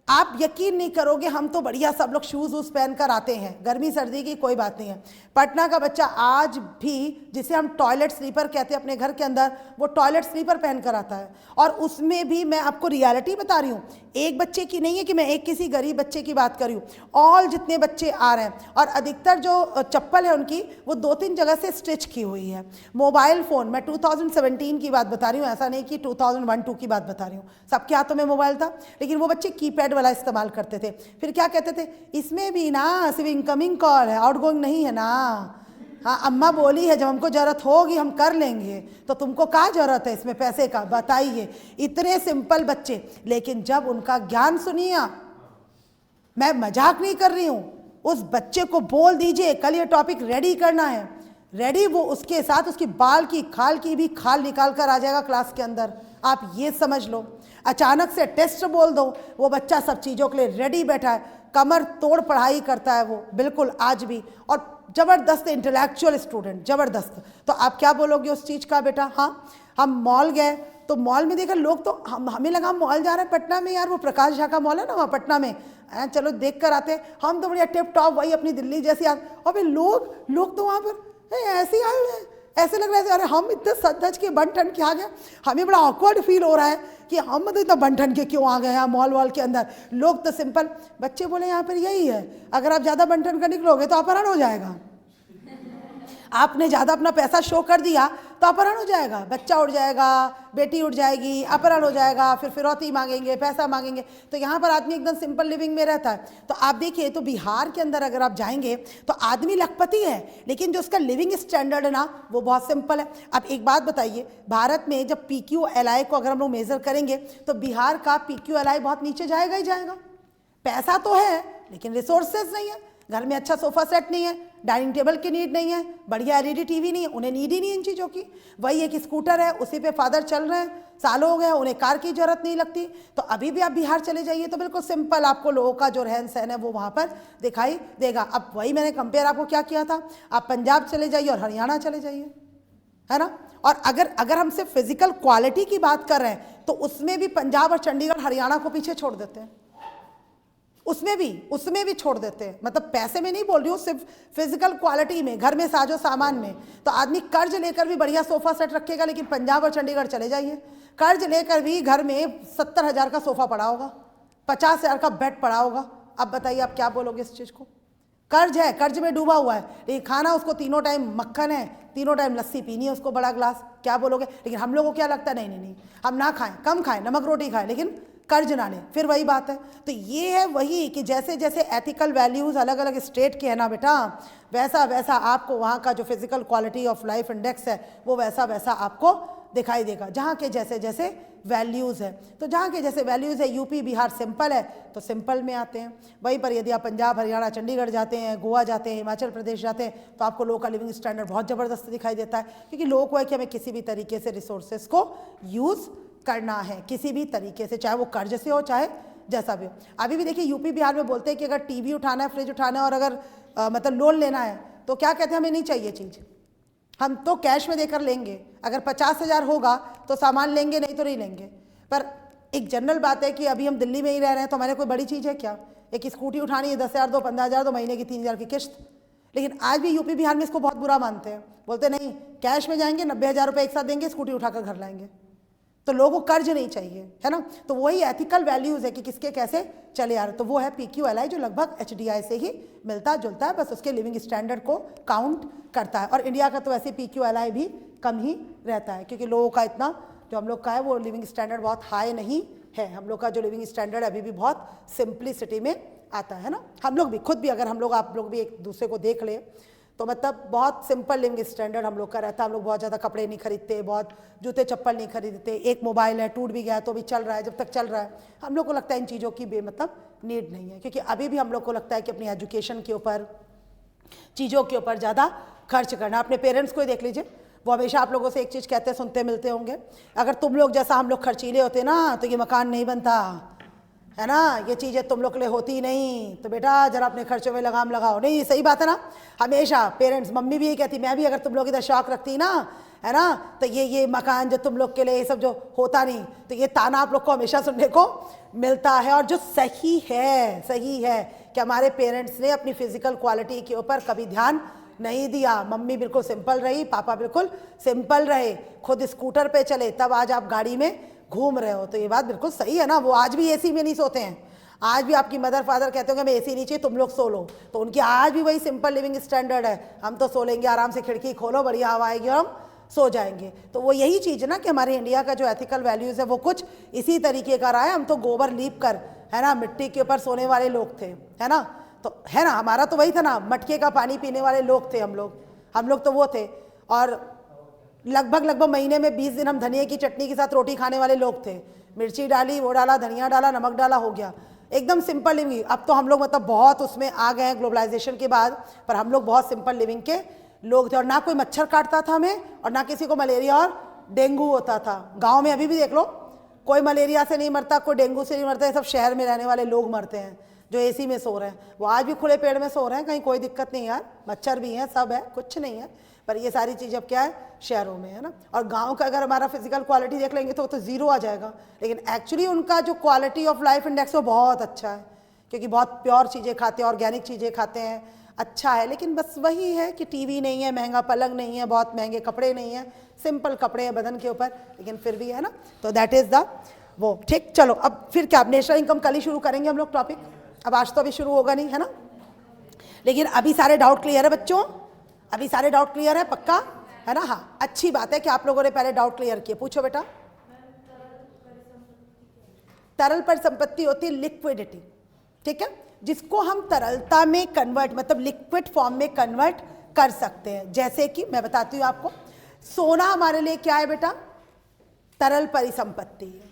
आप यकीन नहीं करोगे, हम तो बढ़िया सब लोग शूज़ वूज़ पहन कर आते हैं, गर्मी सर्दी की कोई बात नहीं है। पटना का बच्चा आज भी, जिसे हम टॉयलेट स्लीपर कहते हैं अपने घर के अंदर, वो टॉयलेट स्लीपर पहन कर आता है। और उसमें भी मैं आपको रियलिटी बता रही हूँ, एक बच्चे की नहीं है कि मैं एक किसी गरीब बच्चे की बात कर रही हूँ, ऑल जितने बच्चे आ रहे हैं। और अधिकतर जो चप्पल है उनकी, वो 2-3 जगह से स्टिच की हुई है। मोबाइल फ़ोन, मैं 2017 की बात बता रही हूँ, ऐसा नहीं कि 2001-2 की बात बता रही हूँ, सबके हाथों में मोबाइल था, लेकिन वो बच्चे कीपैड वाला इस्तेमाल करते थे। फिर क्या कहते थे, इसमें भी ना सिर्फ इनकमिंग कॉल है, आउटगोइंग नहीं है ना। हाँ, अम्मा बोली है जब हमको ज़रूरत होगी हम कर लेंगे, तो तुमको क्या ज़रूरत है इसमें पैसे का, बताइए। इतने सिंपल बच्चे, लेकिन जब उनका ज्ञान सुनिए, मैं मजाक नहीं कर रही हूँ, उस बच्चे को बोल दीजिए कल ये टॉपिक रेडी करना है, रेडी, वो उसके साथ उसकी बाल की खाल की भी खाल निकाल कर आ जाएगा क्लास के अंदर, आप ये समझ लो। अचानक से टेस्ट बोल दो, वो बच्चा सब चीज़ों के लिए रेडी बैठा है, कमर तोड़ पढ़ाई करता है वो, बिल्कुल आज भी, और ज़बरदस्त इंटेलेक्चुअल स्टूडेंट, ज़बरदस्त। तो आप क्या बोलोगे उस चीज़ का बेटा। हाँ, हम मॉल गए तो मॉल में देखा लोग, तो हमें लगा हम मॉल जा रहे हैं पटना में, यार वो प्रकाश झा का मॉल है ना वहाँ पटना में, चलो देख कर आते। हम तो बढ़िया टिप टॉप वही अपनी दिल्ली जैसी और फिर लोग तो वहाँ पर ऐसे ही आए हुए हैं, ऐसे लग रहा है अरे हम इतने सज धज के बन ठन के आ गए। हमें बड़ा ऑकवर्ड फील हो रहा है कि हम मतलब इतना बन ठन के क्यों आ गए यहाँ मॉल के अंदर। लोग तो सिंपल, बच्चे बोले यहाँ पर यही है, अगर आप ज़्यादा बन ठन कर निकलोगे तो अपहरण हो जाएगा, आपने ज़्यादा अपना पैसा शो कर दिया तो अपहरण हो जाएगा, बच्चा उड़ जाएगा, बेटी उड़ जाएगी, अपहरण हो जाएगा, फिर फिरौती मांगेंगे, पैसा मांगेंगे। तो यहाँ पर आदमी एकदम सिंपल लिविंग में रहता है। तो आप देखिए, तो बिहार के अंदर अगर आप जाएंगे तो आदमी लखपति है, लेकिन जो उसका लिविंग स्टैंडर्ड है ना वो बहुत सिंपल है। अब एक बात बताइए, भारत में जब PQLI को अगर हम लोग मेज़र करेंगे तो बिहार का PQLI बहुत नीचे जाएगा ही जाएगा। पैसा तो है लेकिन रिसोर्सेज नहीं है, घर में अच्छा सोफ़ा सेट नहीं है, डाइनिंग टेबल की नीड नहीं है, बढ़िया LED TV नहीं है, उन्हें नीड ही नहीं इन चीज़ों की। वही एक स्कूटर है, उसी पे फादर चल रहे हैं, सालों हो गए, उन्हें कार की ज़रूरत नहीं लगती। तो अभी भी आप बिहार चले जाइए तो बिल्कुल सिंपल आपको लोगों का जो रहन सहन है वो वहाँ पर दिखाई देगा। अब वही मैंने कंपेयर आपको क्या किया था, आप पंजाब चले जाइए और हरियाणा चले जाइए, है ना। और अगर हम सिर्फ फिजिकल क्वालिटी की बात कर रहे हैं तो उसमें भी पंजाब और चंडीगढ़ हरियाणा को पीछे छोड़ देते हैं, उसमें भी छोड़ देते हैं। मतलब पैसे में नहीं बोल रही हूँ, सिर्फ फिजिकल क्वालिटी में, घर में साजो सामान में। तो आदमी कर्ज लेकर भी बढ़िया सोफ़ा सेट रखेगा, लेकिन पंजाब और चंडीगढ़ चले जाइए, कर्ज लेकर भी घर में 70,000 का सोफ़ा पड़ा होगा, 50,000 का बेड पड़ा होगा। अब बताइए आप क्या बोलोगे इस चीज़ को। कर्ज है, कर्ज में डूबा हुआ है, लेकिन खाना उसको तीनों टाइम मक्खन है, तीनों टाइम लस्सी पीनी है उसको बड़ा ग्लास, क्या बोलोगे। लेकिन हम लोगों को क्या लगता है, नहीं, हम ना खाएं, कम खाएं, नमक रोटी खाएं, लेकिन कर्ज ना लें, फिर वही बात है। तो ये है वही कि जैसे जैसे एथिकल वैल्यूज़ अलग अलग स्टेट के हैं ना बेटा, वैसा वैसा आपको वहाँ का जो physical quality of life index है वो वैसा वैसा आपको दिखाई देगा, जहाँ के जैसे जैसे वैल्यूज़ है। तो जहाँ के जैसे वैल्यूज़ है, यूपी बिहार सिंपल है तो सिंपल में आते हैं। वहीं पर यदि आप पंजाब हरियाणा चंडीगढ़ जाते हैं, गोवा जाते हैं, हिमाचल प्रदेश जाते हैं, तो आपको लोगों का लिविंग स्टैंडर्ड बहुत ज़बरदस्त दिखाई देता है, क्योंकि लोगों को है कि हमें किसी भी तरीके से रिसोर्सेज को यूज़ करना है, किसी भी तरीके से, चाहे वो कर्ज से हो चाहे जैसा भी हो। अभी भी देखिए यूपी बिहार में बोलते हैं कि अगर टीवी उठाना है, फ्रिज उठाना है और अगर मतलब लोन लेना है तो क्या कहते हैं, हमें नहीं चाहिए चीज़, हम तो कैश में देकर लेंगे। अगर 50,000 होगा तो सामान लेंगे, नहीं तो नहीं लेंगे। पर एक जनरल बात है कि अभी हम दिल्ली में ही रह रहे हैं तो हमारे कोई बड़ी चीज़ है क्या, एक स्कूटी उठानी है 10,000 दो, 15,000 दो, महीने की 3,000 की किश्त। लेकिन आज भी यूपी बिहार में इसको बहुत बुरा मानते हैं, बोलते नहीं कैश में जाएंगे, 90,000 रुपये एक साथ देंगे, स्कूटी उठाकर घर लाएंगे। तो लोगों को कर्ज नहीं चाहिए, है ना। तो वही एथिकल वैल्यूज़ है कि किसके कैसे चले आ रहे, तो वो है PQLI जो लगभग HDI से ही मिलता जुलता है, बस उसके लिविंग स्टैंडर्ड को काउंट करता है। और इंडिया का तो वैसे PQLI भी कम ही रहता है, क्योंकि लोगों का इतना जो हम लोग का है वो लिविंग स्टैंडर्ड बहुत हाई नहीं है। हम लोग का जो लिविंग स्टैंडर्ड अभी भी बहुत सिंप्लिसिटी में आता है ना। हम लोग भी खुद भी, अगर हम लोग आप लोग भी एक दूसरे को देख ले तो मतलब बहुत सिंपल लिविंग स्टैंडर्ड हम लोग का रहता है। हम लोग बहुत ज़्यादा कपड़े नहीं खरीदते, बहुत जूते चप्पल नहीं खरीदते, एक मोबाइल है टूट भी गया तो भी चल रहा है, जब तक चल रहा है। हम लोग को लगता है इन चीज़ों की बेमतलब नीड नहीं है, क्योंकि अभी भी हम लोग को लगता है कि अपनी एजुकेशन के ऊपर, चीज़ों के ऊपर ज़्यादा खर्च करना। अपने पेरेंट्स को ही देख लीजिए, वो हमेशा आप लोगों से एक चीज़ कहते सुनते मिलते होंगे, अगर तुम लोग जैसा हम लोग खर्चीले होते ना तो ये मकान नहीं बनता, है ना, ये चीज़ें तुम लोग के लिए होती नहीं, तो बेटा जरा अपने खर्चों में लगाम लगाओ। नहीं, सही बात है ना। हमेशा पेरेंट्स, मम्मी भी यही कहती, मैं भी अगर तुम लोग इधर शौक रखती ना, है ना, तो ये मकान जो तुम लोग के लिए ये सब जो होता नहीं, तो ये ताना आप लोग को हमेशा सुनने को मिलता है। और जो सही है कि हमारे पेरेंट्स ने अपनी फिजिकल क्वालिटी के ऊपर कभी ध्यान नहीं दिया। मम्मी बिल्कुल सिंपल रही, पापा बिल्कुल सिंपल रहे, खुद स्कूटर पे चले, तब आज आप गाड़ी में घूम रहे हो, तो ये बात बिल्कुल सही है ना। वो आज भी एसी में नहीं सोते हैं, आज भी आपकी मदर फादर कहते होंगे हमें एसी नहीं चाहिए, तुम लोग सो लो, तो उनकी आज भी वही सिंपल लिविंग स्टैंडर्ड है। हम तो सो लेंगे आराम से, खिड़की खोलो, बढ़िया हवा आएगी और हम सो जाएंगे। तो वो यही चीज़ है ना कि हमारे इंडिया का जो एथिकल वैल्यूज़ है वो कुछ इसी तरीके का रहा है। हम तो गोबर लीप कर, है ना, मिट्टी के ऊपर सोने वाले लोग थे, है ना, तो है ना, हमारा तो वही था ना, मटके का पानी पीने वाले लोग थे हम लोग तो वो थे। और लगभग महीने में 20 दिन हम धनिया की चटनी के साथ रोटी खाने वाले लोग थे। मिर्ची डाली, वो डाला, धनिया डाला, नमक डाला, हो गया, एकदम सिंपल लिविंग। अब तो हम लोग मतलब बहुत उसमें आ गए हैं ग्लोबलाइजेशन के बाद, पर हम लोग बहुत सिंपल लिविंग के लोग थे। और ना कोई मच्छर काटता था हमें, और ना किसी को मलेरिया और डेंगू होता था। गाँव में अभी भी देख लो, कोई मलेरिया से नहीं मरता, कोई डेंगू से नहीं मरता, ये सब शहर में रहने वाले लोग मरते हैं जो एसी में सो रहे हैं। वो आज भी खुले पेड़ में सो रहे हैं, कहीं कोई दिक्कत नहीं यार, मच्छर भी हैं, सब है, कुछ नहीं है। पर ये सारी चीज़ अब क्या है, शहरों में, है ना। और गांव का अगर हमारा फिजिकल क्वालिटी देख लेंगे तो वो तो ज़ीरो आ जाएगा, लेकिन एक्चुअली उनका जो क्वालिटी ऑफ लाइफ इंडेक्स वो बहुत अच्छा है, क्योंकि बहुत प्योर चीज़ें खाते हैं, ऑर्गेनिक चीज़ें खाते हैं, अच्छा है। लेकिन बस वही है कि टीवी नहीं है, महंगा पलंग नहीं है, बहुत महंगे कपड़े नहीं है, सिंपल कपड़े हैं बदन के ऊपर, लेकिन फिर भी है ना। तो दैट इज़ द वो। ठीक, चलो अब फिर क्या, नेशनल इनकम कल ही शुरू करेंगे हम लोग टॉपिक, अब आज तो अभी शुरू होगा नहीं, है ना। लेकिन अभी सारे डाउट क्लियर है बच्चों, अभी सारे डाउट क्लियर है, पक्का है ना। हाँ, अच्छी बात है कि आप लोगों ने पहले डाउट क्लियर किए। पूछो बेटा। तरल परिसंपत्ति होती है लिक्विडिटी, ठीक है, जिसको हम तरलता में कन्वर्ट, मतलब लिक्विड फॉर्म में कन्वर्ट कर सकते हैं। जैसे कि मैं बताती हूँ आपको, सोना हमारे लिए क्या है बेटा, तरल परिसंपत्ति है।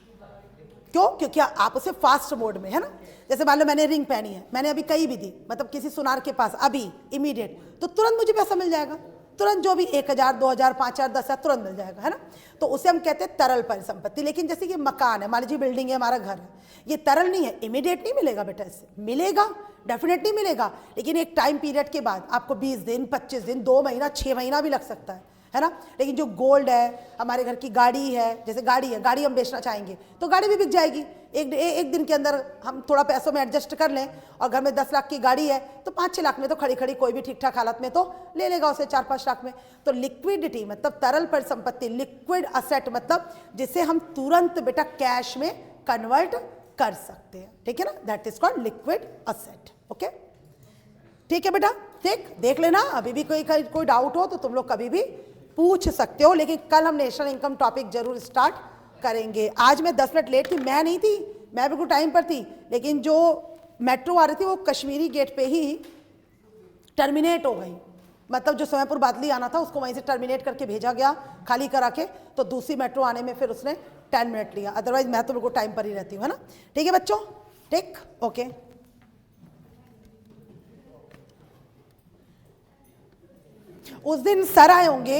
क्यों? क्योंकि आप उसे फास्ट मोड में, है ना, जैसे मान लो मैंने रिंग पहनी है, मैंने अभी कहीं भी दी, मतलब किसी सुनार के पास अभी इमीडिएट, तो तुरंत मुझे पैसा मिल जाएगा, तुरंत जो भी 1000, 2000, 5000, 10,000 तुरंत मिल जाएगा, है ना। तो उसे हम कहते हैं तरल परिसंपत्ति। लेकिन जैसे कि मकान है, मान लीजिए बिल्डिंग है, हमारा घर है, ये तरल नहीं है, इमीडिएट नहीं मिलेगा बेटा, इससे मिलेगा, डेफिनेटली मिलेगा, लेकिन एक टाइम पीरियड के बाद आपको 20 दिन, 25 दिन, 2 महीना, 6 महीना भी लग सकता है ना। लेकिन जो गोल्ड है, हमारे घर की गाड़ी है, जैसे गाड़ी है, गाड़ी हम बेचना चाहेंगे तो गाड़ी भी बिक जाएगी, एक दिन के अंदर हम थोड़ा पैसों में एडजस्ट कर लें, और घर में 10 लाख की गाड़ी है तो 5-6 लाख में तो खड़ी खड़ी कोई भी ठीक ठाक हालत में तो ले लेगा उसे, 4-5 लाख में। तो लिक्विडिटी मतलब तरल परिसंपत्ति, लिक्विड असेट मतलब जिसे हम तुरंत बेटा कैश में कन्वर्ट कर सकते हैं, ठीक है ना, that is called liquid asset. Okay, ठीक है बेटा, ठीक, देख लेना, अभी भी कोई डाउट हो तो तुम लोग कभी भी पूछ सकते हो। लेकिन कल हम नेशनल इनकम टॉपिक जरूर स्टार्ट करेंगे। आज मैं 10 मिनट लेट थी, मैं नहीं थी, मैं बिल्कुल टाइम पर थी, लेकिन जो मेट्रो आ रही थी वो कश्मीरी गेट पे ही टर्मिनेट हो गई, मतलब जो समयपुर बादली आना था उसको वहीं से टर्मिनेट करके भेजा गया खाली करा के, तो दूसरी मेट्रो आने में फिर उसने 10 मिनट लिया, अदरवाइज मैं तो बिल्कुल टाइम पर ही रहती हूँ, है ना। ठीक है बच्चों, ठीक, ओके। उस दिन सर आए होंगे